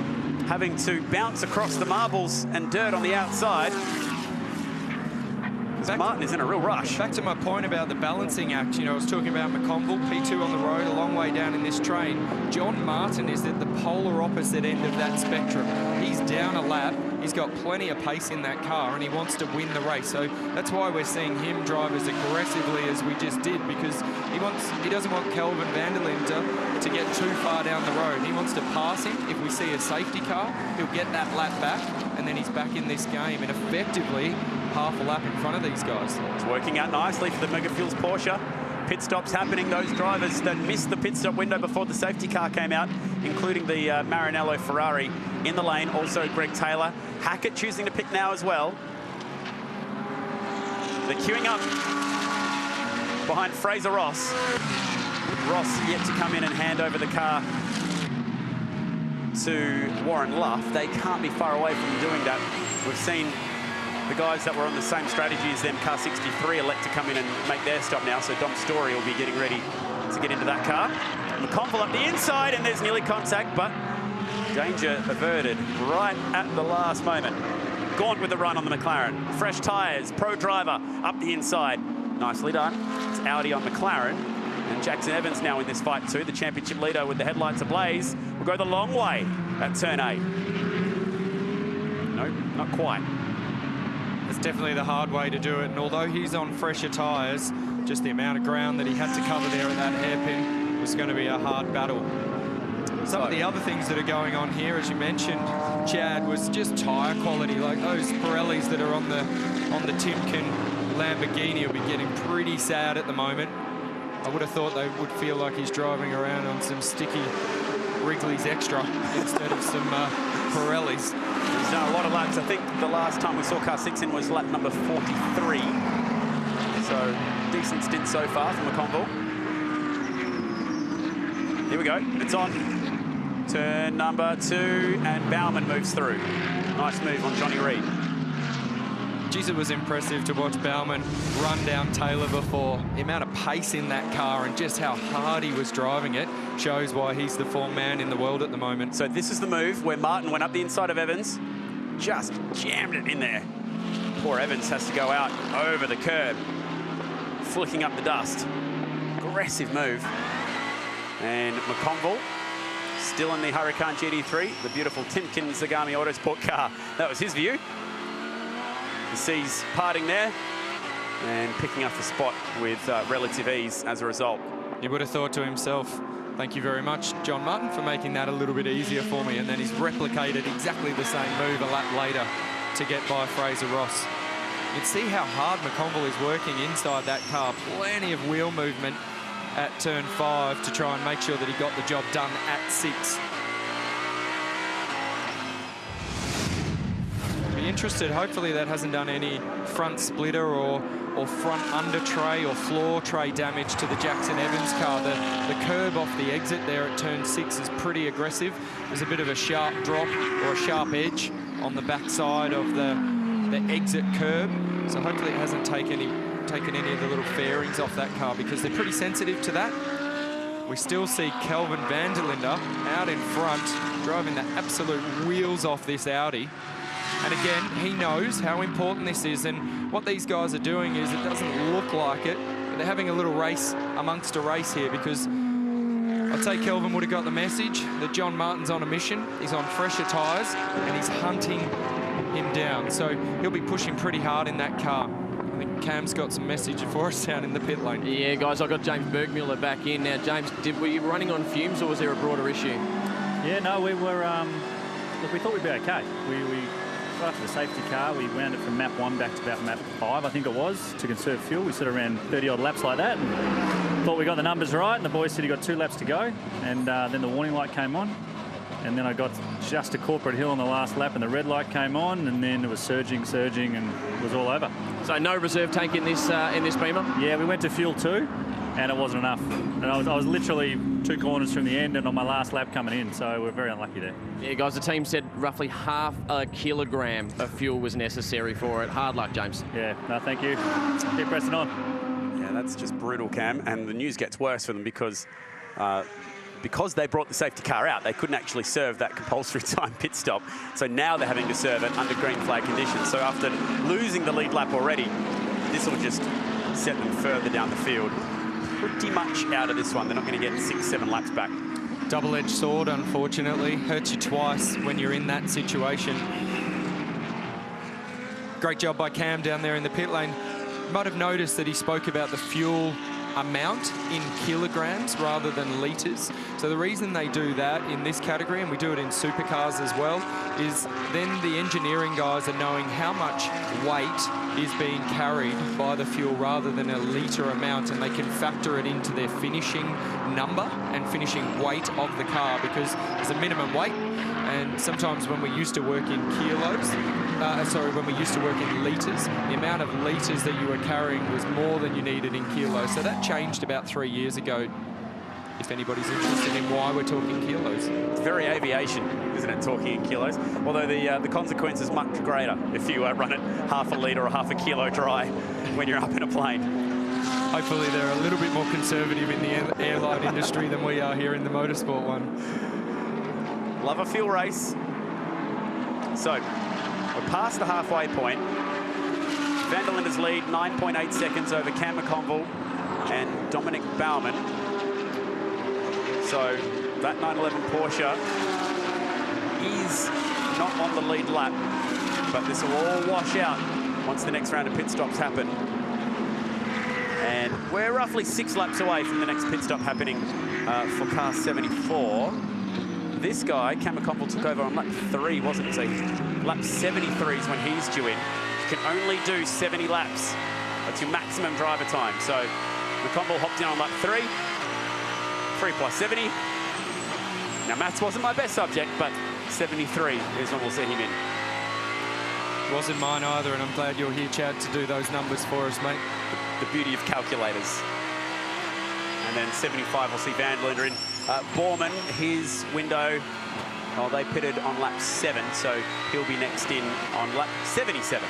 having to bounce across the marbles and dirt on the outside. Martin is in a real rush. Back to my point about the balancing act, you know, I was talking about McConville, P2 on the road, a long way down in this train. John Martin is at the polar opposite end of that spectrum. He's down a lap, he's got plenty of pace in that car, and he wants to win the race. So that's why we're seeing him drive as aggressively as we just did, because he doesn't want Kelvin Vanderlyn to get too far down the road. He wants to pass him. If we see a safety car, he'll get that lap back, and then he's back in this game, and effectively half a lap in front of these guys. It's working out nicely for the Mega Fuels Porsche. Pit stops happening. Those drivers that missed the pit stop window before the safety car came out, including the Maranello Ferrari in the lane, also Greg Taylor. Hackett choosing to pick now as well. They're queuing up behind Fraser Ross. Ross yet to come in and hand over the car to Warren Luff. They can't be far away from doing that. We've seen the guys that were on the same strategy as them, car 63, elect to come in and make their stop now. So Dom Story will be getting ready to get into that car. McConville up the inside, and there's nearly contact, but danger averted right at the last moment. Gaunt with the run on the McLaren. Fresh tyres, pro driver up the inside. Nicely done. It's Audi on McLaren. And Jackson Evans now in this fight too. The championship leader with the headlights ablaze will go the long way at turn 8. No, not quite. It's definitely the hard way to do it, and although he's on fresher tyres, just the amount of ground that he had to cover there at that hairpin was going to be a hard battle. Some of the other things that are going on here, as you mentioned, Chad, was just tyre quality, like those Pirellis that are on the Timken Lamborghini will be getting pretty sad at the moment. I would have thought they would feel like he's driving around on some sticky Wrigley's Extra instead of some Pirellis. He's done a lot of laps. I think the last time we saw car 6 in was lap number 43. So decent stint so far from McConville. Here we go. It's on. Turn number 2, and Bauman moves through. Nice move on Johnny Reed. Geez, it was impressive to watch Bauman run down Taylor before. The amount of pace in that car and just how hard he was driving it shows why he's the form man in the world at the moment. So this is the move where Martin went up the inside of Evans, just jammed it in there. Poor Evans has to go out over the curb, flicking up the dust. Aggressive move. And McConville still in the Huracan GT3, the beautiful Timken Zagami Autosport car. That was his view. He sees parting there and picking up the spot with relative ease as a result. He would have thought to himself, thank you very much, John Martin, for making that a little bit easier for me. And then he's replicated exactly the same move a lap later to get by Fraser Ross. You can see how hard McConville is working inside that car. Plenty of wheel movement at turn 5 to try and make sure that he got the job done at 6. Interested, hopefully that hasn't done any front splitter or front under tray or floor tray damage to the Jackson Evans car. The curb off the exit there at turn 6 is pretty aggressive. There's a bit of a sharp drop or a sharp edge on the backside of the exit curb. So hopefully it hasn't taken any of the little fairings off that car, because they're pretty sensitive to that. We still see Kelvin van der Linde out in front, driving the absolute wheels off this Audi. And again, he knows how important this is, and what these guys are doing is, it doesn't look like it, but they're having a little race amongst a race here, because I'd say Kelvin would have got the message that John Martin's on a mission. He's on fresher tyres, and he's hunting him down. So he'll be pushing pretty hard in that car. I think Cam's got some message for us down in the pit lane. Yeah, guys, I've got James Bergmuller back in. Now, James, were you running on fumes, or was there a broader issue? Yeah, no, we were, look, we thought we'd be okay. After the safety car, we wound it from map 1 back to about map 5, I think it was, to conserve fuel. We sort of ran 30-odd laps like that, and thought we got the numbers right, and the boys said he got 2 laps to go, and then the warning light came on, and then I got just to Corporate Hill on the last lap, and the red light came on, and then it was surging, and it was all over. So no reserve tank in this Beamer? Yeah, we went to fuel 2, and it wasn't enough. And I was literally 2 corners from the end and on my last lap coming in, so we're very unlucky there. Yeah, guys, the team said roughly half a kilogram of fuel was necessary for it. Hard luck, James. Yeah, no, thank you. Keep pressing on. Yeah, that's just brutal, Cam, and the news gets worse for them because they brought the safety car out, they couldn't actually serve that compulsory time pit stop. So now they're having to serve it under green flag conditions. So after losing the lead lap already, this will just set them further down the field. Pretty much out of this one. They're not going to get 6-7 laps back. Double-edged sword, unfortunately. Hurts you twice when you're in that situation. Great job by Cam down there in the pit lane. You might have noticed that he spoke about the fuel amount in kilograms rather than litres. So the reason they do that in this category, and we do it in supercars as well, is then the engineering guys are knowing how much weight is being carried by the fuel rather than a litre amount, and they can factor it into their finishing number and finishing weight of the car, because there's a minimum weight, and sometimes when we used to work in kilos, when we used to work in litres, the amount of litres that you were carrying was more than you needed in kilos. So that changed about 3 years ago, if anybody's interested in why we're talking kilos. It's very aviation, isn't it, talking in kilos? Although the consequence is much greater if you run it half a litre or half a kilo dry when you're up in a plane. Hopefully they're a little bit more conservative in the airline industry than we are here in the motorsport one. Love a fuel race. So, we're past the halfway point. Van der Linde's lead, 9.8 seconds over Cam McConville and Dominic Baumann. So, that 911 Porsche is not on the lead lap, but this will all wash out once the next round of pit stops happen. And we're roughly 6 laps away from the next pit stop happening for car 74. This guy, Cam McConville, took over on lap 3, wasn't it? So lap 73 is when he's due in. You can only do 70 laps. That's your maximum driver time. So McConville hopped in on lap 3. 3 plus 70. Now, maths wasn't my best subject, but 73 is when we'll see him in. Wasn't mine either, and I'm glad you're here, Chad, to do those numbers for us, mate. The beauty of calculators. And then 75, we'll see Van der Linde in. Borman, his window, they pitted on lap 7, so he'll be next in on lap 77.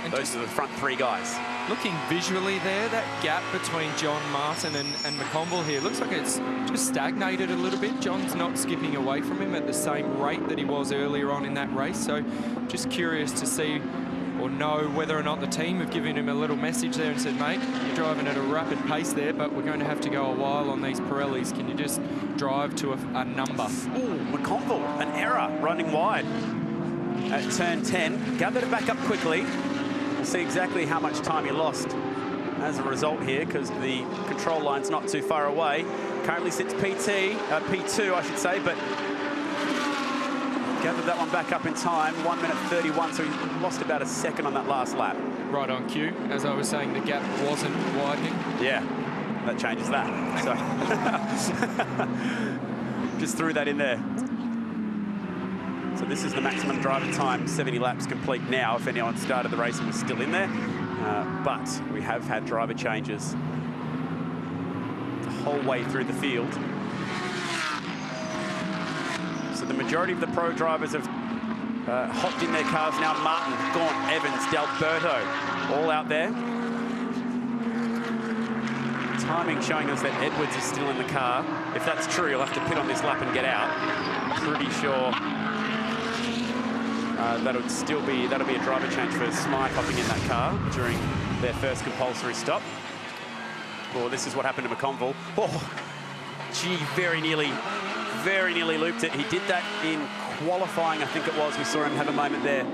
And those are the front 3 guys. Looking visually there, that gap between John Martin and McConville here, looks like it's just stagnated a little bit. John's not skipping away from him at the same rate that he was earlier on in that race, so just curious to see or know whether or not the team have given him a little message there and said, mate, you're driving at a rapid pace there, but we're going to have to go a while on these Pirellis. Can you just drive to a number? Ooh, McConville, an error, running wide at turn 10. Gathered it back up quickly. We'll see exactly how much time he lost as a result here, because the control line's not too far away. Currently sits P2, I should say, but gathered that one back up in time, 1 minute 31, so he lost about a second on that last lap. Right on cue. As I was saying, the gap wasn't widening. Yeah, that changes that. So just threw that in there. So this is the maximum driver time, 70 laps complete now, if anyone started the race and was still in there. But we have had driver changes the whole way through the field. So the majority of the pro drivers have hopped in their cars now. Martin, Gaunt, Evans, D'Alberto, all out there. Timing showing us that Edwards is still in the car. If that's true, you'll have to pit on this lap and get out. I'm pretty sure that'll be a driver change for Smythe hopping in that car during their first compulsory stop. Oh, this is what happened to McConville. Oh, gee, very nearly looped it. He did that in qualifying, I think it was. We saw him have a moment there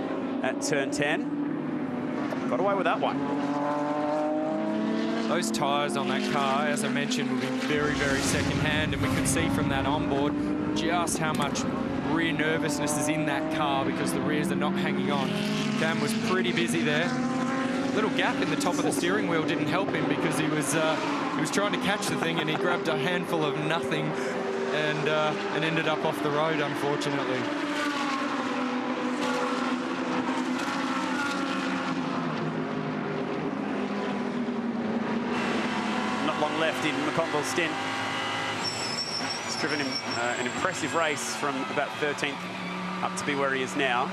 at turn 10. Got away with that one. Those tyres on that car, as I mentioned, will be very, very second-hand, and we could see from that onboard just how much rear nervousness is in that car because the rears are not hanging on. Cam was pretty busy there. Little gap in the top of the steering wheel didn't help him because he was trying to catch the thing and he grabbed a handful of nothing and ended up off the road, unfortunately. Not long left in McConville's stint. He's driven him an impressive race from about 13th up to be where he is now.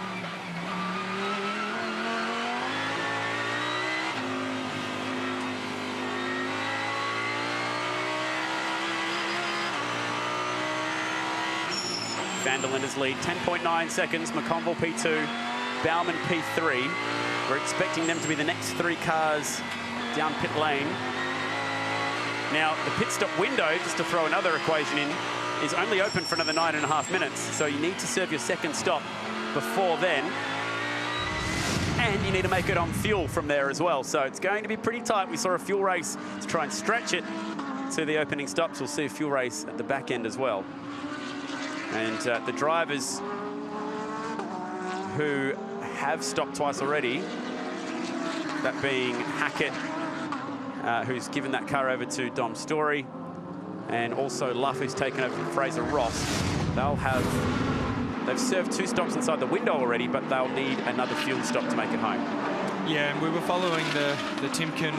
Vanderlinder's lead, 10.9 seconds. McConville P2, Bauman P3. We're expecting them to be the next 3 cars down pit lane. Now, the pit stop window, just to throw another equation in, is only open for another 9.5 minutes. So you need to serve your second stop before then. And you need to make it on fuel from there as well. So it's going to be pretty tight. We saw a fuel race to try and stretch it to the opening stops. We'll see a fuel race at the back end as well. And the drivers who have stopped twice already, that being Hackett, who's given that car over to Dom Story, and also Luff, who's taken over from Fraser Ross. They've served 2 stops inside the window already, but they'll need another fuel stop to make it home. Yeah, and we were following the Timken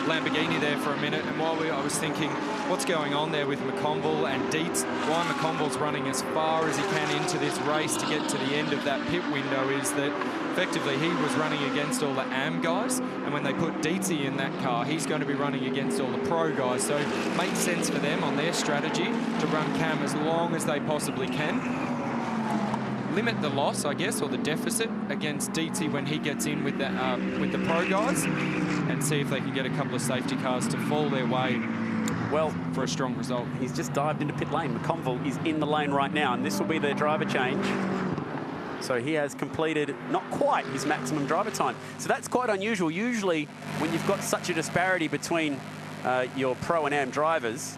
Lamborghini there for a minute, and while I was thinking, what's going on there with McConville and Dietz, why McConville's running as far as he can into this race to get to the end of that pit window is that effectively he was running against all the AM guys, and when they put Dietzy in that car, he's going to be running against all the pro guys. So it makes sense for them on their strategy to run Cam as long as they possibly can. Limit the loss, I guess, or the deficit against Dietzy when he gets in with the pro guys, and see if they can get a couple of safety cars to fall their way well for a strong result. He's just dived into pit lane. McConville is in the lane right now, and this will be their driver change. So he has completed not quite his maximum driver time. So that's quite unusual. Usually, when you've got such a disparity between your pro and am drivers,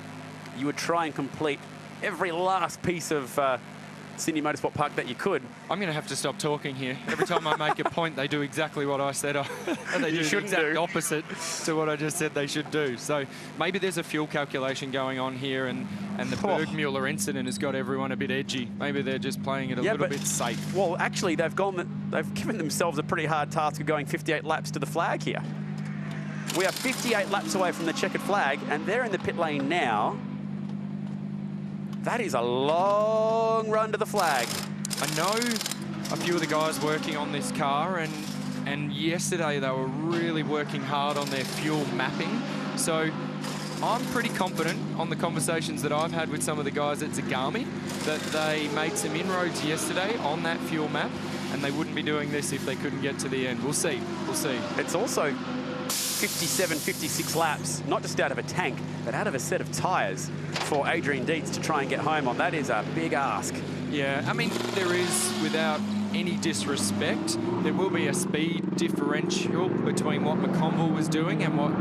you would try and complete every last piece of Sydney Motorsport Park that you could. I'm going to have to stop talking here. Every time I make a point, they do exactly what I said. And they do the exact opposite to what I just said they should do. So maybe there's a fuel calculation going on here, and the Bergmuller incident has got everyone a bit edgy. Maybe they're just playing it a little bit safe. Well, actually, they've given themselves a pretty hard task of going 58 laps to the flag here. We are 58 laps away from the checkered flag, and they're in the pit lane now. That is a long run to the flag. I know a few of the guys working on this car, and yesterday they were really working hard on their fuel mapping. So I'm pretty confident on the conversations that I've had with some of the guys at Zagami that they made some inroads yesterday on that fuel map, and they wouldn't be doing this if they couldn't get to the end. We'll see. We'll see. It's also 57, 56 laps, not just out of a tank, but out of a set of tyres for Adrian Dietz to try and get home on. That is a big ask. Yeah, I mean, there is, without any disrespect, there will be a speed differential between what McConville was doing and what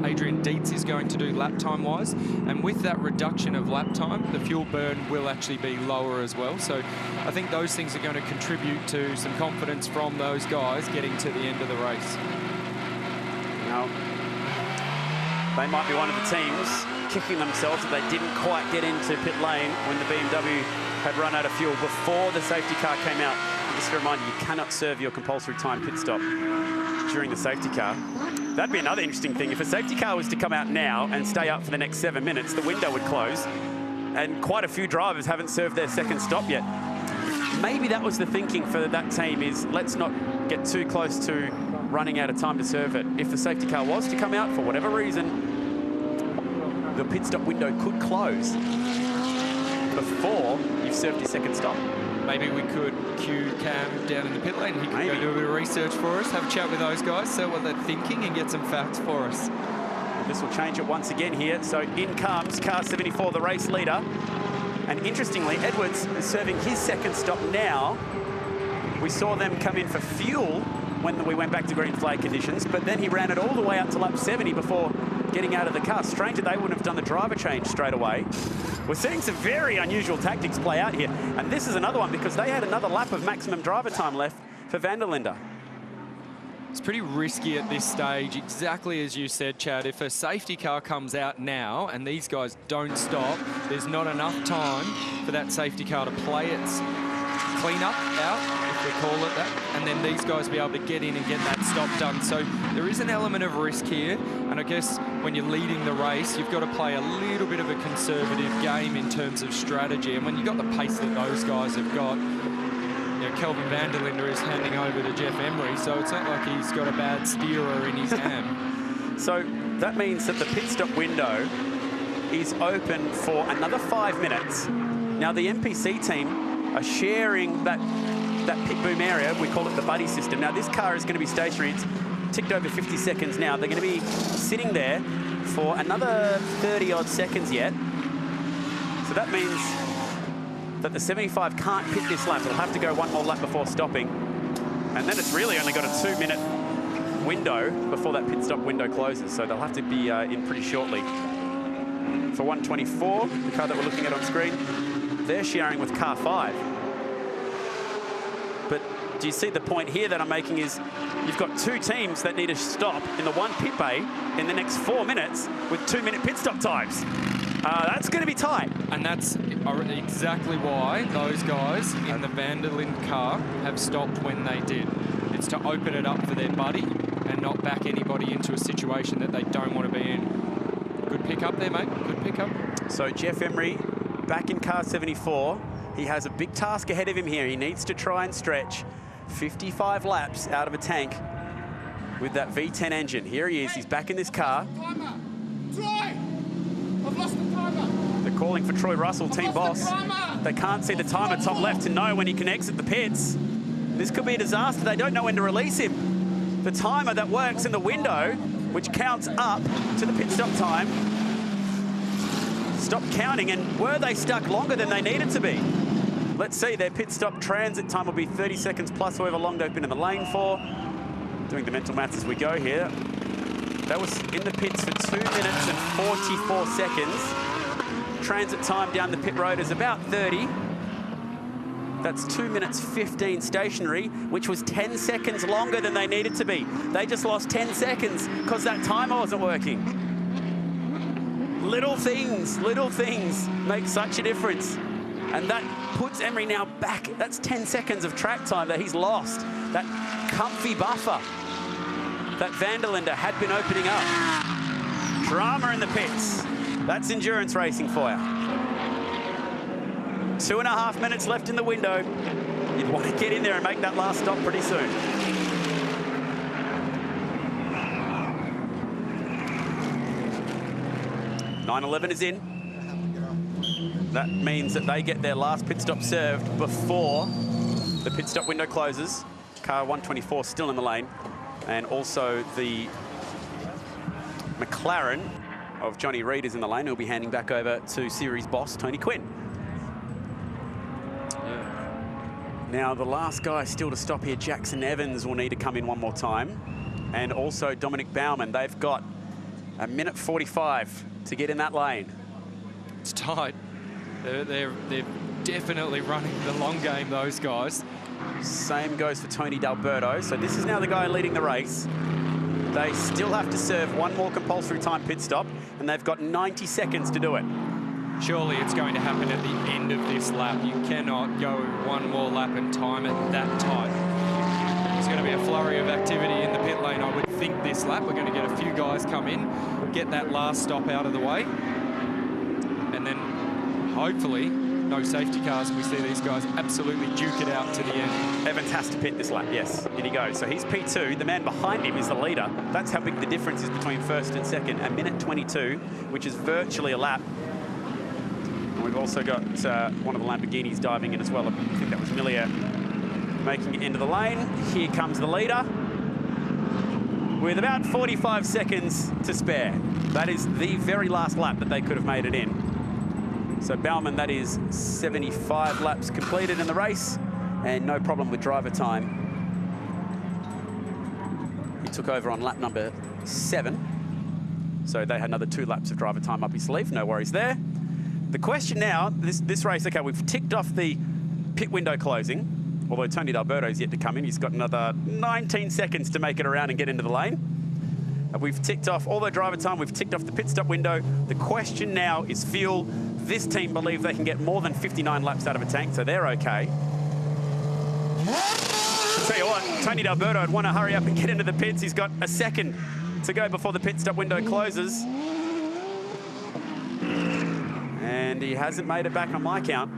Adrian Dietz is going to do lap time-wise. And with that reduction of lap time, the fuel burn will actually be lower as well. So I think those things are going to contribute to some confidence from those guys getting to the end of the race. Now, they might be one of the teams kicking themselves that they didn't quite get into pit lane when the BMW had run out of fuel before the safety car came out. Just a reminder, you cannot serve your compulsory time pit stop during the safety car. That'd be another interesting thing. If a safety car was to come out now and stay up for the next 7 minutes, the window would close, and quite a few drivers haven't served their second stop yet. maybe that was the thinking for that team, is let's not get too close to running out of time to serve it. If the safety car was to come out for whatever reason, the pit stop window could close before you've served your second stop. Maybe we could cue Cam down in the pit lane. He could go do a bit of research for us, have a chat with those guys, see what they're thinking, and get some facts for us. This will change it once again here. So in comes car 74, the race leader. And interestingly, Edwards is serving his second stop now. We saw them come in for fuel when we went back to green flag conditions, but then he ran it all the way up to lap 70 before getting out of the car. Strange that they wouldn't have done the driver change straight away. We're seeing some very unusual tactics play out here. And this is another one because they had another lap of maximum driver time left for Van der Linde. It's pretty risky at this stage, exactly as you said, Chad. If a safety car comes out now and these guys don't stop, there's not enough time for that safety car to play its clean-up out, if we call it that, and then these guys will be able to get in and get that stop done. So there is an element of risk here, and I guess when you're leading the race, you've got to play a little bit of a conservative game in terms of strategy. And when you've got the pace that those guys have got, you know, Kelvin van der Linde is handing over to Jeff Emery, so it's not like he's got a bad steerer in his hand. So that means that the pit stop window is open for another 5 minutes. Now the NPC team are sharing that pit boom area. We call it the buddy system. Now this car is going to be stationary. It's ticked over 50 seconds now. They're going to be sitting there for another 30-odd seconds yet. So that means that the 75 can't pit this lap. It'll have to go one more lap before stopping. And then it's really only got a 2-minute window before that pit stop window closes. So they'll have to be in pretty shortly. For 124, the car that we're looking at on screen, they're sharing with car 5. But do you see the point here that I'm making is you've got two teams that need to stop in the one pit bay in the next 4 minutes with 2-minute pit stop times. That's going to be tight. And that's exactly why those guys in the Van der Linde car have stopped when they did. It's to open it up for their buddy and not back anybody into a situation that they don't want to be in. Good pick up there, mate. Good pick up. So Jeff Emery back in car 74. He has a big task ahead of him here. He needs to try and stretch 55 laps out of a tank with that V10 engine. Here he is. He's back in this car. Troy! I've lost the timer. They're calling for Troy Russell, team boss. They can't see the timer top left to know when he can exit the pits. This could be a disaster. They don't know when to release him. The timer that works in the window, which counts up to the pit stop time, stopped counting, and were they stuck longer than they needed to be? Let's see, their pit stop transit time will be 30 seconds plus however long they've been in the lane for. Doing the mental maths as we go here. That was in the pits for 2 minutes and 44 seconds. Transit time down the pit road is about 30. That's 2 minutes 15 stationary, which was 10 seconds longer than they needed to be. They just lost 10 seconds because that timer wasn't working. Little things make such a difference. And that puts Emery now back. That's 10 seconds of track time that he's lost. That comfy buffer that Van der Linde had been opening up. Drama in the pits. That's endurance racing for you. 2.5 minutes left in the window. You'd want to get in there and make that last stop pretty soon. .911 is in. That means that they get their last pit stop served before the pit stop window closes. Car 124 still in the lane. And also the McLaren of Johnny Reid is in the lane. He'll be handing back over to series boss, Tony Quinn. Now, the last guy still to stop here, Jackson Evans, will need to come in one more time. And also Dominic Baumann. They've got a minute 45 to get in that lane. It's tight. They're definitely running the long game, those guys. Same goes for Tony D'Alberto. So this is now the guy leading the race. They still have to serve one more compulsory time pit stop, and they've got 90 seconds to do it. Surely it's going to happen at the end of this lap. You cannot go one more lap and time it that tight. There's going to be a flurry of activity in the pit lane, I would think, this lap. We're going to get a few guys come in, get that last stop out of the way, and then hopefully no safety cars, and we see these guys absolutely duke it out to the end. Evans has to pit this lap, yes. In he goes. So he's P2. The man behind him is the leader. That's how big the difference is between first and second. A minute 22, which is virtually a lap. And we've also got one of the Lamborghinis diving in as well. I think that was Millier making it into the lane. Here comes the leader with about 45 seconds to spare. That is the very last lap that they could have made it in. So Baumann, that is 75 laps completed in the race and no problem with driver time. He took over on lap number 7. So they had another 2 laps of driver time up his sleeve. No worries there. The question now, this race, okay, we've ticked off the pit window closing. Although Tony D'Alberto's yet to come in. He's got another 19 seconds to make it around and get into the lane. And we've ticked off all the driver time. We've ticked off the pit stop window. The question now is fuel. This team believe they can get more than 59 laps out of a tank, so they're okay. I'll tell you what, Tony D'Alberto would want to hurry up and get into the pits. He's got a second to go before the pit stop window closes. And he hasn't made it back on my count.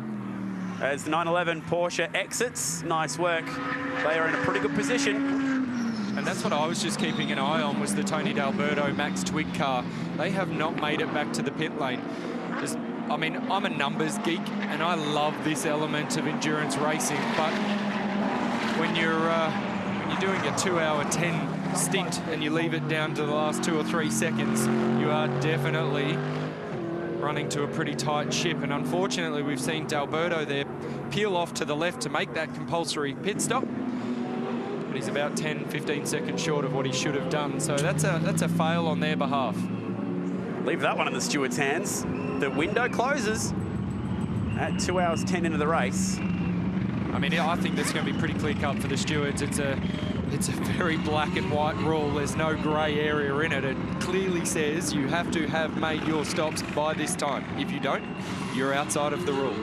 As the 911 Porsche exits, nice work. They are in a pretty good position. And that's what I was just keeping an eye on, was the Tony D'Alberto Max Twig car. They have not made it back to the pit lane. I mean, I'm a numbers geek, and I love this element of endurance racing, but when you're doing a 2-hour 10 stint and you leave it down to the last 2 or 3 seconds, you are definitely running to a pretty tight ship. And unfortunately, we've seen D'Alberto there peel off to the left to make that compulsory pit stop, but he's about 10-15 seconds short of what he should have done. So that's a fail on their behalf. Leave that one in the steward's hands. The window closes at 2 hours 10 into the race. I mean, I think that's going to be pretty clear cut for the stewards. It's a very black and white rule. There's no grey area in it. It clearly says you have to have made your stops by this time. If you don't, you're outside of the rule.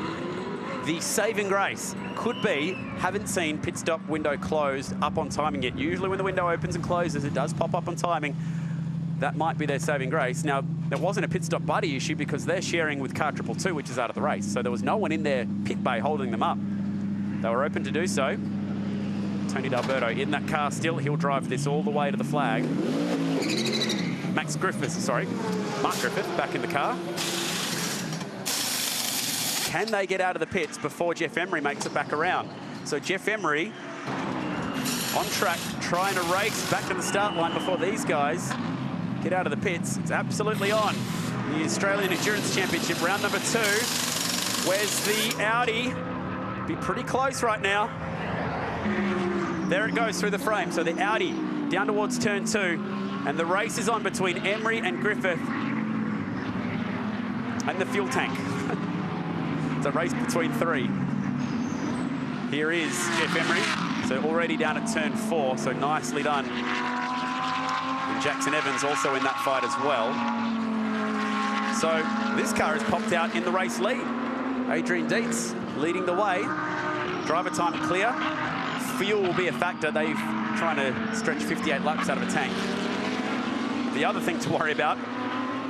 The saving grace could be, haven't seen pit stop window closed up on timing yet. Usually when the window opens and closes, it does pop up on timing. That might be their saving grace. Now, there wasn't a pit stop buddy issue because they're sharing with car 222, which is out of the race. So there was no one in their pit bay holding them up. They were open to do so. Tony D'Alberto in that car still. He'll drive this all the way to the flag. Mark Griffith back in the car. Can they get out of the pits before Jeff Emery makes it back around? So Jeff Emery on track, trying to race back to the start line before these guys get out of the pits. It's absolutely on. The Australian Endurance Championship, round number 2. Where's the Audi? Be pretty close right now. There it goes through the frame. So the Audi down towards turn 2. And the race is on between Emery and Griffith and the fuel tank. It's a race between 3. Here is Jeff Emery. So already down at turn 4. So nicely done. And Jackson Evans also in that fight as well. So this car has popped out in the race lead. Adrian Dietz leading the way. Driver time clear. Fuel will be a factor. They've trying to stretch 58 laps out of a tank. The other thing to worry about,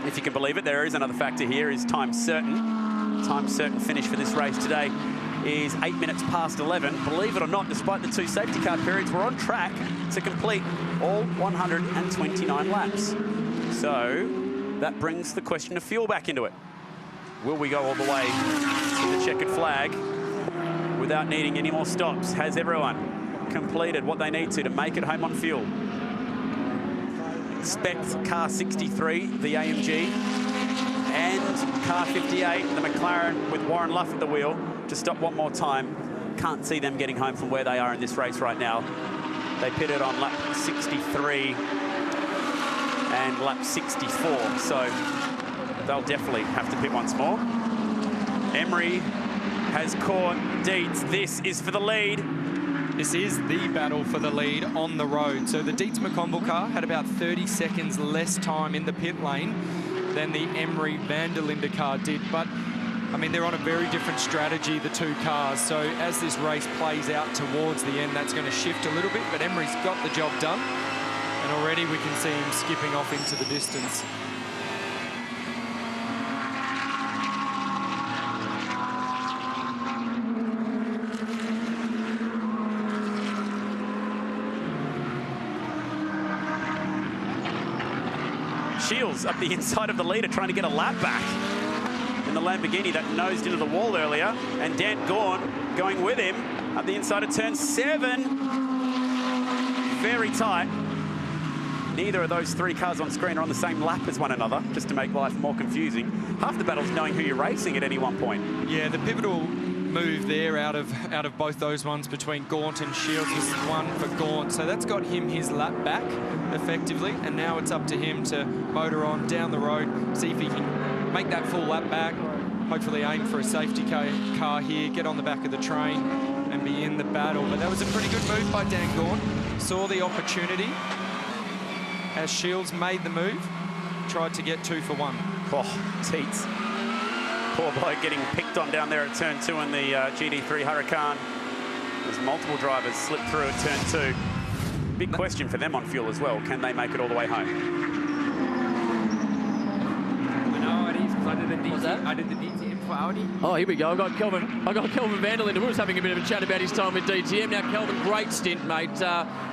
if you can believe it, there is another factor here, is time certain. Time certain finish for this race today is 8 minutes past 11. Believe it or not, despite the 2 safety car periods, we're on track to complete all 129 laps. So that brings the question of fuel back into it. Will we go all the way to the checkered flag without needing any more stops? Has everyone completed what they need to make it home on fuel? Expect car 63, the AMG, and car 58, the McLaren with Warren Luff at the wheel, to stop one more time. Can't see them getting home from where they are in this race right now. They pitted on lap 63 and lap 64, so they'll definitely have to pit once more. Emery has caught Dietz. This is for the lead. This is the battle for the lead on the road. So the Dietz McConville car had about 30 seconds less time in the pit lane than the Emery Van der Linde car did. But, I mean, they're on a very different strategy, the 2 cars. So as this race plays out towards the end, that's going to shift a little bit. But Emery's got the job done. And already we can see him skipping off into the distance. Shields up the inside of the leader trying to get a lap back in the Lamborghini that nosed into the wall earlier. And Dan Gawn going with him up the inside of turn 7. Very tight. Neither of those 3 cars on screen are on the same lap as one another, just to make life more confusing. Half the battle's knowing who you're racing at any one point. Yeah, the pivotal move there out of both those ones between Gaunt and Shields was one for Gaunt. So that's got him his lap back, effectively. And now it's up to him to motor on down the road, see if he can make that full lap back, hopefully aim for a safety car here, get on the back of the train and be in the battle. But that was a pretty good move by Dan Gaunt. Saw the opportunity as Shields made the move, tried to get 2 for 1. Oh, Teats. Poor bloke getting picked on down there at turn 2 in the GT3 Huracan. There's multiple drivers slipped through at turn 2. Big question for them on fuel as well. Can they make it all the way home? I know it is, because I did the DTM for Audi. Oh, here we go. I got Kelvin Vanderlinde. We was having a bit of a chat about his time with DTM. Now, Kelvin, great stint, mate.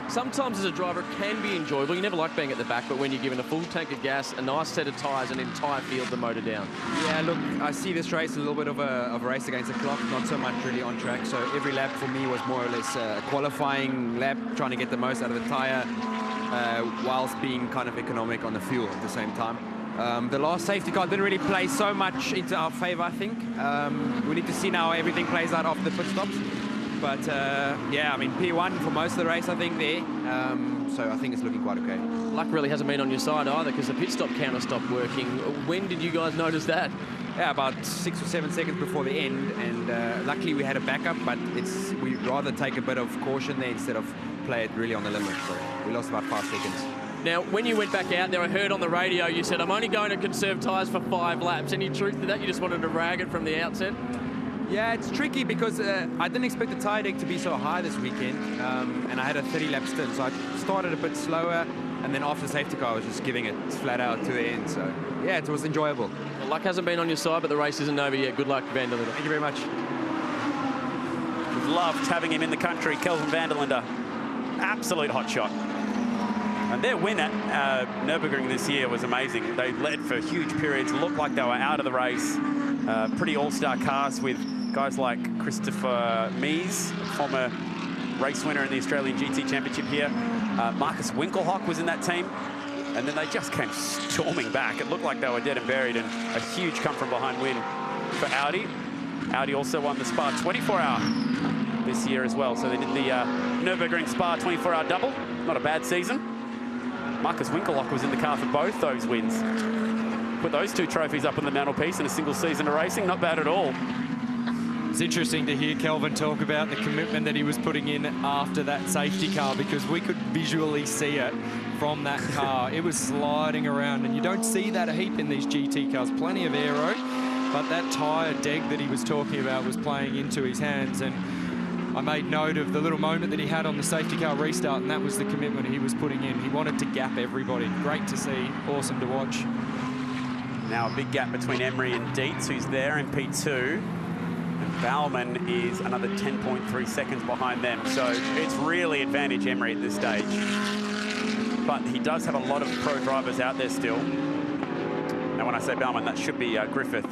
Sometimes as a driver, it can be enjoyable. You never like being at the back, but when you're given a full tank of gas, a nice set of tyres, an entire field to motor down. Yeah, look, I see this race a little bit of a race against the clock, not so much really on track. So every lap for me was more or less a qualifying lap, trying to get the most out of the tyre, whilst being kind of economic on the fuel at the same time. The last safety car didn't really play so much into our favour, I think. We need to see now how everything plays out after the pit stops. But yeah, I mean, P1 for most of the race, I think, there. So I think it's looking quite okay. Luck really hasn't been on your side either, because the pit stop counter stopped working. When did you guys notice that? Yeah, about 6 or 7 seconds before the end. And luckily we had a backup, but we'd rather take a bit of caution there instead of play it really on the limit. So we lost about 5 seconds. Now, when you went back out there, I heard on the radio you said, I'm only going to conserve tyres for 5 laps. Any truth to that? You just wanted to rag it from the outset? Yeah, it's tricky because I didn't expect the tyre deck to be so high this weekend, and I had a 30-lap stint, so I started a bit slower, and then after the safety car, I was just giving it flat out to the end. So yeah, it was enjoyable. Well, luck hasn't been on your side, but the race isn't over yet. Good luck, Vanderlinde. Thank you very much. We've loved having him in the country, Kelvin Vanderlinde. Absolute hotshot. And their win at Nürburgring this year was amazing. They led for huge periods, looked like they were out of the race. Pretty all-star cars with guys like Christopher Mies, former race winner in the Australian GT Championship here. Marcus Winkelhock was in that team. And then they just came storming back. It looked like they were dead and buried, and a huge come-from-behind win for Audi. Audi also won the Spa 24-hour this year as well. So they did the Nürburgring Spa 24-hour double. Not a bad season. Marcus Winkelhock was in the car for both those wins. Put those 2 trophies up on the mantelpiece in a single season of racing. Not bad at all. It's interesting to hear Kelvin talk about the commitment that he was putting in after that safety car, because we could visually see it from that car. It was sliding around, and you don't see that a heap in these GT cars. Plenty of aero, but that tyre deg that he was talking about was playing into his hands. And I made note of the little moment that he had on the safety car restart, and that was the commitment he was putting in. He wanted to gap everybody. Great to see, awesome to watch. Now a big gap between Emery and Dietz, who's there in P2. And Baumann is another 10.3 seconds behind them. So it's really advantage Emery at this stage. But he does have a lot of pro drivers out there still. Now when I say Baumann, that should be Griffith,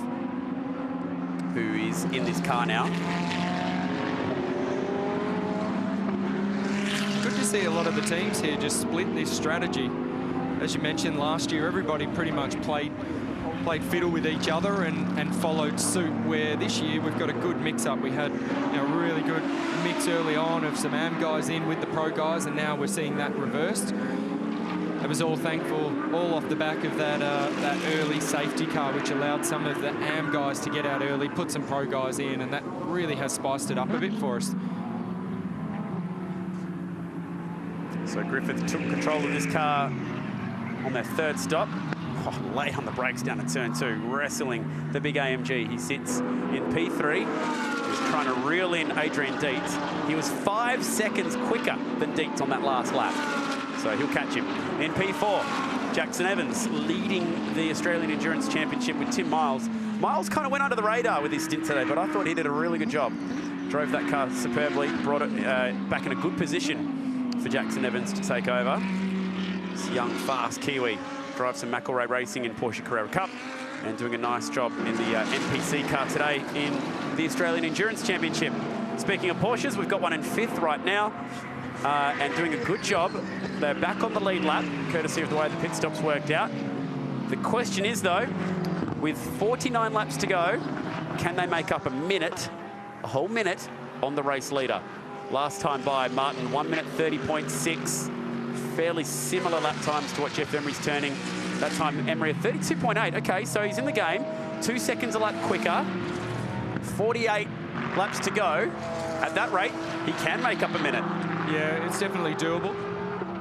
who is in this car now. Good to see a lot of the teams here just split this strategy. As you mentioned, last year everybody pretty much played fiddle with each other and followed suit, where this year we've got a good mix-up. We had a really good mix early on of some AM guys in with the pro guys, and now we're seeing that reversed. It was all thankful, all off the back of that early safety car, which allowed some of the AM guys to get out early, put some pro guys in, and that really has spiced it up a bit for us. So Griffith took control of this car on their 3rd stop. Oh, late on the brakes down at turn 2, wrestling the big AMG. He sits in P3. He's trying to reel in Adrian Dietz. He was 5 seconds quicker than Dietz on that last lap. So he'll catch him. In P4, Jackson Evans leading the Australian Endurance Championship with Tim Miles. Miles kind of went under the radar with his stint today, but I thought he did a really good job. Drove that car superbly, brought it back in a good position for Jackson Evans to take over. This young, fast Kiwi drives some McElroy Racing in Porsche Carrera Cup, and doing a nice job in the NPC car today in the Australian Endurance Championship. Speaking of Porsches, we've got one in 5th right now, and doing a good job. They're back on the lead lap, courtesy of the way the pit stops worked out. The question is, though, with 49 laps to go, can they make up a whole minute on the race leader? Last time by Martin, 1 minute 30.6. Fairly similar lap times to what Jeff Emery's turning. That time, Emery at 32.8. Okay, so he's in the game. 2 seconds a lap quicker. 48 laps to go. At that rate, he can make up a minute. Yeah, it's definitely doable.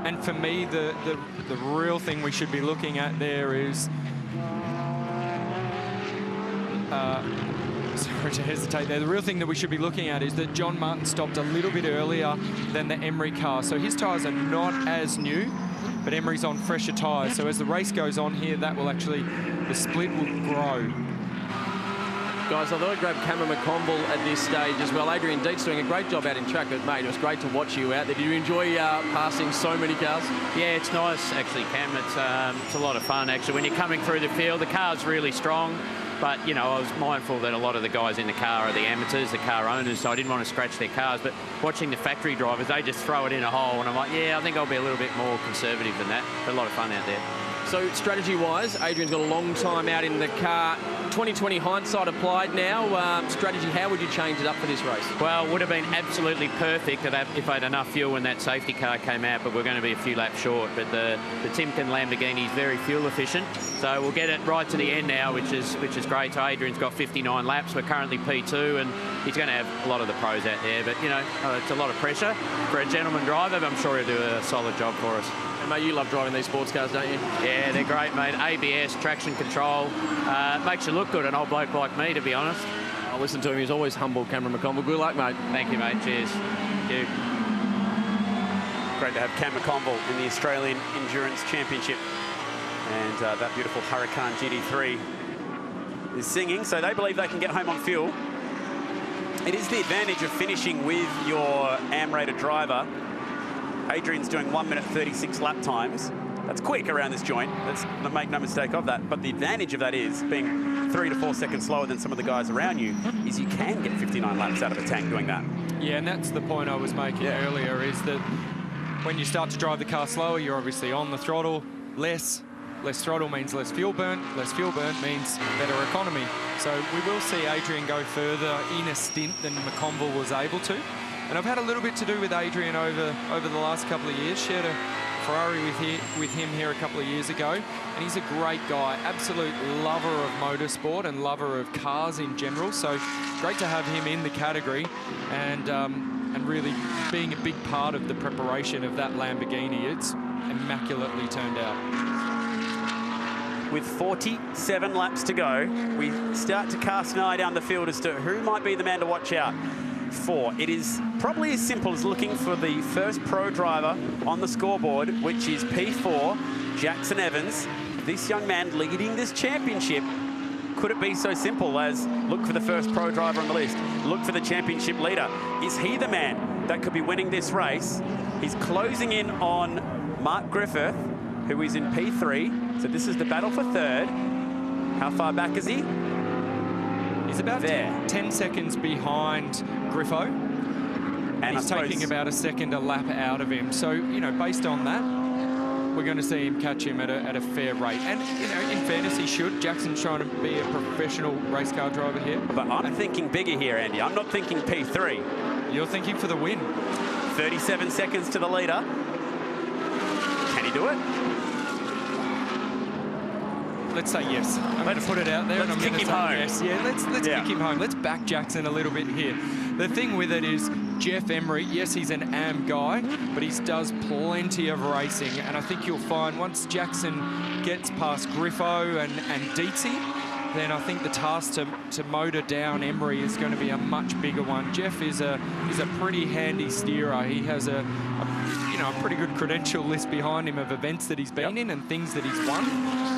And for me, the real thing we should be looking at there is... sorry to hesitate there. The real thing that we should be looking at is that John Martin stopped a little bit earlier than the Emery car. So his tyres are not as new, but Emery's on fresher tyres. So as the race goes on here, that will actually, the split will grow. Guys, I thought I'd grab Cameron McConville at this stage as well. Adrian Dietz doing a great job out in track, but mate, it was great to watch you out there. Did you enjoy passing so many cars? Yeah, it's nice actually, Cam. It's a lot of fun actually. When you're coming through the field, the car's really strong. But, you know, I was mindful that a lot of the guys in the car are the amateurs, the car owners, so I didn't want to scratch their cars. But watching the factory drivers, they just throw it in a hole, and I'm like, yeah, I think I'll be a little bit more conservative than that. But a lot of fun out there. So strategy-wise, Adrian's got a long time out in the car. 2020 hindsight applied now. Strategy, how would you change it up for this race? Well, it would have been absolutely perfect if I had enough fuel when that safety car came out, but we're going to be a few laps short. But the Timken Lamborghini is very fuel efficient, so we'll get it right to the end now, which is great. So Adrian's got 59 laps. We're currently P2, and he's going to have a lot of the pros out there. But, you know, it's a lot of pressure for a gentleman driver, but I'm sure he'll do a solid job for us. And mate, you love driving these sports cars, don't you? Yeah, they're great, mate. ABS, traction control, makes you look good, an old bloke like me, to be honest. I'll listen to him. He's always humble, Cameron McConville. Good luck, mate. Thank you, mate. Cheers. Thank you. Great to have Cam McConville in the Australian Endurance Championship. And that beautiful Huracan GT3 is singing, so they believe they can get home on fuel. It is the advantage of finishing with your AM-rated driver. Adrian's doing 1 minute 36 lap times. That's quick around this joint. Let's make no mistake of that. But the advantage of that is being 3 to 4 seconds slower than some of the guys around you, is you can get 59 laps out of a tank doing that. Yeah, and that's the point I was making earlier, is that when you start to drive the car slower, you're obviously on the throttle less. Less throttle means less fuel burn. Less fuel burn means better economy. So we will see Adrian go further in a stint than McConville was able to. And I've had a little bit to do with Adrian over the last couple of years. Shared a Ferrari with him here a couple of years ago. And he's a great guy, absolute lover of motorsport and lover of cars in general. So great to have him in the category and really being a big part of the preparation of that Lamborghini. It's immaculately turned out. With 47 laps to go, we start to cast an eye down the field as to who might be the man to watch out for. It is probably as simple as looking for the first pro driver on the scoreboard, which is P4, Jackson Evans. This young man leading this championship. Could it be so simple as look for the first pro driver on the list, look for the championship leader? Is he the man that could be winning this race? He's closing in on Mark Griffith, who is in P3. So this is the battle for third. How far back is he? He's about 10 seconds behind Griffo. And he's taking about a second a lap out of him. So, you know, based on that, we're going to see him catch him at a fair rate. And, you know, in fairness, he should. Jackson's trying to be a professional race car driver here. But I'm thinking bigger here, Andy. I'm not thinking P3. You're thinking for the win. 37 seconds to the leader. Can he do it? Let's say yes. I'm going to put it out there. Let's kick him home. Yes. Yeah, let's kick him home. Let's back Jackson a little bit here. The thing with it is Jeff Emery, yes, he's an AM guy, but he does plenty of racing. And I think you'll find once Jackson gets past Griffo and Dietzy, then I think the task to motor down Emery is going to be a much bigger one. Jeff is a pretty handy steerer. He has a pretty good credential list behind him of events that he's been in and things that he's won.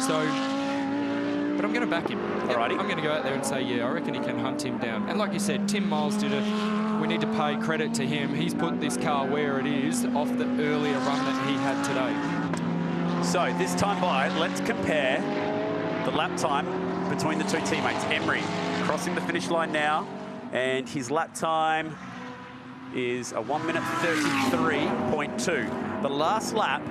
So, but I'm going to back him. Alrighty. I'm going to go out there and say, yeah, I reckon he can hunt him down. And like you said, Tim Miles we need to pay credit to him. He's put this car where it is off the earlier run that he had today. So this time by, let's compare the lap time between the two teammates. Emery crossing the finish line now, and his lap time is a 1 minute 33.2. The last lap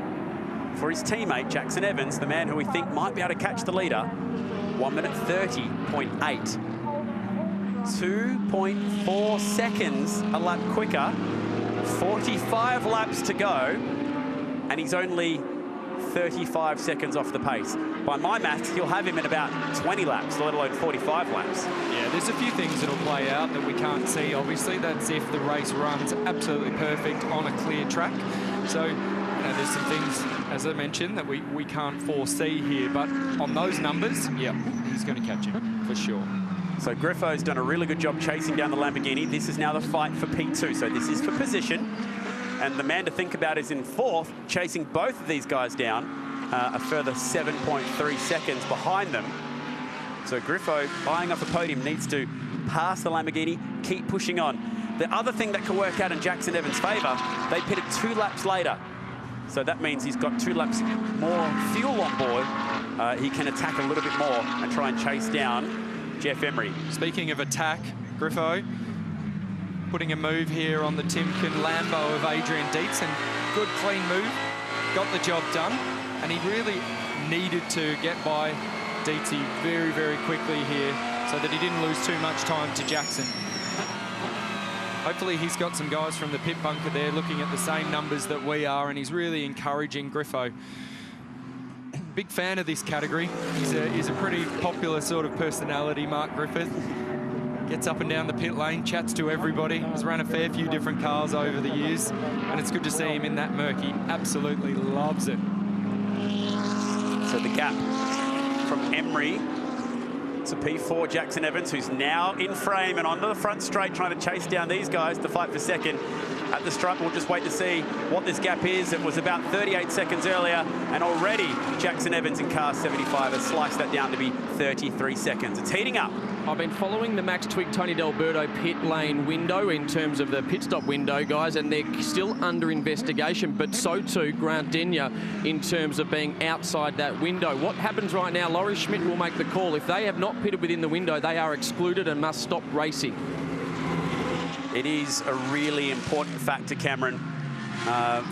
for his teammate, Jackson Evans, the man who we think might be able to catch the leader, 1 minute 30.8. 2.4 seconds a lap quicker, 45 laps to go, and he's only 35 seconds off the pace. By my maths, he'll have him in about 20 laps, let alone 45 laps. Yeah, there's a few things that'll play out that we can't see, obviously. That's if the race runs absolutely perfect on a clear track. So, you know, there's some things, as I mentioned, that we can't foresee here. But on those numbers, yeah, he's going to catch him, for sure. So Griffo's done a really good job chasing down the Lamborghini. This is now the fight for P2, so this is for position. And the man to think about is in fourth, chasing both of these guys down, a further 7.3 seconds behind them. So Griffo, eyeing up a podium, needs to pass the Lamborghini, keep pushing on. The other thing that could work out in Jackson Evans' favour, they pitted 2 laps later. So that means he's got 2 laps more fuel on board. He can attack a little bit more and try and chase down Jeff Emery. Speaking of attack, Griffo putting a move here on the Timken Lambo of Adrian Dietz, and good clean move, got the job done, and he really needed to get by Dietz very, very quickly here so that he didn't lose too much time to Jackson. Hopefully he's got some guys from the pit bunker there looking at the same numbers that we are, and he's really encouraging Griffo. Big fan of this category. He's a pretty popular sort of personality, Mark Griffith. Gets up and down the pit lane, chats to everybody. Has run a fair few different cars over the years, and it's good to see him in that Merc. He absolutely loves it. So the gap from Emery to P4, Jackson Evans, who's now in frame and onto the front straight, trying to chase down these guys to fight for second. At the stripe, we'll just wait to see what this gap is. It was about 38 seconds earlier, and already Jackson Evans in car 75 has sliced that down to be 33 seconds. It's heating up. I've been following the Max Twig, Tony D'Alberto pit lane window in terms of the pit stop window, guys, and they're still under investigation, but so too Grant Denyer in terms of being outside that window. What happens right now, Laurie Schmidt will make the call. If they have not pitted within the window, they are excluded and must stop racing. It is a really important factor, Cameron,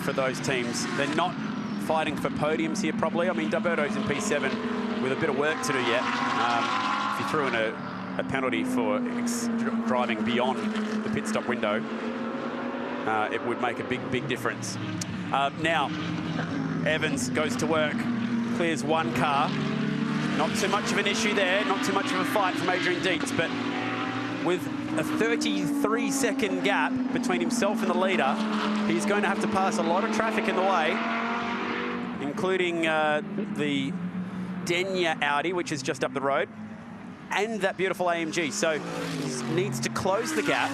for those teams. They're not fighting for podiums here, probably. I mean, D'Alberto's in P7 with a bit of work to do yet. If you threw in a penalty for driving beyond the pit stop window, it would make a big difference. Now, Evans goes to work, clears one car. Not too much of an issue there, not too much of a fight from Adrian Dietz, but with a 33-second gap between himself and the leader, he's going to have to pass a lot of traffic in the way, including the Denyer Audi, which is just up the road, and that beautiful AMG. So he needs to close the gap,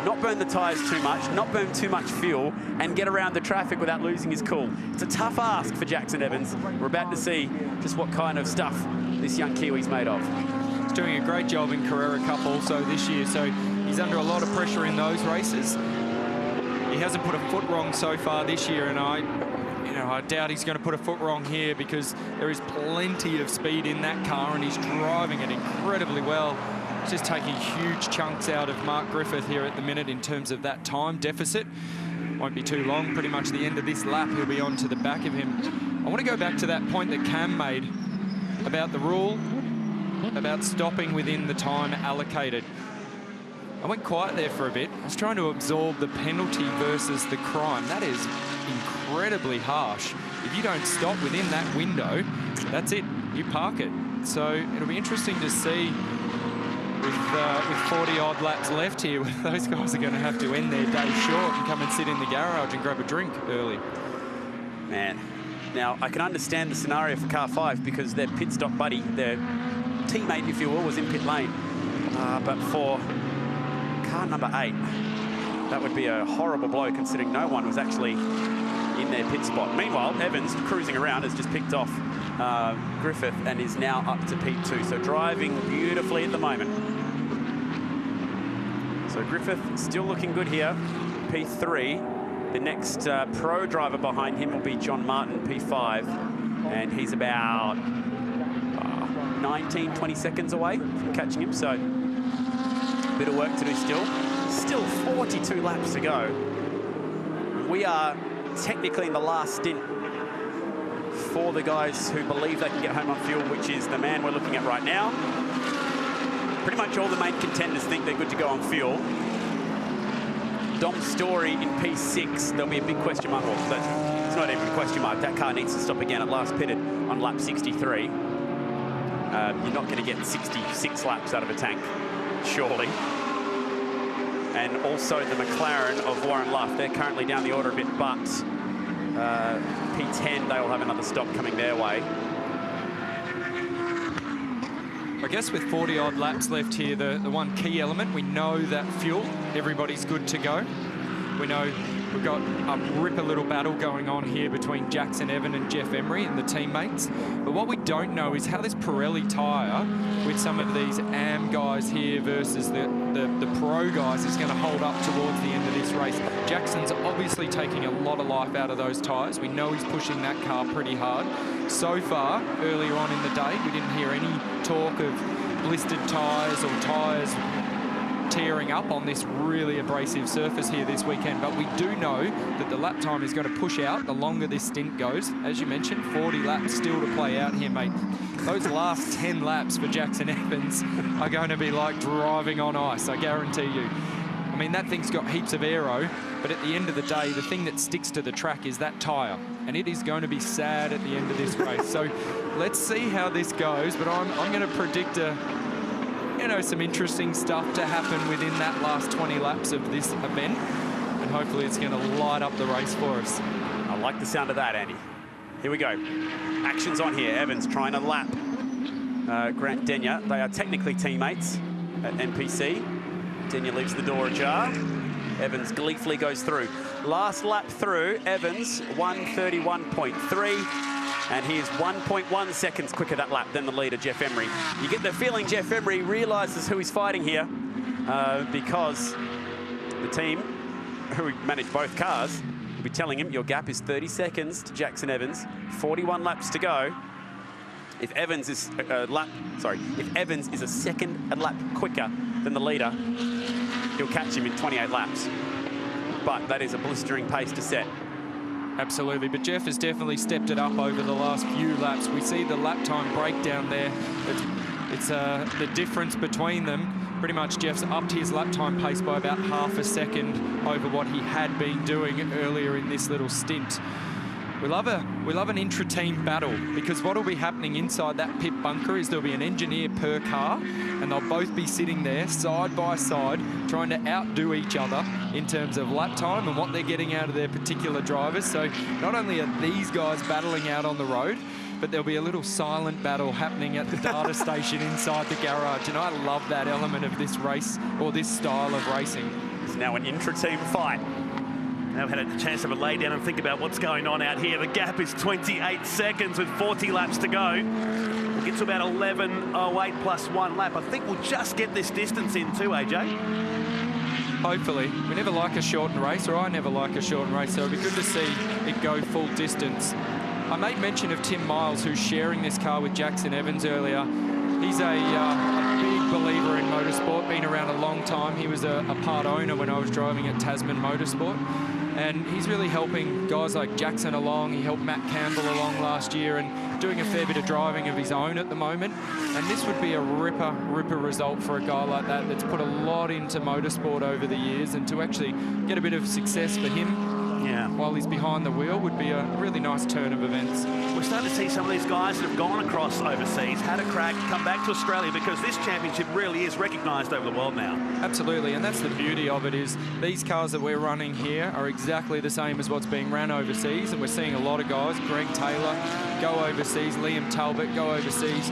not burn the tyres too much, not burn too much fuel, and get around the traffic without losing his cool. It's a tough ask for Jackson Evans. We're about to see just what kind of stuff this young Kiwi's made of. He's doing a great job in Carrera Cup also this year, so he's under a lot of pressure in those races. He hasn't put a foot wrong so far this year, and I doubt he's going to put a foot wrong here because there is plenty of speed in that car and he's driving it incredibly well. He's just taking huge chunks out of Mark Griffith here at the minute in terms of that time deficit. Won't be too long, pretty much the end of this lap, he'll be on to the back of him. I want to go back to that point that Cam made about the rule, about stopping within the time allocated. I went quiet there for a bit. I was trying to absorb the penalty versus the crime. That is incredibly harsh. If you don't stop within that window, that's it. You park it. So it'll be interesting to see with 40-odd laps left here, those guys are going to have to end their day short and come and sit in the garage and grab a drink early. Man. Now, I can understand the scenario for car 5 because their pit stop buddy, their teammate, if you will, was in pit lane. But for car number 8, that would be a horrible blow considering no one was actually in their pit spot. Meanwhile, Evans, cruising around, has just picked off Griffith and is now up to P2. So driving beautifully at the moment. So Griffith still looking good here, P3. The next pro driver behind him will be John Martin, P5. and he's about 19, 20 seconds away from catching him, so a bit of work to do still. Still 42 laps to go. We are technically in the last stint for the guys who believe they can get home on fuel, which is the man we're looking at right now. Pretty much all the main contenders think they're good to go on fuel. Dom Story in P6, there'll be a big question mark. Well, it's not even a question mark. That car needs to stop again. At last pitted on lap 63. You're not going to get 66 laps out of a tank, surely. And also the McLaren of Warren Luff. They're currently down the order a bit, but P10, they will have another stop coming their way. I guess with 40-odd laps left here, the one key element, we know that fuel, everybody's good to go. We know we've got a ripper little battle going on here between Jackson Evan and Jeff Emery and the teammates. But what we don't know is how this Pirelli tyre with some of these AM guys here versus the pro guys is going to hold up towards the end of this race. Jackson's obviously taking a lot of life out of those tyres. We know he's pushing that car pretty hard. So far, earlier on in the day, we didn't hear any talk of blistered tyres or tyres tearing up on this really abrasive surface here this weekend, but we do know that the lap time is going to push out the longer this stint goes. As you mentioned, 40 laps still to play out here, mate. Those last 10 laps for Jackson Evans are going to be like driving on ice, I guarantee you. I mean, that thing's got heaps of aero, but at the end of the day, the thing that sticks to the track is that tyre, and it is going to be sad at the end of this race. So let's see how this goes, but I'm going to predict some interesting stuff to happen within that last 20 laps of this event, and hopefully it's going to light up the race for us. I like the sound of that, Andy. Here we go. Action's on here. Evans trying to lap Grant Denyer. They are technically teammates at NPC. Denyer leaves the door ajar. Evans gleefully goes through. Last lap through, Evans 1:31.3. And he is 1.1 seconds quicker that lap than the leader, Jeff Emery. You get the feeling Jeff Emery realises who he's fighting here because the team who manage both cars will be telling him your gap is 30 seconds to Jackson Evans, 41 laps to go. If Evans is if Evans is a second a lap quicker than the leader, he'll catch him in 28 laps. But that is a blistering pace to set. Absolutely, but Jeff has definitely stepped it up over the last few laps. We see the lap time breakdown there. It's the difference between them. Pretty much Jeff's upped his lap time pace by about half a second over what he had been doing earlier in this little stint. We love an intra-team battle, because what will be happening inside that pit bunker is there'll be an engineer per car, and they'll both be sitting there side by side trying to outdo each other in terms of lap time and what they're getting out of their particular drivers. So not only are these guys battling out on the road, but there'll be a little silent battle happening at the data station inside the garage, and I love that element of this race, or this style of racing. It's now an intra-team fight. Now I've had a chance to have a lay down and think about what's going on out here. The gap is 28 seconds with 40 laps to go. We'll get to about 11:08 plus 1 lap. I think we'll just get this distance in too, AJ. Hopefully. We never like a shortened race, or I never like a shortened race, so it'd be good to see it go full distance. I made mention of Tim Miles, who's sharing this car with Jackson Evans earlier. He's a big believer in motorsport, been around a long time. He was a part owner when I was driving at Tasman Motorsport. And he's really helping guys like Jackson along. He helped Matt Campbell along last year and doing a fair bit of driving of his own at the moment. And this would be a ripper result for a guy like that that's put a lot into motorsport over the years, and to actually get a bit of success for him while he's behind the wheel would be a really nice turn of events. We're starting to see some of these guys that have gone across overseas, had a crack, come back to Australia, because this championship really is recognised over the world now. Absolutely, and that's the beauty of it, is these cars that we're running here are exactly the same as what's being ran overseas, and we're seeing a lot of guys, Greg Taylor, go overseas, Liam Talbot, go overseas,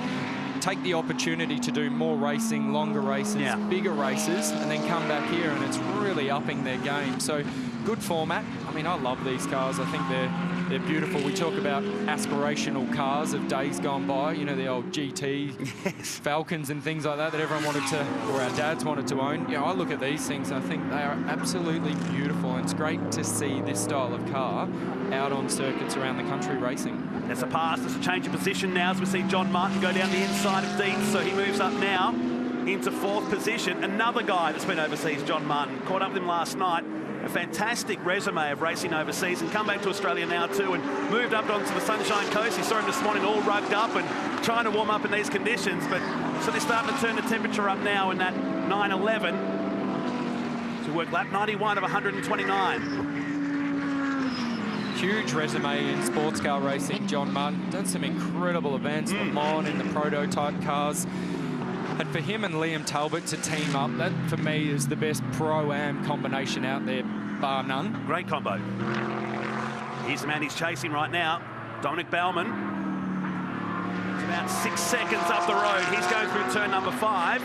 take the opportunity to do more racing, longer races, bigger races, and then come back here, and it's really upping their game. So good format. I mean, I love these cars. I think they're beautiful. We talk about aspirational cars of days gone by, you know, the old GT Falcons and things like that everyone wanted to, or our dads wanted to own. You know, I look at these things and I think they are absolutely beautiful, and it's great to see this style of car out on circuits around the country racing. There's a pass, there's a change of position now as we see John Martin go down the inside of Deeds, so he moves up now into 4th position. Another guy that's been overseas, John Martin, caught up with him last night. A fantastic resume of racing overseas and come back to Australia now too and moved up onto the Sunshine Coast. You saw him this morning all rugged up and trying to warm up in these conditions, but so they're starting to turn the temperature up now in that 9:11 to work lap 91 of 129. Huge resume in sports car racing, John Martin. Done some incredible events, Le Mans in the prototype cars. And for him and Liam Talbot to team up, that for me is the best Pro-Am combination out there, bar none. Great combo. Here's the man he's chasing right now, Dominic Baumann. It's about 6 seconds up the road. He's going through turn number 5.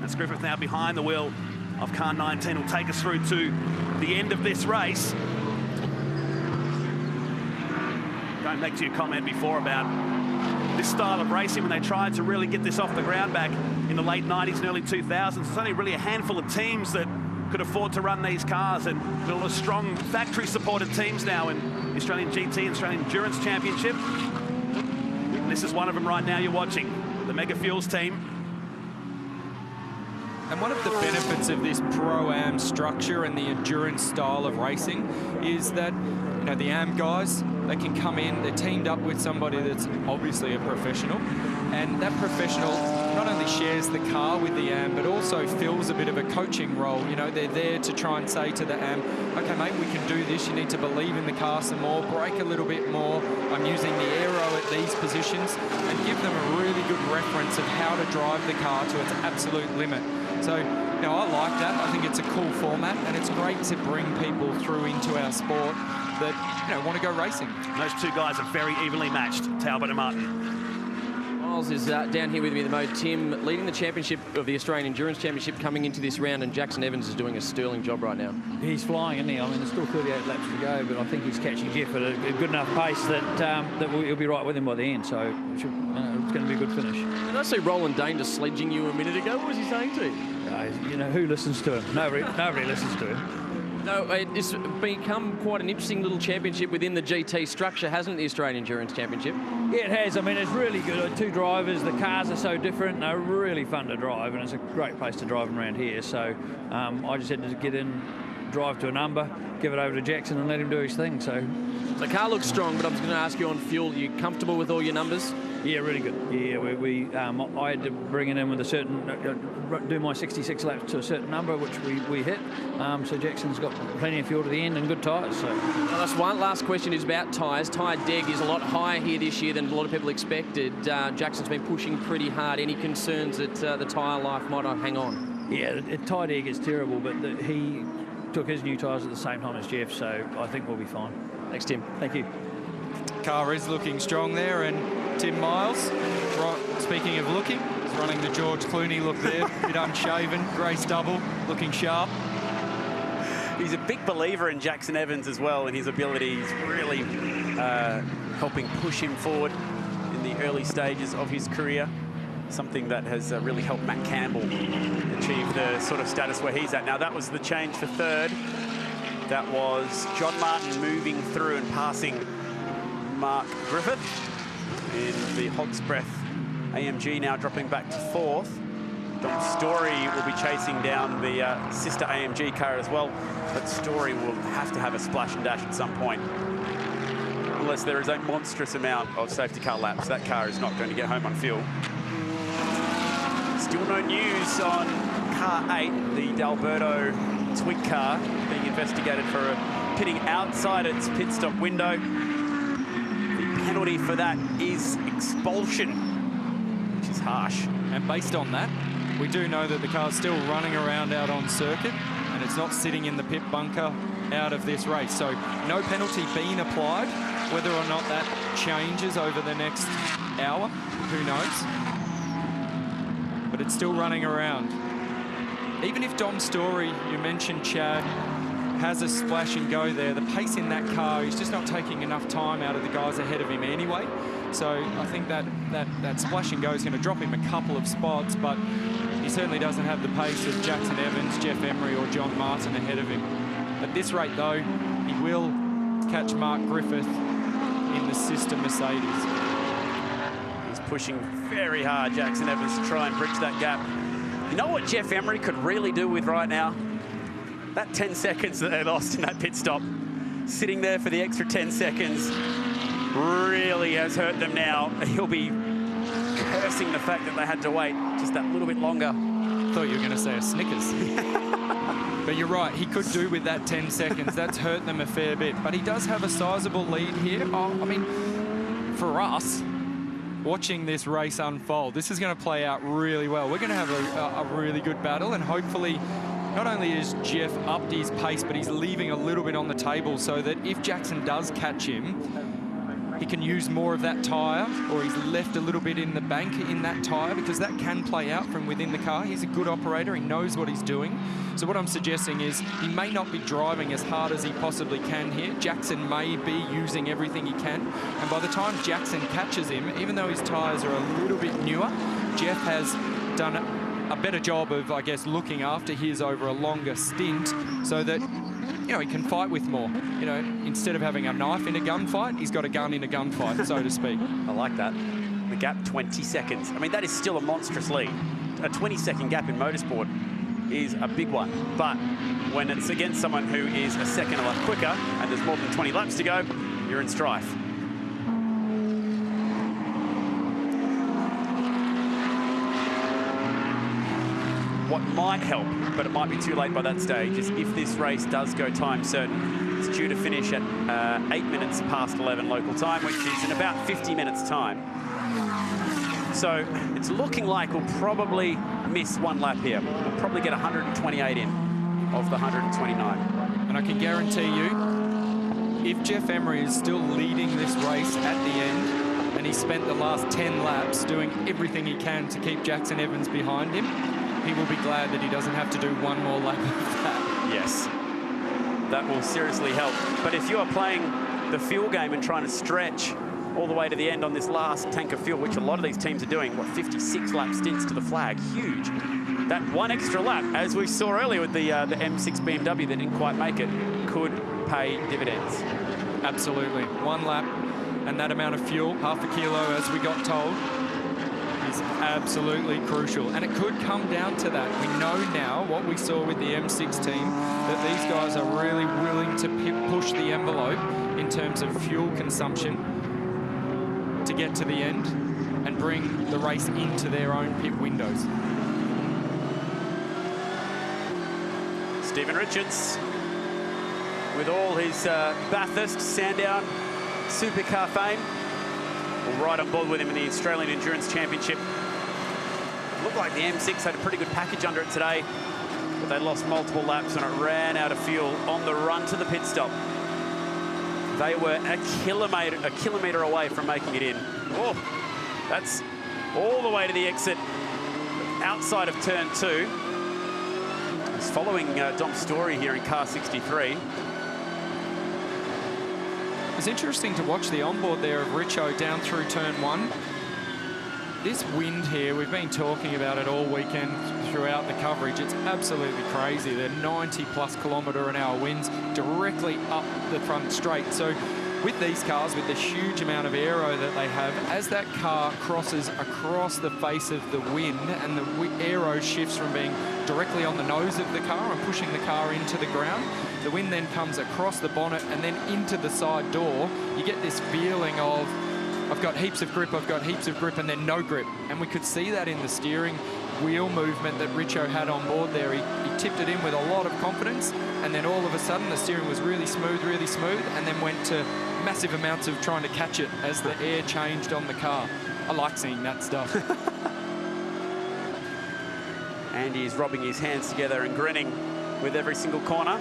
That's Griffith now behind the wheel of car 19. Will take us through to the end of this race. Going back to your comment before about this style of racing, when they tried to really get this off the ground back in the late 90s and early 2000s, there's only really a handful of teams that could afford to run these cars, and a lot of strong factory-supported teams now in the Australian GT and Australian Endurance Championship. And this is one of them right now you're watching, the Mega Fuels team. And one of the benefits of this Pro-Am structure and the endurance style of racing is that, you know, the AM guys, they can come in, they're teamed up with somebody that's obviously a professional, and that professional not only shares the car with the AM, but also fills a bit of a coaching role. You know, they're there to try and say to the AM, okay, mate, we can do this. You need to believe in the car some more, brake a little bit more. I'm using the aero at these positions, and give them a really good reference of how to drive the car to its absolute limit. So, you know, I like that. I think it's a cool format, and it's great to bring people through into our sport that, you know, want to go racing. Those two guys are very evenly matched, Talbot and Martin. Miles is down here with me at the moment. Tim, leading the championship of the Australian Endurance Championship coming into this round, and Jackson Evans is doing a sterling job right now. He's flying, isn't he? I mean, there's still 38 laps to go, but I think he's catching Jeff at a good enough pace that that he'll be right with him by the end. So it's going to be a good finish. Did I see Roland Dane just sledging you a minute ago? What was he saying to you? You know, who listens to him? Nobody listens to him. No, it's become quite an interesting little championship within the GT structure, hasn't it, the Australian Endurance Championship? Yeah, it has. I mean, it's really good. 2 drivers, the cars are so different, they're really fun to drive, and it's a great place to drive them around here. So I just had to get in, drive to a number, give it over to Jackson and let him do his thing. So the car looks strong, but I was going to ask you on fuel, are you comfortable with all your numbers? Yeah, really good. Yeah, I had to bring it in with a certain, do my 66 laps to a certain number, which we hit. So Jackson's got plenty of fuel to the end and good tyres. So. Well, that's one last question is about tyres. Tyre deg is a lot higher here this year than a lot of people expected. Jackson's been pushing pretty hard. Any concerns that the tyre life might not hang on? Yeah, tyre deg is terrible, but he took his new tyres at the same time as Jeff, so I think we'll be fine. Thanks, Tim. Thank you. Car is looking strong there, and Tim Miles, speaking of looking, he's running the George Clooney look there, a bit unshaven, grey stubble, looking sharp. He's a big believer in Jackson Evans as well, and his abilities really helping push him forward in the early stages of his career. Something that has really helped Matt Campbell achieve the sort of status where he's at now. That was the change for third. That was John Martin moving through and passing Mark Griffith in the Hog's Breath AMG, now dropping back to 4th. Dom Story will be chasing down the sister AMG car as well, but Story will have to have a splash and dash at some point. Unless there is a monstrous amount of safety car laps, that car is not going to get home on fuel. Still no news on car 8, the D'Alberto Twig car, being investigated for pitting outside its pit stop window. The penalty for that is expulsion, which is harsh. And based on that, we do know that the car's still running around out on circuit, and it's not sitting in the pit bunker out of this race. So no penalty being applied. Whether or not that changes over the next hour, who knows? But it's still running around. Even if Dom Story, you mentioned Chad, has a splash and go there, the pace in that car, he's just not taking enough time out of the guys ahead of him anyway. So I think that splash and go is going to drop him a couple of spots, but he certainly doesn't have the pace of Jackson Evans, Jeff Emery or John Martin ahead of him. At this rate though, he will catch Mark Griffith in the sister Mercedes. He's pushing very hard, Jackson Evans, to try and bridge that gap. You know what Jeff Emery could really do with right now? That 10 seconds that they lost in that pit stop, sitting there for the extra 10 seconds, really has hurt them now. He'll be cursing the fact that they had to wait just that little bit longer. Thought you were going to say a Snickers. But you're right, he could do with that 10 seconds. That's hurt them a fair bit. But he does have a sizable lead here. I mean, for us, watching this race unfold, this is going to play out really well. We're going to have a really good battle, and hopefully not only is Jeff upped his pace, but he's leaving a little bit on the table so that if Jackson does catch him, he can use more of that tyre, or he's left a little bit in the bank in that tyre, because that can play out from within the car. He's a good operator. He knows what he's doing. So what I'm suggesting is he may not be driving as hard as he possibly can here. Jackson may be using everything he can. And by the time Jackson catches him, even though his tyres are a little bit newer, Jeff has done a better job of, I guess, looking after his over a longer stint so that, you know, he can fight with more. You know, instead of having a knife in a gunfight, he's got a gun in a gunfight, so to speak. I like that. The gap, 20 seconds. I mean, that is still a monstrous lead. A 20-second gap in motorsport is a big one. But when it's against someone who is a second a lot quicker and there's more than 20 laps to go, you're in strife. What might help, but it might be too late by that stage, is if this race does go time certain. It's due to finish at 8 minutes past 11 local time, which is in about 50 minutes time. So it's looking like we'll probably miss one lap here. We'll probably get 128 in of the 129. And I can guarantee you, if Jeff Emery is still leading this race at the end, and he spent the last 10 laps doing everything he can to keep Jackson Evans behind him, he will be glad that he doesn't have to do one more lap of that. Yes, that will seriously help. But if you are playing the fuel game and trying to stretch all the way to the end on this last tank of fuel, which a lot of these teams are doing, what, 56 lap stints to the flag, huge. That one extra lap, as we saw earlier with the M6 BMW that didn't quite make it, could pay dividends. Absolutely. One lap and that amount of fuel, half a kilo as we got told, is absolutely crucial. And it could come down to that. We know now what we saw with the M6 team, that these guys are really willing to push the envelope in terms of fuel consumption to get to the end and bring the race into their own pit windows. Stephen Richards, with all his Bathurst, Sandown supercar fame, will ride on board with him in the Australian Endurance Championship. It looked like the M6 had a pretty good package under it today, but they lost multiple laps and it ran out of fuel on the run to the pit stop. They were a kilometre away from making it in. Oh, that's all the way to the exit outside of turn 2. He's following Dom Story here in car 63. It's interesting to watch the onboard there of Richo down through turn 1. This wind here, we've been talking about it all weekend throughout the coverage. It's absolutely crazy. They're 90+ km/h winds directly up the front straight. So with these cars, with the huge amount of aero that they have, as that car crosses across the face of the wind and the aero shifts from being directly on the nose of the car and pushing the car into the ground, the wind then comes across the bonnet and then into the side door. You get this feeling of, I've got heaps of grip, and then no grip. And we could see that in the steering wheel movement that Richo had on board there. He tipped it in with a lot of confidence, and then all of a sudden the steering was really smooth, and then went to massive amounts of trying to catch it as the air changed on the car. I like seeing that stuff. Andy is rubbing his hands together and grinning with every single corner.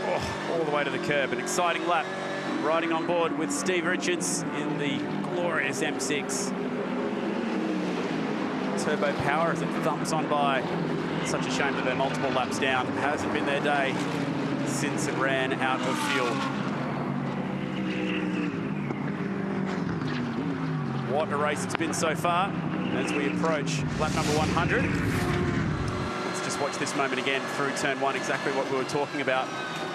Oh, all the way to the curb. An exciting lap. Riding on board with Steve Richards in the glorious M6. Turbo power as it thumps on by. Such a shame that they're multiple laps down. Hasn't been their day since it ran out of fuel. What a race it's been so far. As we approach lap number 100, it's just Let's watch this moment again through turn 1, exactly what we were talking about.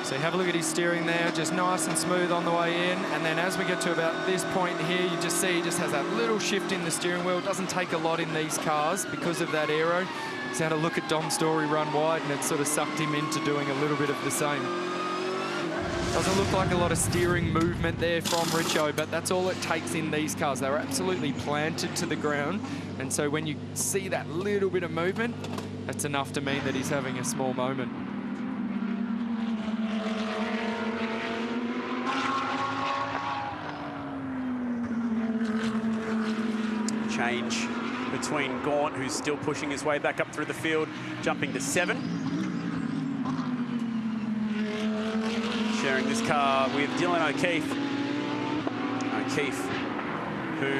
So have a look at his steering there, just nice and smooth on the way in. And then as we get to about this point here, you just see he just has that little shift in the steering wheel. It doesn't take a lot in these cars because of that aero. He's had a look at Dom Story run wide, and it sort of sucked him into doing a little bit of the same. Doesn't look like a lot of steering movement there from Richo, but that's all it takes in these cars. They're absolutely planted to the ground. And so when you see that little bit of movement, that's enough to mean that he's having a small moment. Change between Gaunt, who's still pushing his way back up through the field, jumping to 7. Sharing this car with Dylan O'Keefe. O'Keefe, who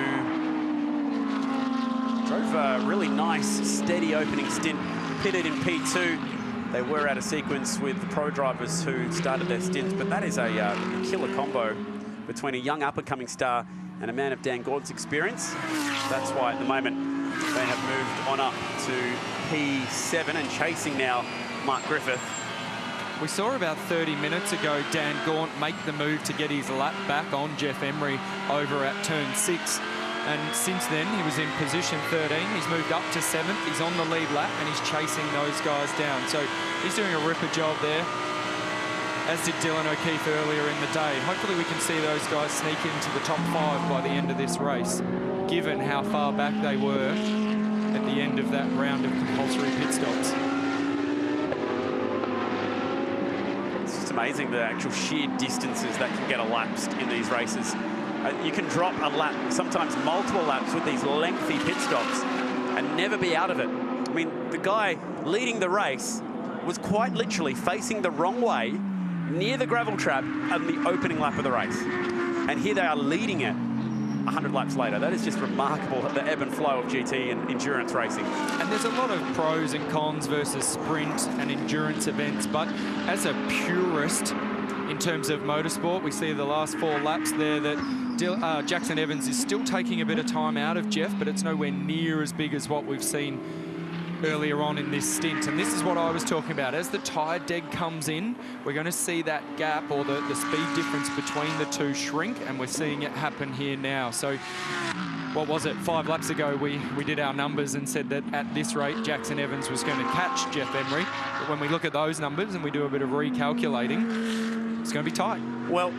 drove a really nice, steady opening stint, pitted in P2. They were out of sequence with the pro drivers who started their stints, but that is a killer combo between a young up-and-coming star and a man of Dan Gaunt's experience. That's why at the moment they have moved on up to P7 and chasing now Mark Griffith. We saw about 30 minutes ago Dan Gaunt make the move to get his lap back on Jeff Emery over at turn 6. And since then, he was in position 13. He's moved up to 7th. He's on the lead lap and he's chasing those guys down. So he's doing a ripper job there, as did Dylan O'Keefe earlier in the day. Hopefully we can see those guys sneak into the top 5 by the end of this race, given how far back they were at the end of that round of compulsory pit stops. It's just amazing the actual sheer distances that can get elapsed in these races. You can drop a lap, sometimes multiple laps with these lengthy pit stops and never be out of it. I mean, the guy leading the race was quite literally facing the wrong way near the gravel trap on the opening lap of the race. And here they are leading it 100 laps later. That is just remarkable, the ebb and flow of GT and endurance racing. And there's a lot of pros and cons versus sprint and endurance events, but as a purist in terms of motorsport, we see the last 4 laps there that Jackson Evans is still taking a bit of time out of Jeff, but it's nowhere near as big as what we've seen earlier on in this stint. And this is what I was talking about. As the tyre deg comes in, we're going to see that gap or the speed difference between the two shrink, and we're seeing it happen here now. So what was it, 5 laps ago we did our numbers and said that at this rate Jackson Evans was going to catch Jeff Emery. But when we look at those numbers and we do a bit of recalculating, it's going to be tight. Well,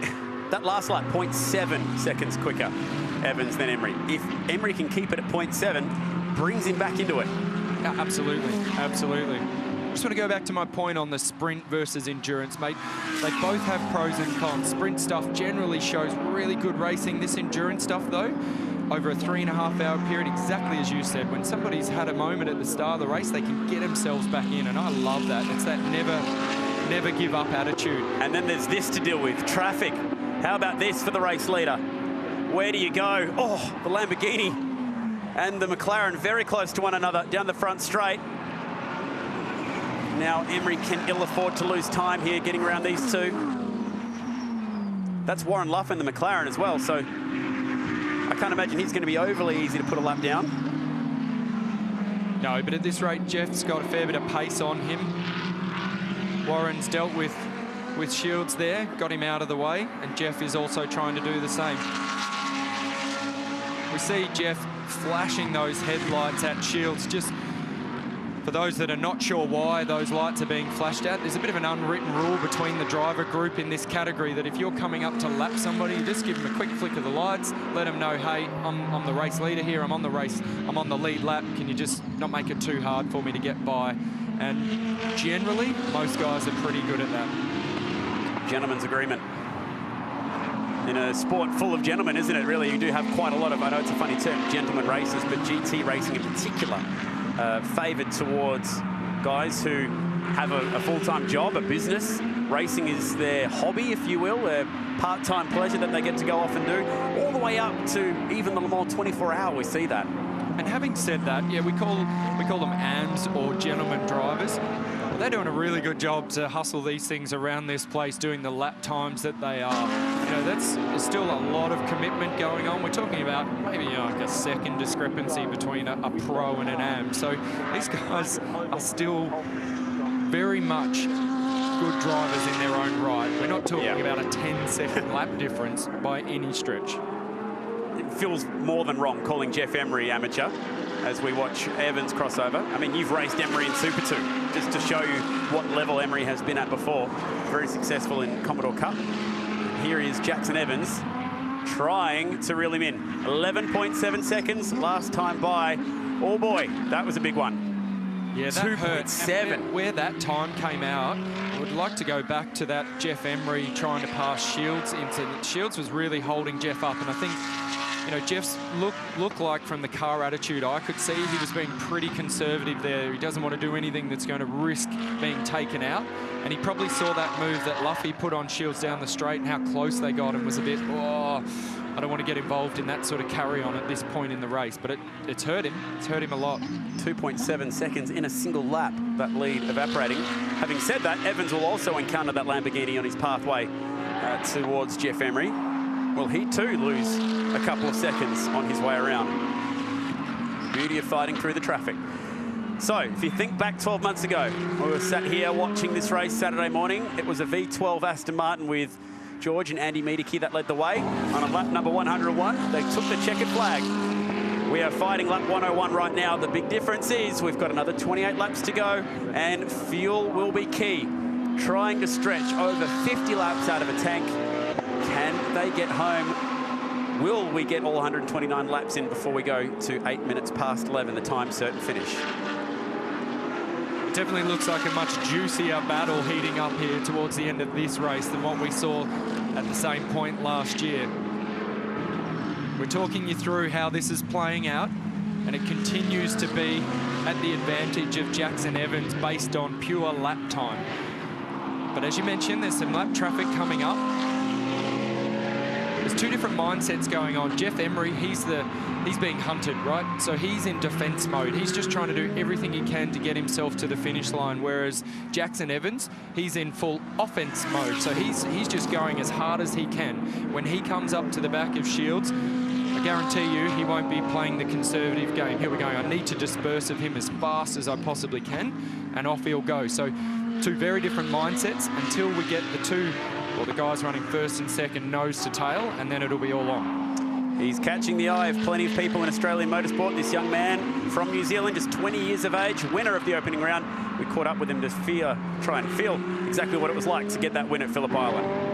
that last lap, 0.7 seconds quicker, Evans than Emery. If Emery can keep it at 0.7, brings him back into it. Yeah, absolutely, absolutely. Just want to go back to my point on the sprint versus endurance, mate. They both have pros and cons. Sprint stuff generally shows really good racing. This endurance stuff, though, over a 3.5-hour period, exactly as you said, when somebody's had a moment at the start of the race, they can get themselves back in, and I love that. It's that never give up attitude. And then there's this to deal with, traffic. How about this for the race leader? Where do you go? Oh, the Lamborghini and the McLaren very close to one another down the front straight. Now Emery can ill afford to lose time here getting around these two. That's Warren Luff in the McLaren as well, so I can't imagine he's going to be overly easy to put a lap down. No, but at this rate, Jeff's got a fair bit of pace on him. Warren's dealt with Shields there, got him out of the way, and Jeff is also trying to do the same. We see Jeff flashing those headlights at Shields. Just for those that are not sure why those lights are being flashed at, there's a bit of an unwritten rule between the driver group in this category that if you're coming up to lap somebody, you just give them a quick flick of the lights, let them know, hey, I'm the race leader here, I'm on the lead lap, can you just not make it too hard for me to get by? And generally, most guys are pretty good at that. Gentleman's agreement. In a sport full of gentlemen, isn't it, really? You do have quite a lot of, I know it's a funny term, gentleman races, but GT racing in particular, favoured towards guys who have a full-time job, a business. Racing is their hobby, if you will, their part-time pleasure that they get to go off and do, all the way up to even the Le Mans 24-hour, we see that. And having said that, yeah, we call them AMs or gentleman drivers. Well, they're doing a really good job to hustle these things around this place, doing the lap times that they are. You know, there's still a lot of commitment going on. We're talking about maybe like a second discrepancy between a pro and an AM. So these guys are still very much good drivers in their own right. We're not talking about a 10-second lap difference by any stretch. It feels more than wrong calling Jeff Emery amateur as we watch Evans crossover. I mean, you've raced Emery in Super 2, just to show you what level Emery has been at before. Very successful in Commodore Cup. Here is Jackson Evans trying to reel him in. 11.7 seconds last time by. Oh boy, that was a big one. Yeah, that hurt. 2.7. Where that time came out, I would like to go back to that Jeff Emery trying to pass Shields into. Shields was really holding Jeff up, and I think, you know, Jeff's look like from the car attitude, I could see he was being pretty conservative there. He doesn't want to do anything that's going to risk being taken out. And he probably saw that move that Luffy put on Shields down the straight and how close they got, and was a bit, oh, I don't want to get involved in that sort of carry-on at this point in the race. But it's hurt him. It's hurt him a lot. 2.7 seconds in a single lap, that lead evaporating. Having said that, Evans will also encounter that Lamborghini on his pathway towards Jeff Emery. Will he too lose a couple of seconds on his way around? Beauty of fighting through the traffic. So, if you think back 12 months ago, we were sat here watching this race Saturday morning. It was a V12 Aston Martin with George and Andy Miedeke that led the way. On lap number 101, they took the checkered flag. We are fighting lap 101 right now. The big difference is we've got another 28 laps to go, and fuel will be key. Trying to stretch over 50 laps out of a tank. Can they get home? Will we get all 129 laps in before we go to 8 minutes past 11, the time certain finish? Definitely looks like a much juicier battle heating up here towards the end of this race than what we saw at the same point last year. We're talking you through how this is playing out, and it continues to be at the advantage of Jackson Evans based on pure lap time. But as you mentioned, there's some lap traffic coming up. There's two different mindsets going on. Jeff Emery, he's being hunted, right? So he's in defense mode. He's just trying to do everything he can to get himself to the finish line, whereas Jackson Evans, he's in full offense mode. So he's just going as hard as he can. When he comes up to the back of Shields, I guarantee you he won't be playing the conservative game. Here we go. I need to disperse of him as fast as I possibly can, and off he'll go. So two very different mindsets until we get the guys running first and second nose to tail, and then it'll be all on. He's catching the eye of plenty of people in Australian motorsport. This young man from New Zealand, just 20 years of age, winner of the opening round. We caught up with him to try and feel exactly what it was like to get that win at Phillip Island.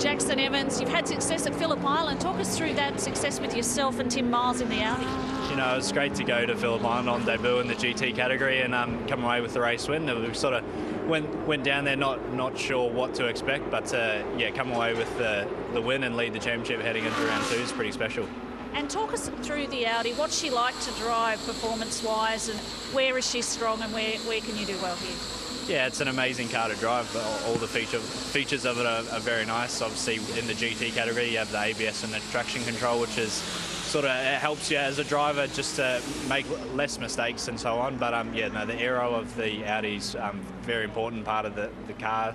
Jackson Evans, you've had success at Phillip Island. Talk us through that success with yourself and Tim Miles in the Audi. You know, it was great to go to Phillip Island on debut in the GT category and come away with the race win. We sort of went down there not sure what to expect, but yeah, come away with the win and lead the championship heading into round 2 is pretty special. And talk us through the Audi. What's she like to drive performance-wise, and where is she strong, and where can you do well here? Yeah, it's an amazing car to drive. All the features of it are very nice. Obviously, in the GT category, you have the ABS and the traction control, which is sort of helps you as a driver just to make less mistakes and so on. But yeah, no, the aero of the Audi's very important part of the car,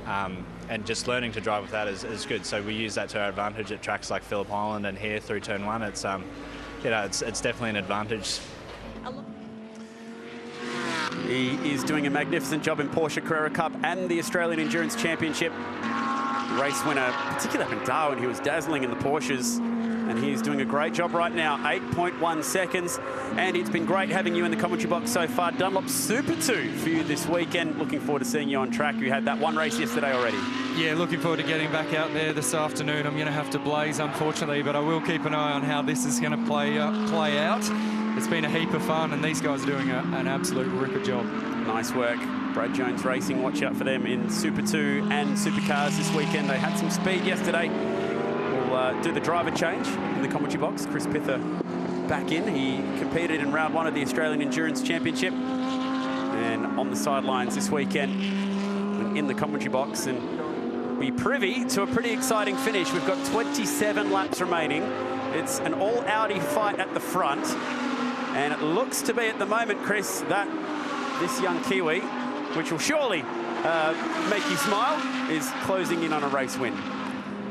and just learning to drive with that is good. So we use that to our advantage at tracks like Phillip Island and here through Turn 1. It's you know, it's definitely an advantage. He is doing a magnificent job in Porsche Carrera Cup and the Australian Endurance Championship. Race winner, particularly up in Darwin, he was dazzling in the Porsches, and he's doing a great job right now. 8.1 seconds, and it's been great having you in the commentary box so far. Dunlop Super 2 for you this weekend. Looking forward to seeing you on track. You had that one race yesterday already. Yeah, looking forward to getting back out there this afternoon. I'm going to have to blaze, unfortunately, but I will keep an eye on how this is going to play out. It's been a heap of fun, and these guys are doing an absolute ripper job. Nice work. Brad Jones Racing, watch out for them in Super 2 and Supercars this weekend. They had some speed yesterday. We'll do the driver change in the commentary box. Chris Pither back in. He competed in round 1 of the Australian Endurance Championship, and on the sidelines this weekend in the commentary box, and be privy to a pretty exciting finish. We've got 27 laps remaining. It's an all Audi fight at the front. And it looks to be at the moment, Chris, that this young Kiwi, which will surely make you smile, is closing in on a race win.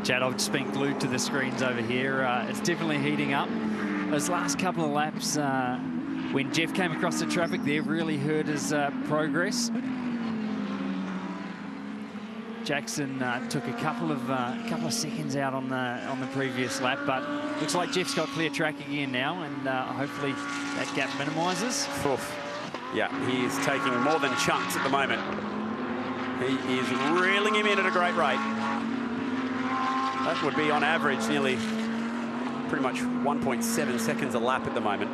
Chad, I've just been glued to the screens over here. It's definitely heating up. Those last couple of laps, when Jeff came across the traffic there, really hurt his progress. Jackson took a couple of seconds out on the previous lap, but looks like Jeff's got clear track again now, and hopefully that gap minimises. Yeah, he is taking more than chunks at the moment. He is reeling him in at a great rate. That would be on average nearly pretty much 1.7 seconds a lap at the moment.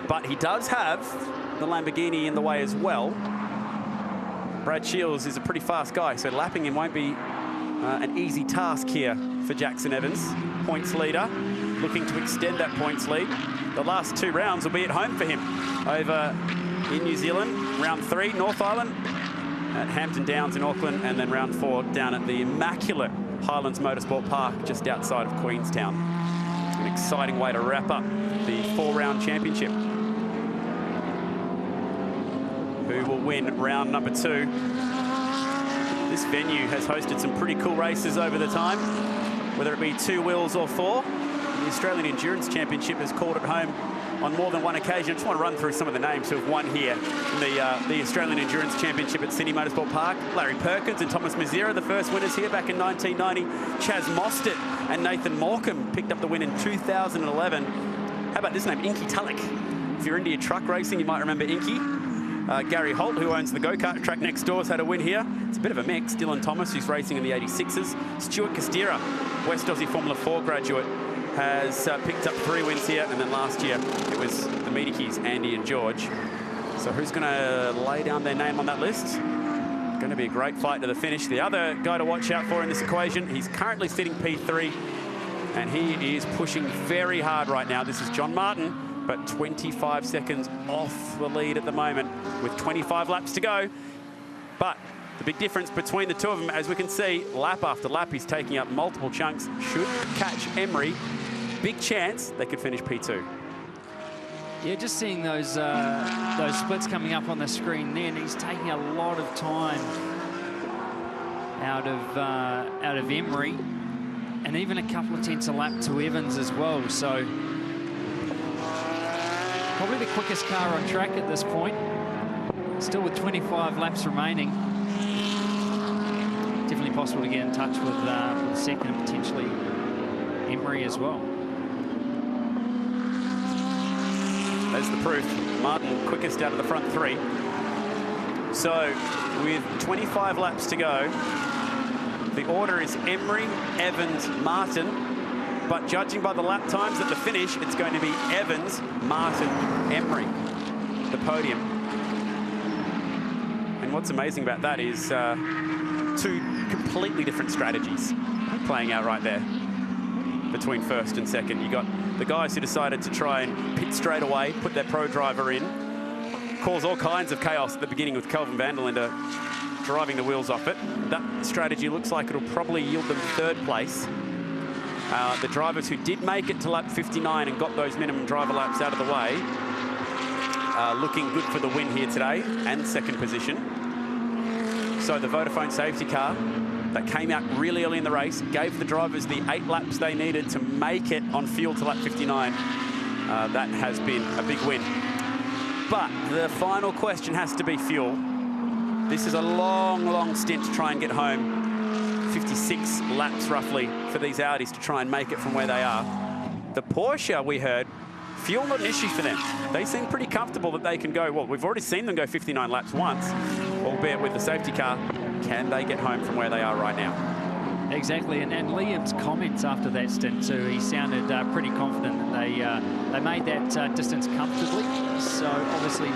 But he does have the Lamborghini in the way as well. Brad Shields is a pretty fast guy, so lapping him won't be an easy task here for Jackson Evans. Points leader, looking to extend that points lead. The last 2 rounds will be at home for him. Over in New Zealand, round 3, North Island, at Hampton Downs in Auckland, and then round 4 down at the immaculate Highlands Motorsport Park just outside of Queenstown. An exciting way to wrap up the 4-round championship. Who will win round number 2? This venue has hosted some pretty cool races over the time, whether it be 2 wheels or 4. The Australian Endurance Championship has called it home on more than one occasion. I just want to run through some of the names who have won here in the Australian Endurance Championship at Sydney Motorsport Park. Larry Perkins and Thomas Mazera, the first winners here back in 1990. Chaz Mostert and Nathan Morecambe picked up the win in 2011. How about this name, Inky Tulloch? If you're into your truck racing, you might remember Inky. Gary Holt, who owns the go-kart track next door, has had a win here. It's a bit of a mix. Dylan Thomas, who's racing in the 86s. Stuart Costera, West Aussie Formula 4 graduate, has picked up 3 wins here, and then last year it was the Medickies, Andy and George. So who's going to lay down their name on that list? Going to be a great fight to the finish. The other guy to watch out for in this equation, he's currently sitting P3, and he is pushing very hard right now. This is John Martin, but 25 seconds off the lead at the moment with 25 laps to go. But the big difference between the two of them, as we can see, lap after lap, he's taking up multiple chunks. Should catch Emery. Big chance they could finish P2. Yeah, just seeing those splits coming up on the screen there, and he's taking a lot of time out of Emery, and even a couple of tenths a lap to Evans as well. So probably the quickest car on track at this point. Still with 25 laps remaining. Definitely possible to get in touch with second and potentially Emery as well. There's the proof. Martin quickest out of the front 3. So with 25 laps to go, the order is Emery, Evans, Martin. But judging by the lap times at the finish, it's going to be Evans, Martin, Emery, the podium. And what's amazing about that is 2 completely different strategies playing out right there between first and second. You got the guys who decided to try and pit straight away, put their pro driver in, cause all kinds of chaos at the beginning with Kelvin van der Linde driving the wheels off it. That strategy looks like it'll probably yield them 3rd place. The drivers who did make it to lap 59 and got those minimum driver laps out of the way looking good for the win here today and 2nd position. So the Vodafone safety car that came out really early in the race gave the drivers the 8 laps they needed to make it on fuel to lap 59. That has been a big win. But the final question has to be fuel. This is a long, long stint to try and get home. 56 laps roughly for these Audis to try and make it from where they are. The Porsche, we heard, fuel not an issue for them. They seem pretty comfortable that they can go, well, we've already seen them go 59 laps once, albeit with the safety car. Can they get home from where they are right now? Exactly, and Liam's comments after that stint too, he sounded pretty confident that they made that distance comfortably. So obviously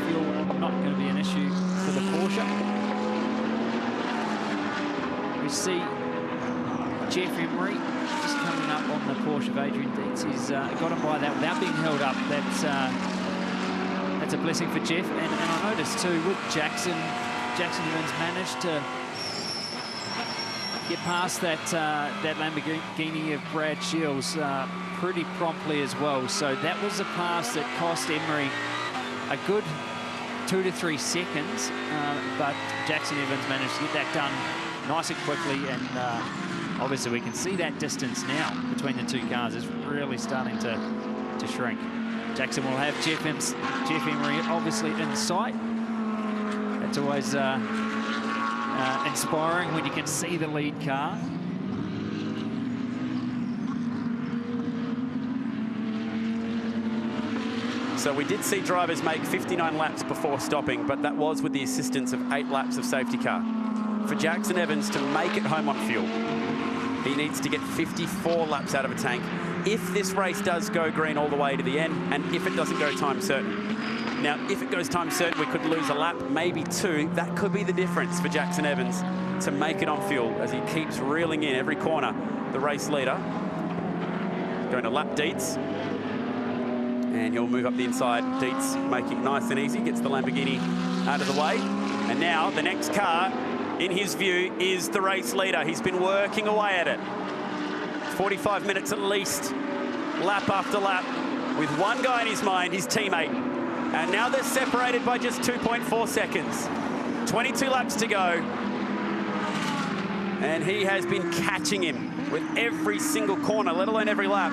fuel not going to be an issue for the Porsche. We see Jeff Emery just coming up on the Porsche of Adrian Dietz. He's got him by that without being held up. That's a blessing for Jeff. And I noticed too with Jackson Evans managed to get past that Lamborghini of Brad Shields pretty promptly as well. So that was a pass that cost Emery a good 2 to 3 seconds, but Jackson Evans managed to get that done nice and quickly, and obviously we can see that distance now between the 2 cars is really starting to shrink. Jackson will have Jeff Emery obviously in sight. That's always inspiring when you can see the lead car. So we did see drivers make 59 laps before stopping, but that was with the assistance of 8 laps of safety car. For Jackson Evans to make it home on fuel, he needs to get 54 laps out of a tank if this race does go green all the way to the end, and if it doesn't go time certain. Now, if it goes time certain, we could lose a lap, maybe 2. That could be the difference for Jackson Evans to make it on fuel as he keeps reeling in every corner. The race leader going to lap Dietz, and he'll move up the inside. Dietz making it nice and easy, gets the Lamborghini out of the way. And now the next car, in his view, is the race leader. He's been working away at it. 45 minutes at least, lap after lap, with one guy in his mind, his teammate. And now they're separated by just 2.4 seconds. 22 laps to go. And he has been catching him with every single corner, let alone every lap,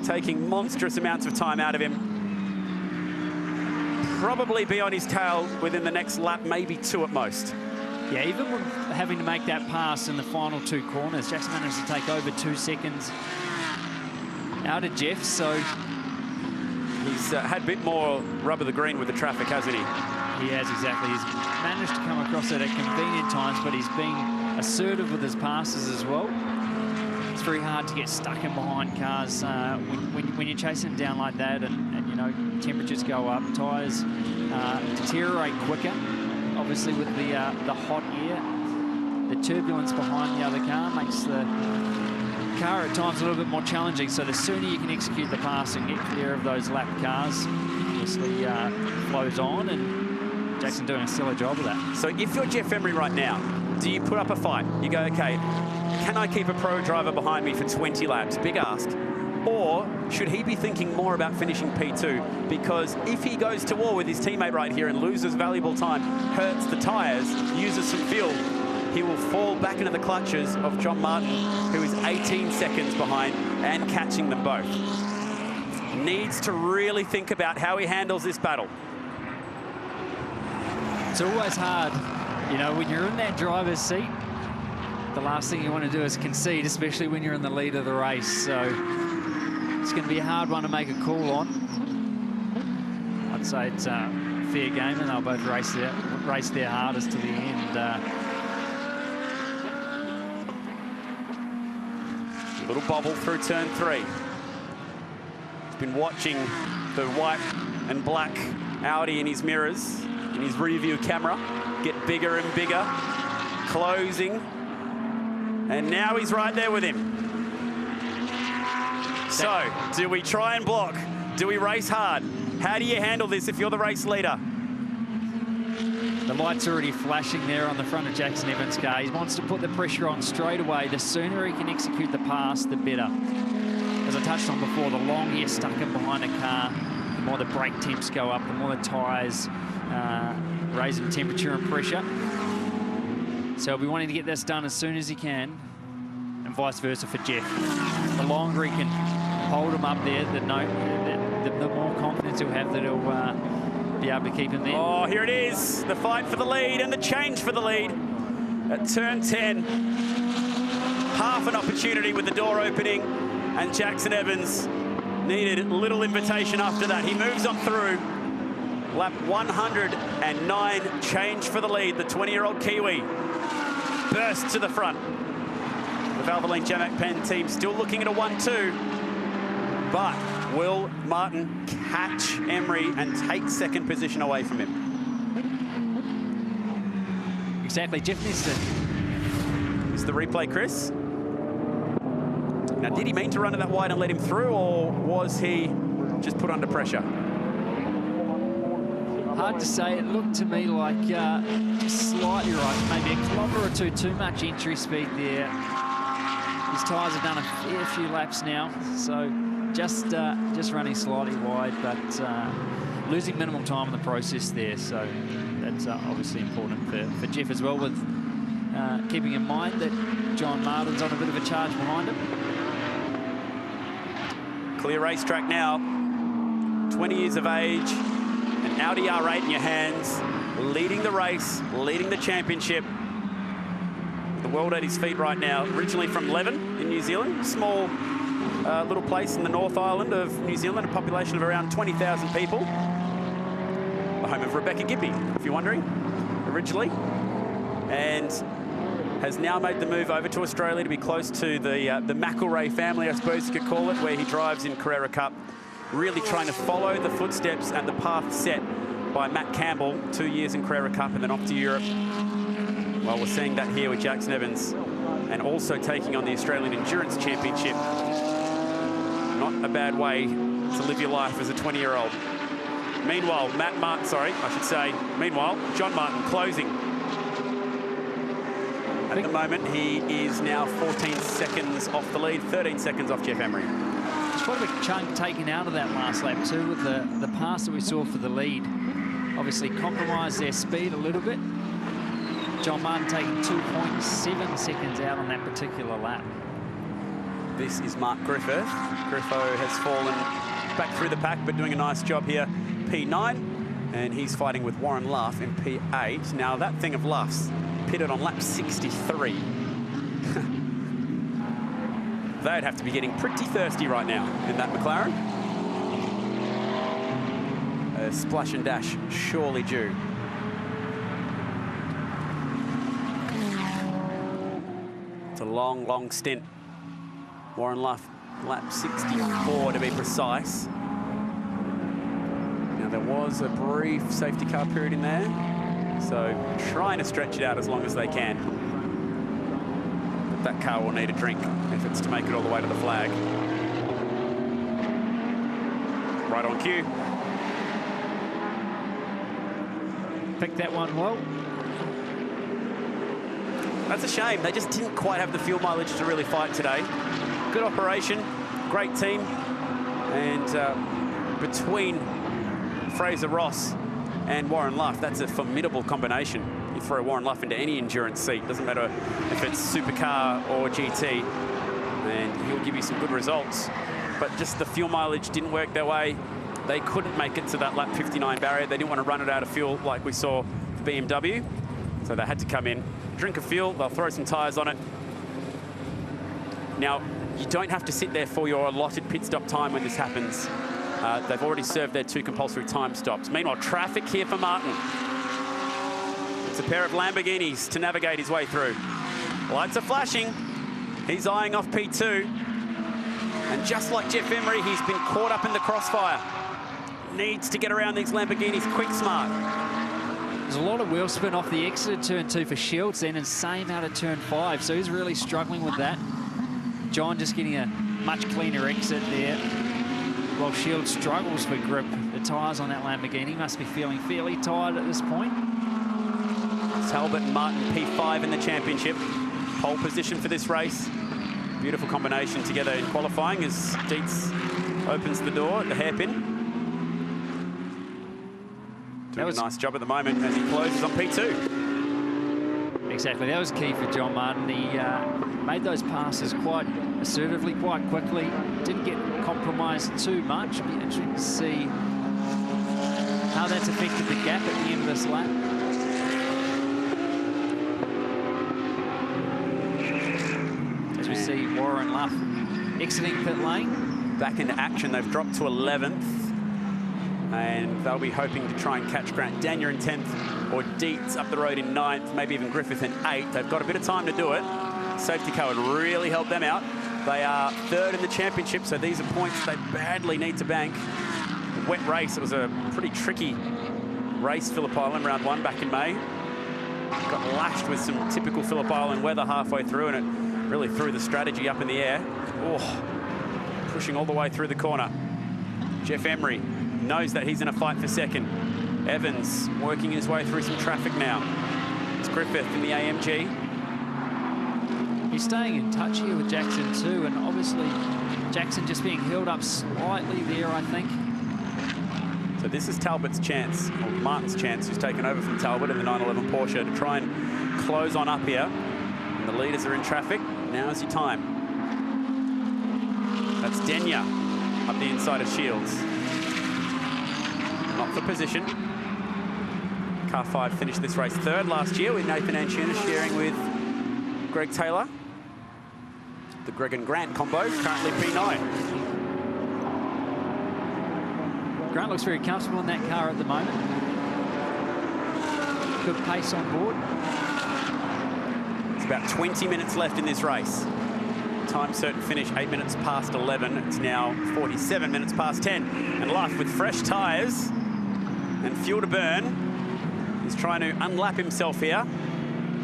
taking monstrous amounts of time out of him. Probably be on his tail within the next lap, maybe 2 at most. Yeah, even with having to make that pass in the final 2 corners, Jackson managed to take over 2 seconds out of Jeff, so... He's had a bit more rub of the green with the traffic, hasn't he? He has, exactly. He's managed to come across it at convenient times, but he's been assertive with his passes as well. It's very hard to get stuck in behind cars when you're chasing them down like that, and you know, temperatures go up, tyres deteriorate quicker. Obviously, with the hot air, the turbulence behind the other car makes the car at times a little bit more challenging. So the sooner you can execute the pass and get clear of those lap cars, obviously flows on, and Jackson doing a stellar job of that. So if you're Jeff Emery right now, do you put up a fight? You go, okay, can I keep a pro driver behind me for 20 laps? Big ask. Or should he be thinking more about finishing P2? Because if he goes to war with his teammate right here and loses valuable time, hurts the tyres, uses some fuel, he will fall back into the clutches of John Martin, who is 18 seconds behind and catching them both. Needs to really think about how he handles this battle. It's always hard, you know, when you're in that driver's seat, the last thing you want to do is concede, especially when you're in the lead of the race. So it's going to be a hard one to make a call on. I'd say it's a fair game, and they'll both race their hardest to the end. Little bobble through turn 3. He's been watching the white and black Audi in his mirrors, in his rear-view camera, get bigger and bigger, closing, and now he's right there with him. So, do we try and block? Do we race hard? How do you handle this if you're the race leader? The light's already flashing there on the front of Jackson Evans' car. He wants to put the pressure on straight away. The sooner he can execute the pass, the better. As I touched on before, the longer you're stuck in behind a car, the more the brake temps go up, the more the tyres raise in temperature and pressure. So he'll be wanting to get this done as soon as he can, and vice versa for Jeff. The longer he can hold him up there, the more confidence he'll have that he'll be able to keep him there. Oh, here it is. The fight for the lead and the change for the lead at turn 10. Half an opportunity with the door opening, and Jackson Evans needed little invitation after that. He moves on through. Lap 109, change for the lead. The 20-year-old Kiwi bursts to the front. The Valvoline Jamac Penn team still looking at a 1-2, but will Martin catch Emery and take second position away from him? Exactly, Jeff needs to... Is the replay, Chris? Now, did he mean to run to that wide and let him through, or was he just put under pressure? Hard to say. It looked to me like just slightly right, maybe a kilometre or two too much entry speed there. His tyres have done a fair few laps now, so just running slightly wide, but losing minimal time in the process there. So that's obviously important for Jeff as well, with keeping in mind that John Martin's on a bit of a charge behind him. Clear racetrack now. 20 years of age, an Audi R8 in your hands, leading the race, leading the championship. The world at his feet right now, originally from Leven in New Zealand, small little place in the North Island of New Zealand, a population of around 20,000 people. The home of Rebecca Gippy, if you're wondering, originally. And has now made the move over to Australia to be close to the McElrea family, I suppose you could call it, where he drives in Carrera Cup, really trying to follow the footsteps and the path set by Matt Campbell, 2 years in Carrera Cup and then off to Europe. Well, we're seeing that here with Jackson Evans, and also taking on the Australian Endurance Championship. Not a bad way to live your life as a 20-year-old. Meanwhile, John Martin closing. At the moment, he is now 14 seconds off the lead, 13 seconds off Jeff Emery. There's quite a big chunk taken out of that last lap too, with the pass that we saw for the lead. Obviously compromised their speed a little bit. John Martin taking 2.7 seconds out on that particular lap. This is Mark Griffith. Griffo has fallen back through the pack, but doing a nice job here. P9, and he's fighting with Warren Luff in P8. Now, that thing of Luff's pitted on lap 63. They'd have to be getting pretty thirsty right now in that McLaren. A splash and dash surely due. It's a long, long stint. Warren Luff, lap 64 to be precise. Now, there was a brief safety car period in there, so trying to stretch it out as long as they can. But that car will need a drink if it's to make it all the way to the flag. Right on cue. Picked that one well. That's a shame. They just didn't quite have the fuel mileage to really fight today. Good operation, great team, and between Fraser Ross and Warren Luff, that's a formidable combination. You throw Warren Luff into any endurance seat, doesn't matter if it's supercar or GT, and he'll give you some good results. But just the fuel mileage didn't work their way. They couldn't make it to that lap 59 barrier. They didn't want to run it out of fuel like we saw for BMW, so they had to come in, drink a fuel, they'll throw some tyres on it. Now, you don't have to sit there for your allotted pit stop time when this happens. They've already served their 2 compulsory time stops. Meanwhile, traffic here for Martin. It's a pair of Lamborghinis to navigate his way through. Lights are flashing. He's eyeing off P2. And just like Jeff Emery, he's been caught up in the crossfire. Needs to get around these Lamborghinis quick, smart. There's a lot of wheel spin off the exit of turn 2 for Shields then, and same out of turn 5, so he's really struggling with that. John just getting a much cleaner exit there, while Shields struggles for grip. The tyres on that Lamborghini must be feeling fairly tired at this point. Talbot and Martin P5 in the championship. Pole position for this race. Beautiful combination together in qualifying as Dietz opens the door at the hairpin. Doing a nice job at the moment as he closes on P2. Exactly, that was key for John Martin. He made those passes quite assertively, quite quickly. Didn't get compromised too much. It'll be interesting to see how that's affected the gap at the end of this lap. As we see Warren Luff exiting pit lane. Back into action, they've dropped to 11th. And they'll be hoping to try and catch Grant Danier in 10th, or Dietz up the road in 9th, maybe even Griffith in 8th. They've got a bit of time to do it. Safety car would really help them out. They are 3rd in the championship, so these are points they badly need to bank. Wet race, it was a pretty tricky race, Phillip Island, round 1 back in May. Got lashed with some typical Phillip Island weather halfway through, and it really threw the strategy up in the air. Oh, pushing all the way through the corner. Jeff Emery knows that he's in a fight for 2nd. Evans working his way through some traffic now. It's Griffith in the AMG. He's staying in touch here with Jackson too, and obviously Jackson just being held up slightly there, I think. So this is Talbot's chance, or Martin's chance, who's taken over from Talbot in the 911 Porsche to try and close on up here. And the leaders are in traffic. Now's your time. That's Denier up the inside of Shields. not for position. Car 5 finished this race third last year with Nathan Antunes sharing with Greg Taylor. The Greg and Grant combo, currently P9. Grant looks very comfortable in that car at the moment. Good pace on board. It's about 20 minutes left in this race. Time certain finish, 8 minutes past 11. It's now 47 minutes past 10. And Luff with fresh tyres and fuel to burn is trying to unlap himself here.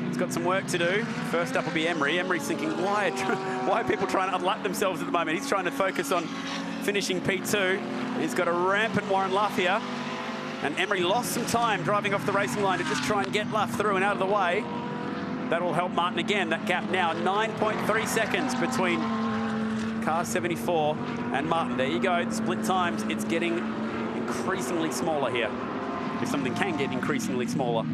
He's got some work to do. First up will be Emery. Emery's thinking, why are people trying to unlap themselves at the moment? He's trying to focus on finishing P2. He's got a rampant Warren Luff here. And Emery lost some time driving off the racing line to just try and get Luff through and out of the way. That'll help Martin again. That gap now, 9.3 seconds between car 74 and Martin. There you go, the split times. It's getting increasingly smaller here. If something can get increasingly smaller.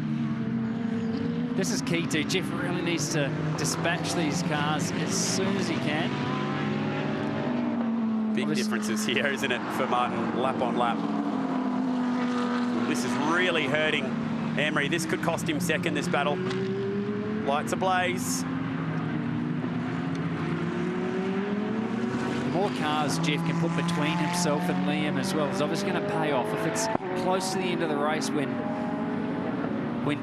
This is key too. Jeff really needs to dispatch these cars as soon as he can. Big differences here, isn't it, for Martin, lap on lap. This is really hurting Emery. This could cost him second, this battle. Lights ablaze. The more cars Jeff can put between himself and Liam as well is obviously going to pay off. If it's close to the end of the race when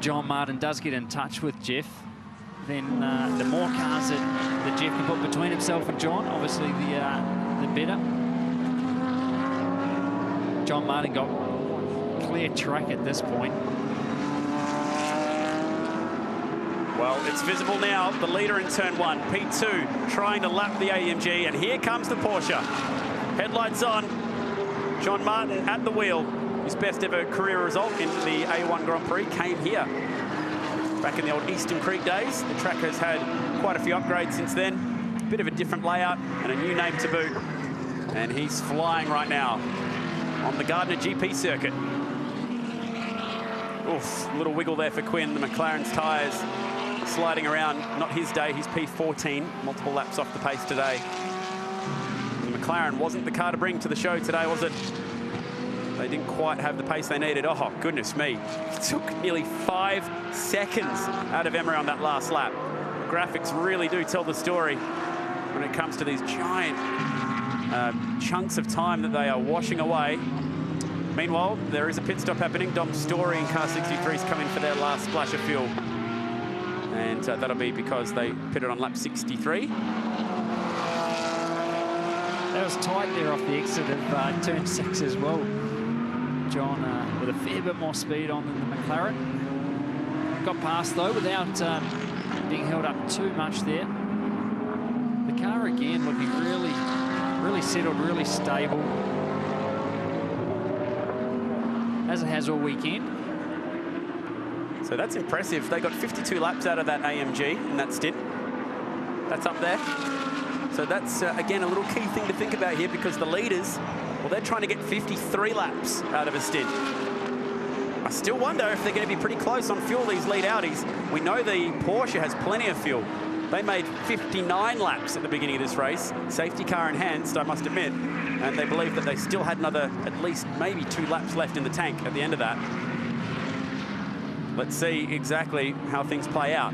John Martin does get in touch with Jeff, then the more cars that Jeff can put between himself and John, obviously the better. John Martin got clear track at this point. Well, it's visible now. The leader in turn 1, P2, trying to lap the AMG, and here comes the Porsche. Headlights on. John Martin at the wheel. His best ever career result in the A1 Grand Prix came here. Back in the old Eastern Creek days. The track has had quite a few upgrades since then. A bit of a different layout and a new name to boot. And he's flying right now on the Gardner GP circuit. Oof, little wiggle there for Quinn. The McLaren's tyres sliding around. Not his day, he's P14. Multiple laps off the pace today. The McLaren wasn't the car to bring to the show today, was it? They didn't quite have the pace they needed. Oh, goodness me. It took nearly 5 seconds out of Emery on that last lap. The graphics really do tell the story when it comes to these giant chunks of time that they are washing away. Meanwhile, there is a pit stop happening. Dom Story and car 63 is coming for their last splash of fuel. And that'll be because they pitted on lap 63. That was tight there off the exit of turn 6 as well. John with a fair bit more speed on than the McLaren. Got past though without being held up too much there. The car again looking really settled, really stable. As it has all weekend. So that's impressive. They got 52 laps out of that AMG in that stint. That's up there. So that's, again, a little key thing to think about here because the leaders, well, they're trying to get 53 laps out of a stint. I still wonder if they're going to be pretty close on fuel, these lead Audis. We know the Porsche has plenty of fuel. They made 59 laps at the beginning of this race, safety car enhanced, I must admit, and they believe that they still had another, at least maybe 2 laps left in the tank at the end of that. Let's see exactly how things play out.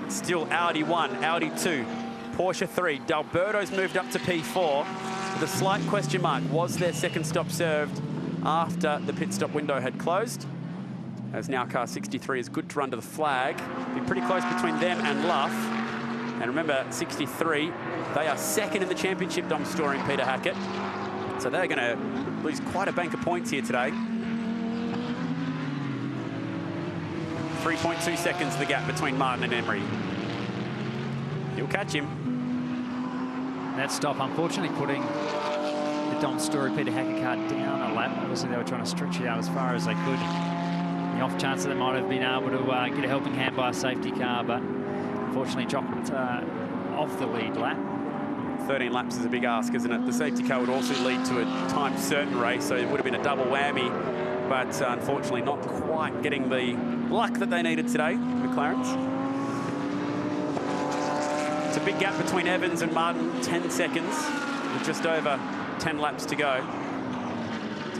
Still Audi 1, Audi 2, Porsche 3. D'Alberto's moved up to P4 with a slight question mark. Was their second stop served after the pit stop window had closed? As now car 63 is good to run to the flag. Be pretty close between them and Luff. And remember, 63, they are second in the championship, Dom Story and Peter Hackett. So they're going to lose quite a bank of points here today. 3.2 seconds the gap between Martin and Emery. He'll catch him. That stop, unfortunately, putting the Dom Story Peter Hackett car down a lap. Obviously, they were trying to stretch it out as far as they could. The off chance that they might have been able to get a helping hand by a safety car, but unfortunately dropped off the lead lap. 13 laps is a big ask, isn't it? The safety car would also lead to a time certain race, so it would have been a double whammy, but unfortunately not quite getting the luck that they needed today, McLaren's. It's a big gap between Evans and Martin, 10 seconds, with just over 10 laps to go.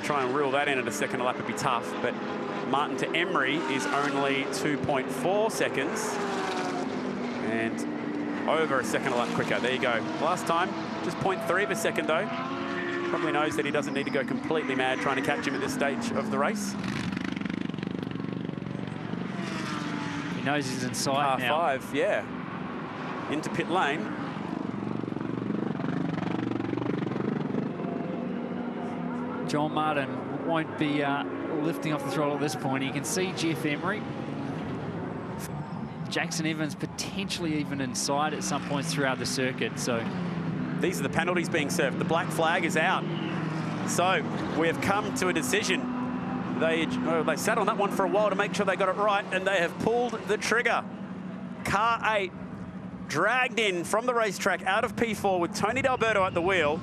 try and reel that in at a second lap would be tough, but Martin to Emery is only 2.4 seconds and over a second a lap quicker. There you go. Last time, just 0.3 of a second though. Probably knows that he doesn't need to go completely mad trying to catch him at this stage of the race. He knows he's inside now. R5, yeah. Into pit lane. John Martin won't be lifting off the throttle at this point. You can see Jeff Emery. Jackson Evans potentially even inside at some points throughout the circuit. So these are the penalties being served. The black flag is out. So we have come to a decision. They sat on that one for a while to make sure they got it right, and they have pulled the trigger. Car 8 dragged in from the racetrack out of P4 with Tony D'Alberto at the wheel.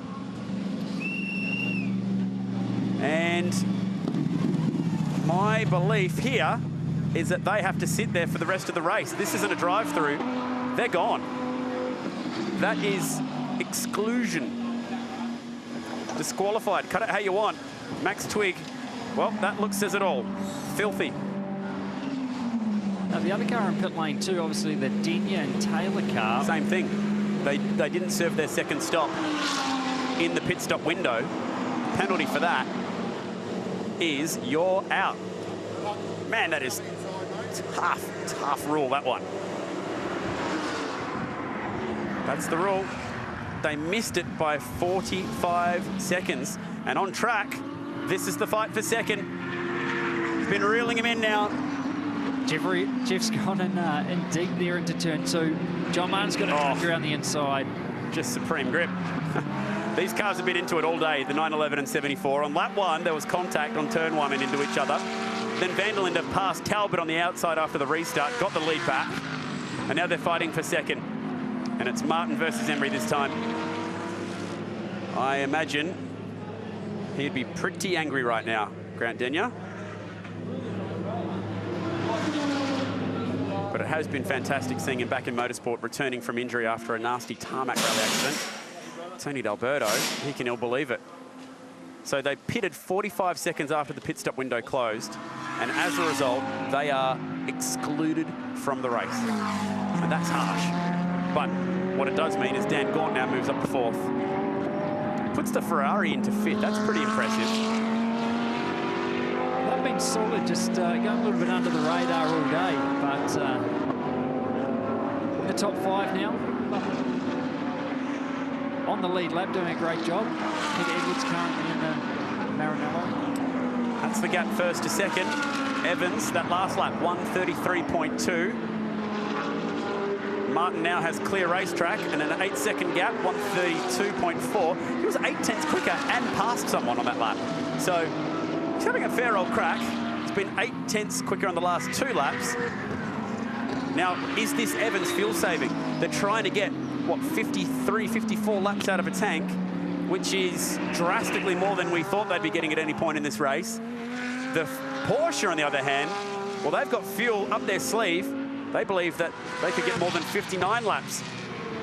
And my belief here is that they have to sit there for the rest of the race. This isn't a drive-through. They're gone. That is exclusion. Disqualified. Cut it how you want. Max Twigg, well, that look says it all. Filthy. Now, the other car in pit lane too, obviously the Denia and Taylor car. Same thing. They didn't serve their second stop in the pit stop window. Penalty for that is you're out. Man, that is tough rule, that one. That's the rule. They missed it by 45 seconds. And on track, this is the fight for second. He's been reeling him in now. Jeff's gone in deep there into turn 2. John Martin's got a track around the inside. Just supreme grip. These cars have been into it all day, the 911 and 74. On lap 1, there was contact on turn 1 and into each other. Then Vanderlinde passed Talbot on the outside after the restart, got the lead back. And now they're fighting for second. And it's Martin versus Emery this time. I imagine he'd be pretty angry right now, Grant Denyer. But it has been fantastic seeing him back in motorsport, returning from injury after a nasty tarmac rally accident. Tony D'Alberto, he can ill believe it. So they pitted 45 seconds after the pit stop window closed, and as a result, they are excluded from the race. And that's harsh. But what it does mean is Dan Gaunt now moves up to 4th. Puts the Ferrari into 5th. That's pretty impressive. They've been solid, just going a little bit under the radar all day, but in the top 5 now. On the lead lap, doing a great job. Peter Edwards currently in the Maranello. That's the gap first to second. Evans, that last lap, 1:33.2. Martin now has clear racetrack and an 8-second gap, 1:32.4. He was 8/10 quicker and passed someone on that lap. So he's having a fair old crack. It's been 8/10 quicker on the last 2 laps. Now, is this Evans fuel saving? They're trying to get, what, 53, 54 laps out of a tank, which is drastically more than we thought they'd be getting at any point in this race. The Porsche, on the other hand, well, they've got fuel up their sleeve. They believe that they could get more than 59 laps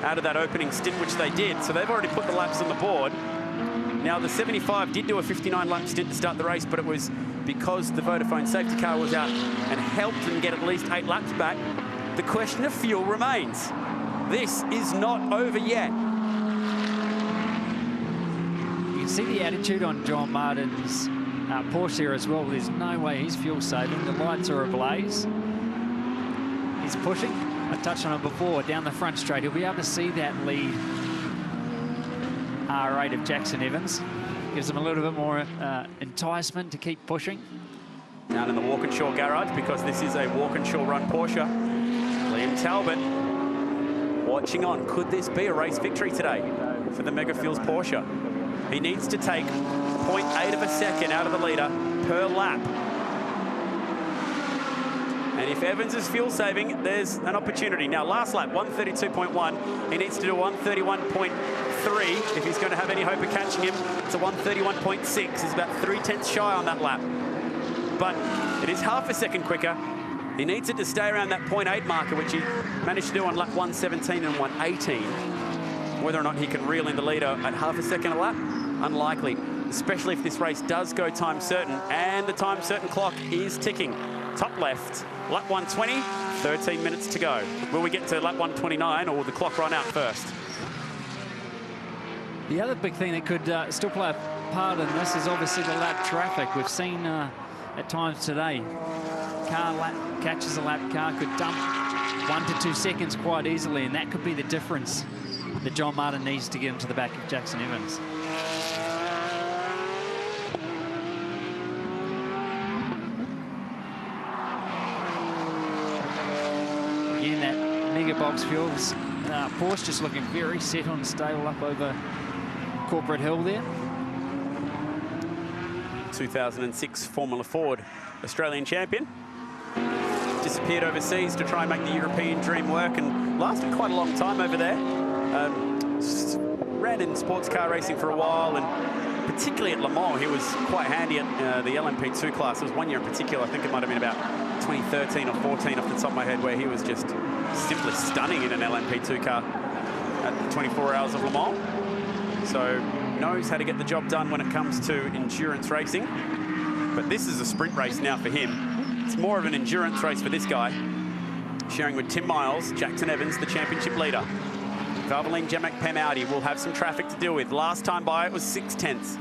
out of that opening stint, which they did. So they've already put the laps on the board. Now, the 75 did do a 59-lap stint to start the race, but it was because the Vodafone safety car was out and helped them get at least 8 laps back. The question of fuel remains. This is not over yet. You can see the attitude on John Martin's Porsche here as well. There's no way he's fuel saving. The lights are ablaze. He's pushing. I touched on it before, down the front straight. He'll be able to see that lead R8 of Jackson Evans. Gives him a little bit more enticement to keep pushing. Down in the Walkinshaw garage, because this is a Walkinshaw run Porsche. Liam Talbot watching on. Could this be a race victory today for the Mega Fuels Porsche? He needs to take 0.8 of a second out of the leader per lap. And if Evans is fuel saving, there's an opportunity. Now, last lap, 1:32.1. He needs to do 1:31.3 if he's going to have any hope of catching him. It's a 1:31.6. He's about 3/10 shy on that lap. But it is half a second quicker. He needs it to stay around that 0.8 marker, which he managed to do on lap 1:17 and 1:18. Whether or not he can reel in the leader at half a second a lap, unlikely. especially if this race does go time certain. And the time certain clock is ticking. Top left, lap 120, 13 minutes to go. Will we get to lap 129 or will the clock run out first? The other big thing that could still play a part in this is obviously the lap traffic. We've seen at times today, car catches a lap, car could dump 1 to 2 seconds quite easily, and that could be the difference that John Martin needs to get into the back of Jackson Evans. Again, that mega box fuels. Porsche just looking very set on stable up over Corporate Hill there. 2006 Formula Ford Australian champion. Disappeared overseas to try and make the European dream work and lasted quite a long time over there. Ran in sports car racing for a while, and particularly at Le Mans, he was quite handy at the LMP2 class. There was one year in particular, I think it might have been about 2013 or 14 off the top of my head, where he was just simply stunning in an LMP2 car at the 24 Hours of Le Mans. So knows how to get the job done when it comes to endurance racing. But this is a sprint race now for him. It's more of an endurance race for this guy. Sharing with Tim Miles, Jackson Evans, the championship leader. Valvoline Gemek Pem Audi will have some traffic to deal with. Last time by it was 6/10.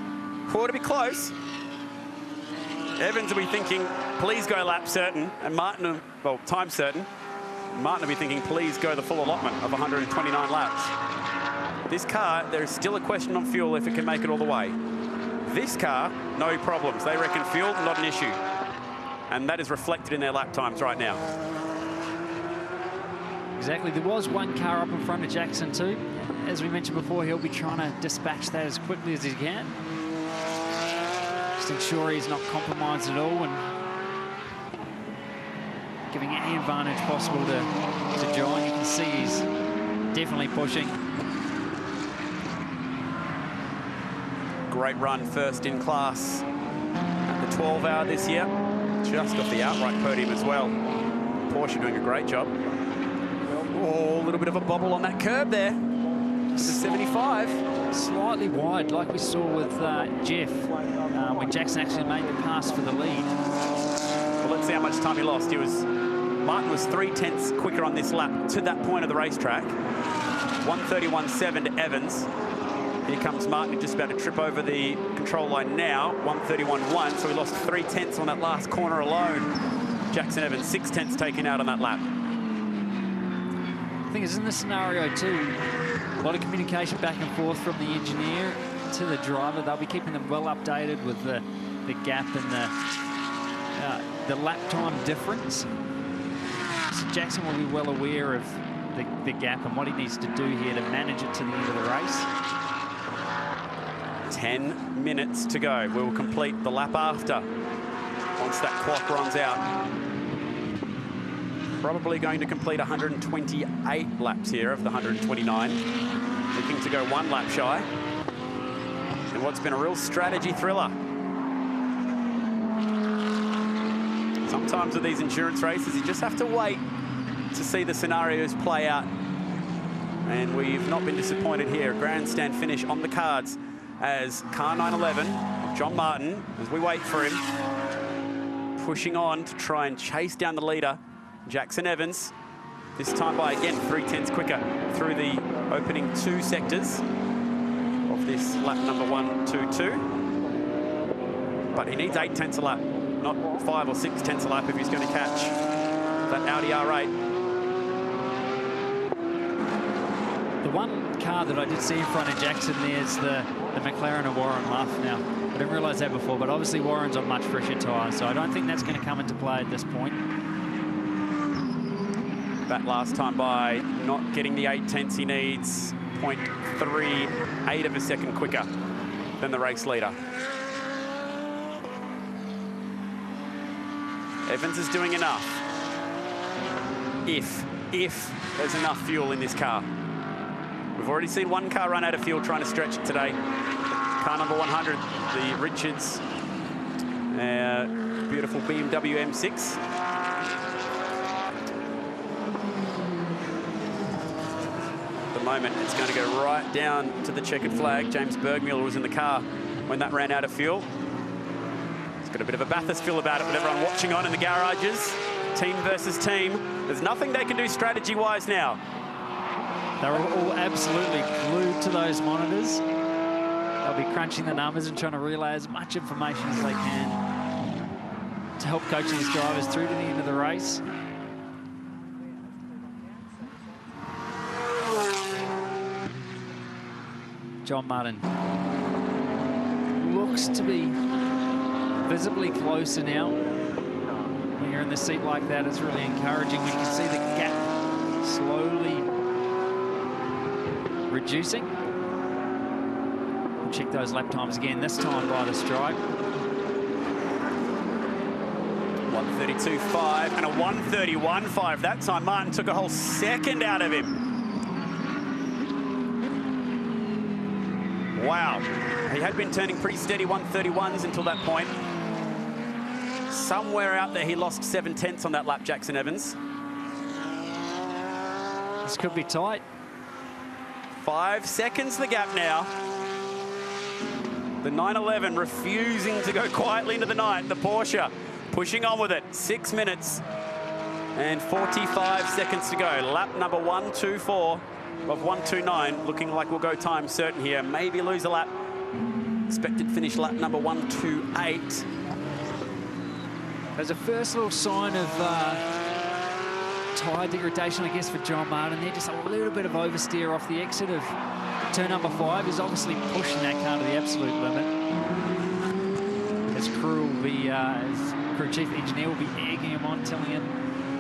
Ought to be close. Evans will be thinking, please go lap certain, and Martin, well, time certain. Martin will be thinking, please go the full allotment of 129 laps. This car, there is still a question on fuel if it can make it all the way. This car, no problems. They reckon fuel, not an issue. And that is reflected in their lap times right now. Exactly. There was one car up in front of Jackson too. As we mentioned before, he'll be trying to dispatch that as quickly as he can. Just ensure he's not compromised at all and giving any advantage possible to John. You can see he's definitely pushing. Great run, first in class at the 12 hour this year. Just off the outright podium as well. Porsche doing a great job. Oh, a little bit of a bobble on that curb there. Just a 75. Slightly wide, like we saw with Jeff, when Jackson actually made the pass for the lead. Well, let's see how much time he lost. Martin was 3/10 quicker on this lap to that point of the racetrack. 1:31.7 to Evans. Here comes Martin, just about to trip over the control line now. 1:31.1, so he lost 3/10 on that last corner alone. Jackson Evans, 6/10 taken out on that lap. I think it's in this scenario too, a lot of communication back and forth from the engineer to the driver. They'll be keeping them well updated with the gap and the lap time difference. So Jackson will be well aware of the gap and what he needs to do here to manage it to the end of the race. 10 minutes to go. We will complete the lap after once that clock runs out. Probably going to complete 128 laps here of the 129. Looking to go one lap shy. And what's been a real strategy thriller. Sometimes with these endurance races, you just have to wait to see the scenarios play out. And we've not been disappointed here. Grandstand finish on the cards as car 911, John Martin, as we wait for him, pushing on to try and chase down the leader, Jackson Evans. This time by, again, 3/10 quicker through the opening 2 sectors of this lap number 122. But he needs 8/10 a lap, not 5 or 6/10 a lap if he's going to catch that Audi R8. The one car that I did see in front of Jackson there is the McLaren of Warren Luff. Now, I didn't realise that before, but obviously Warren's on much fresher tyres, so I don't think that's going to come into play at this point. That last time by, not getting the 8/10 he needs, 0.38 of a second quicker than the race leader. Evans is doing enough. If there's enough fuel in this car. We've already seen one car run out of fuel trying to stretch it today. Car number 100, the Richards, beautiful BMW M6. At the moment, it's going to go right down to the checkered flag. James Bergmuller was in the car when that ran out of fuel. It's got a bit of a Bathurst feel about it with everyone watching on in the garages. Team versus team. There's nothing they can do strategy-wise now. They're all absolutely glued to those monitors. They'll be crunching the numbers and trying to relay as much information as they can to help coach these drivers through to the end of the race. John Martin looks to be visibly closer now. When you're in the seat like that, it's really encouraging when you can see the gap slowly reducing. We'll check those lap times again, this time by the stripe. 1:32.5 and a 1:31.5. That time Martin took a whole second out of him. Wow. He had been turning pretty steady 1:31s until that point. Somewhere out there he lost 7/10 on that lap, Jackson Evans. This could be tight. 5 seconds the gap now. The 911 refusing to go quietly into the night. The Porsche pushing on with it. 6 minutes and 45 seconds to go. Lap number 124 of 129. Looking like we'll go time certain here. Maybe lose a lap. Expected finish lap number 128. There's a first little sign of tyre degradation, I guess, for John Martin. There, just a little bit of oversteer off the exit of turn number 5. He's obviously pushing that car to the absolute limit. His crew will be, his crew chief engineer will be egging him on, telling him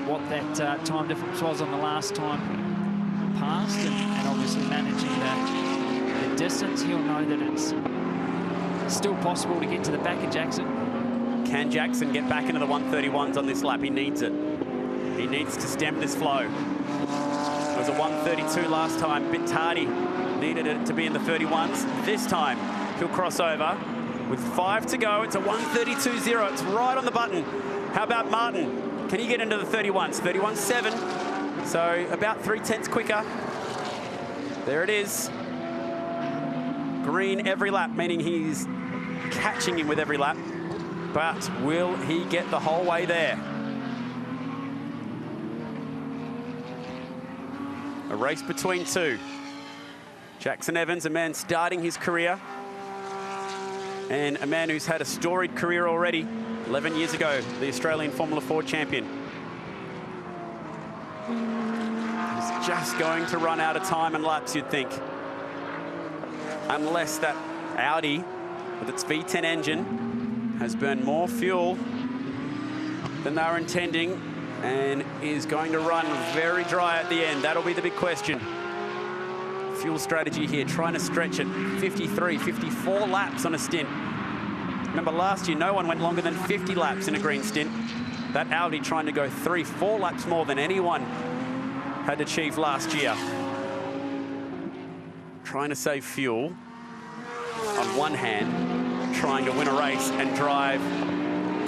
what that time difference was on the last time passed, and obviously managing the distance. He'll know that it's still possible to get to the back of Jackson. Can Jackson get back into the 131s on this lap? He needs it. He needs to stem this flow. It was a 132 last time. Bit tardy. Needed it to be in the 31s. This time, he'll cross over. With 5 to go, it's a 132.0. It's right on the button. How about Martin? Can he get into the 31s? 31.7. So about 3/10 quicker. There it is. Green every lap, meaning he's catching him with every lap. But will he get the whole way there? A race between two. Jackson Evans, a man starting his career, and a man who's had a storied career already. 11 years ago, the Australian Formula 4 champion. He's just going to run out of time and laps, you'd think. Unless that Audi, with its V10 engine, has burned more fuel than they were intending and is going to run very dry at the end. That'll be the big question. Fuel strategy here, trying to stretch it. 53, 54 laps on a stint. Remember last year, no one went longer than 50 laps in a green stint. That Audi trying to go 3-4 laps more than anyone had achieved last year. Trying to save fuel on one hand, trying to win a race and drive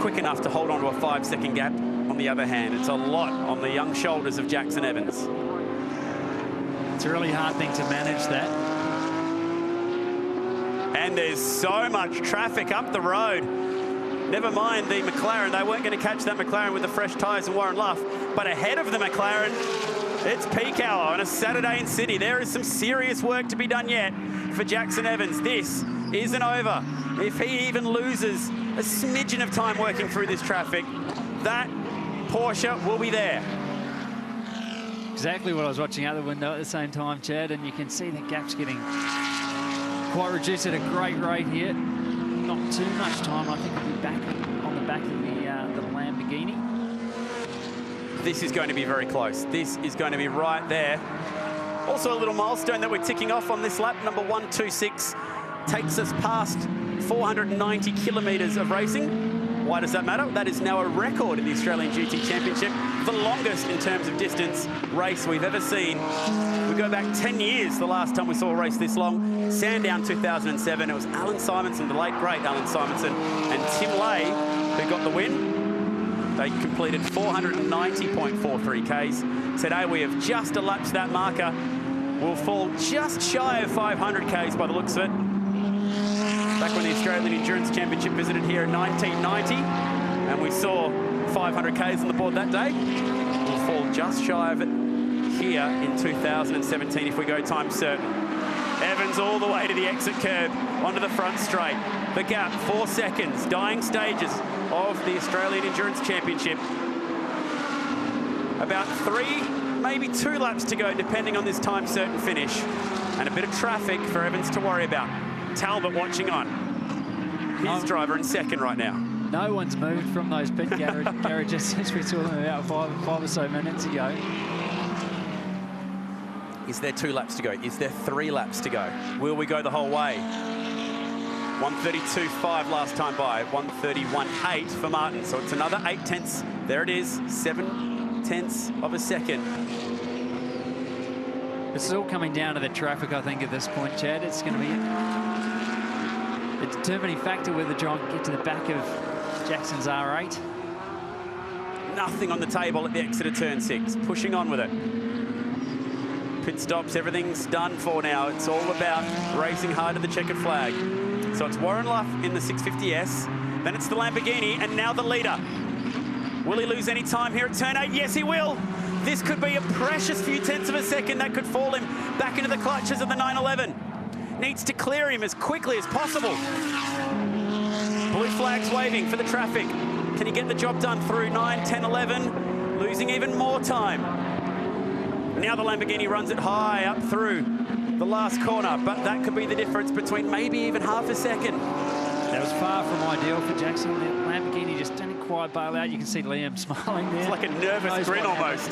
quick enough to hold on to a 5-second gap on the other hand. It's a lot on the young shoulders of Jackson Evans. It's a really hard thing to manage that. And there's so much traffic up the road. Never mind the McLaren. They weren't going to catch that McLaren with the fresh tyres and Warren Luff. But ahead of the McLaren, it's peak hour on a Saturday in Sydney. There is some serious work to be done yet for Jackson Evans. This isn't over. If he even loses a smidgen of time working through this traffic, that Porsche will be there. Exactly what I was watching out the window at the same time, Chad, and you can see the gap's getting quite reduced at a great rate here. Not too much time. I think we'll be back on the back of the Lamborghini. This is going to be very close. This is going to be right there. Also a little milestone that we're ticking off on this lap, number 126, takes us past 490 kilometres of racing. Why does that matter? That is now a record in the Australian GT Championship, the longest in terms of distance race we've ever seen. We go back 10 years, the last time we saw a race this long. Sandown 2007, it was Alan Simonson, the late great Alan Simonson, and Tim Lay who got the win. They completed 490.43 Ks. Today we have just elapsed that marker. We'll fall just shy of 500 Ks by the looks of it. back when the Australian Endurance Championship visited here in 1990, and we saw 500 Ks on the board that day. We'll fall just shy of it here in 2017 if we go time certain. Evans all the way to the exit curb, onto the front straight. The gap, 4 seconds, dying stages of the Australian Endurance Championship. About 3, maybe 2 laps to go, depending on this time certain finish. And a bit of traffic for Evans to worry about. Talbot watching on. His driver in second right now. No one's moved from those pit garages since we saw them about five or so minutes ago. Is there 2 laps to go? Is there 3 laps to go? Will we go the whole way? 1:32.5 last time by, 1:31.8 for Martin. So it's another 8 tenths. There it is, 7 tenths of a second. This is all coming down to the traffic, I think, at this point, Chad. It's going to be a determining factor whether John can get to the back of Jackson's R8. Nothing on the table at the exit of turn 6. Pushing on with it. Pit stops, everything's done for now. It's all about racing hard to the checkered flag. So it's Warren Luff in the 650S. Then it's the Lamborghini, and now the leader. Will he lose any time here at turn 8? Yes, he will. This could be a precious few tenths of a second that could fall him back into the clutches of the 911. Needs to clear him as quickly as possible. Blue flag's waving for the traffic. Can he get the job done through 9, 10, 11? Losing even more time. Now the Lamborghini runs it high up through the last corner, but that could be the difference between maybe even half a second. That was far from ideal for Jackson. The Lamborghini just didn't quite bail out. You can see Liam smiling there. It's like a nervous grin almost.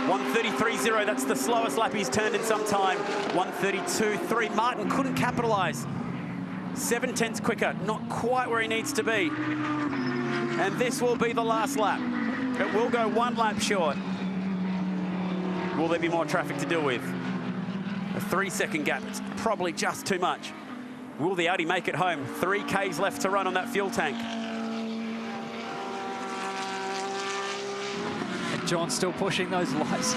1:33.0, that's the slowest lap he's turned in some time. 1:32.3, Martin couldn't capitalise. 7 tenths quicker, not quite where he needs to be. And this will be the last lap. It will go 1 lap short. Will there be more traffic to deal with? A 3-second gap, it's probably just too much. Will the Audi make it home? 3 Ks left to run on that fuel tank. And John's still pushing those lights.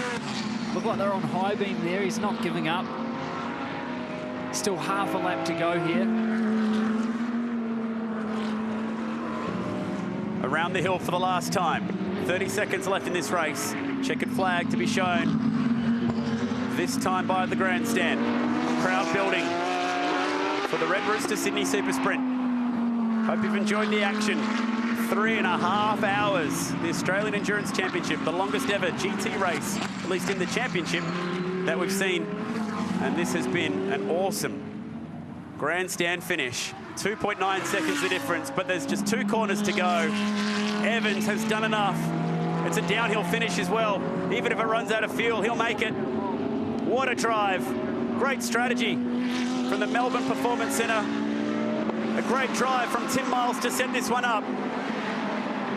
Look like they're on high beam there. He's not giving up. Still half a lap to go here. Around the hill for the last time. 30 seconds left in this race. Checkered flag to be shown. This time by the grandstand. Crowd building for the Red Rooster Sydney Super Sprint. Hope you've enjoyed the action. 3.5 hours. The Australian Endurance Championship, the longest ever GT race, at least in the championship, that we've seen. And this has been an awesome grandstand finish. 2.9 seconds the difference, but there's just 2 corners to go. Evans has done enough. It's a downhill finish as well. Even if it runs out of fuel, he'll make it. What a drive. Great strategy from the Melbourne Performance Centre. A great drive from Tim Miles to set this one up.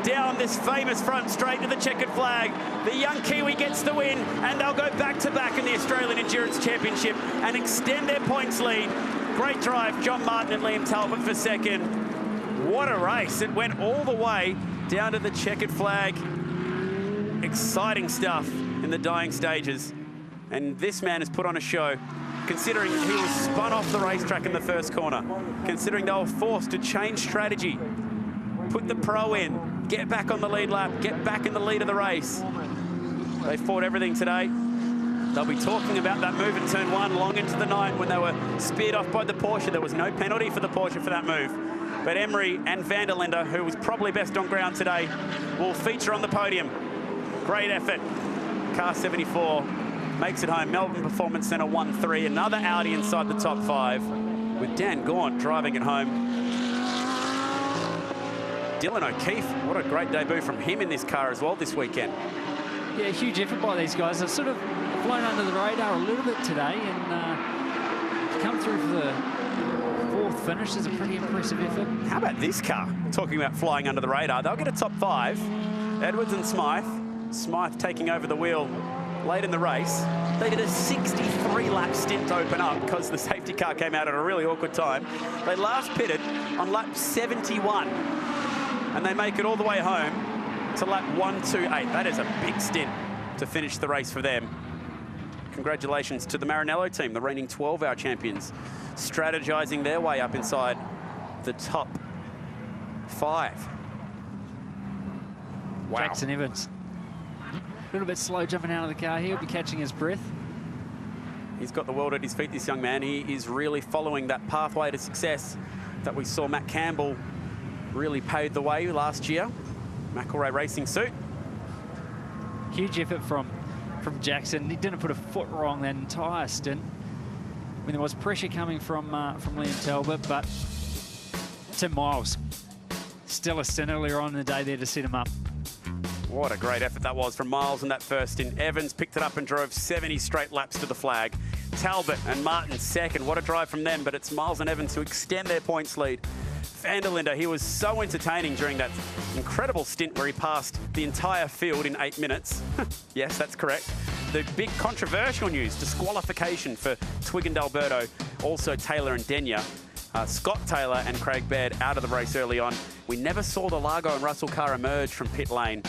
Down this famous front straight to the checkered flag. The young Kiwi gets the win, and they'll go back-to-back in the Australian Endurance Championship and extend their points lead. Great drive, John Martin and Liam Talbot for second. What a race. It went all the way down to the checkered flag. Exciting stuff in the dying stages. And this man has put on a show, considering he was spun off the racetrack in the first corner, considering they were forced to change strategy, put the pro in, get back on the lead lap, get back in the lead of the race. They fought everything today. They'll be talking about that move at turn 1 long into the night when they were speared off by the Porsche. There was no penalty for the Porsche for that move. But Emery and van der Linde, who was probably best on ground today, will feature on the podium. Great effort. Car 74 makes it home. Melbourne Performance Centre 1-3. Another Audi inside the top 5 with Dan Gaunt driving it home. Dylan O'Keefe, what a great debut from him in this car as well this weekend. Yeah, huge effort by these guys. They've sort of flown under the radar a little bit today and come through for the 4th finish. Is a pretty impressive effort. How about this car? Talking about flying under the radar. They'll get a top 5. Edwards and Smythe. Smythe taking over the wheel late in the race. They did a 63-lap stint to open up because the safety car came out at a really awkward time. They last pitted on lap 71, and they make it all the way home to lap 128. That is a big stint to finish the race for them. Congratulations to the Maranello team, the reigning 12-hour champions strategizing their way up inside the top 5. Wow. Jackson Evans, a little bit slow jumping out of the car. He'll be catching his breath. He's got the world at his feet, this young man. He is really following that pathway to success that we saw Matt Campbell really paved the way last year. McElroy Racing suit. Huge effort from Jackson. He didn't put a foot wrong that entire stint. I mean, there was pressure coming from Liam Talbot, but Tim Miles, still a stint earlier on in the day there to set him up. What a great effort that was from Miles in that first stint. Evans picked it up and drove 70 straight laps to the flag. Talbot and Martin second. What a drive from them, but it's Miles and Evans who extend their points lead. Van der Linde, he was so entertaining during that incredible stint where he passed the entire field in 8 minutes. Yes, that's correct. The big controversial news, disqualification for Twig and Alberto, also Taylor and Denyer. Scott Taylor and Craig Baird out of the race early on. We never saw the Largo and Russell car emerge from pit lane.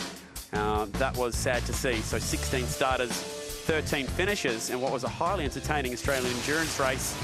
That was sad to see. So 16 starters, 13 finishers, and what was a highly entertaining Australian endurance race.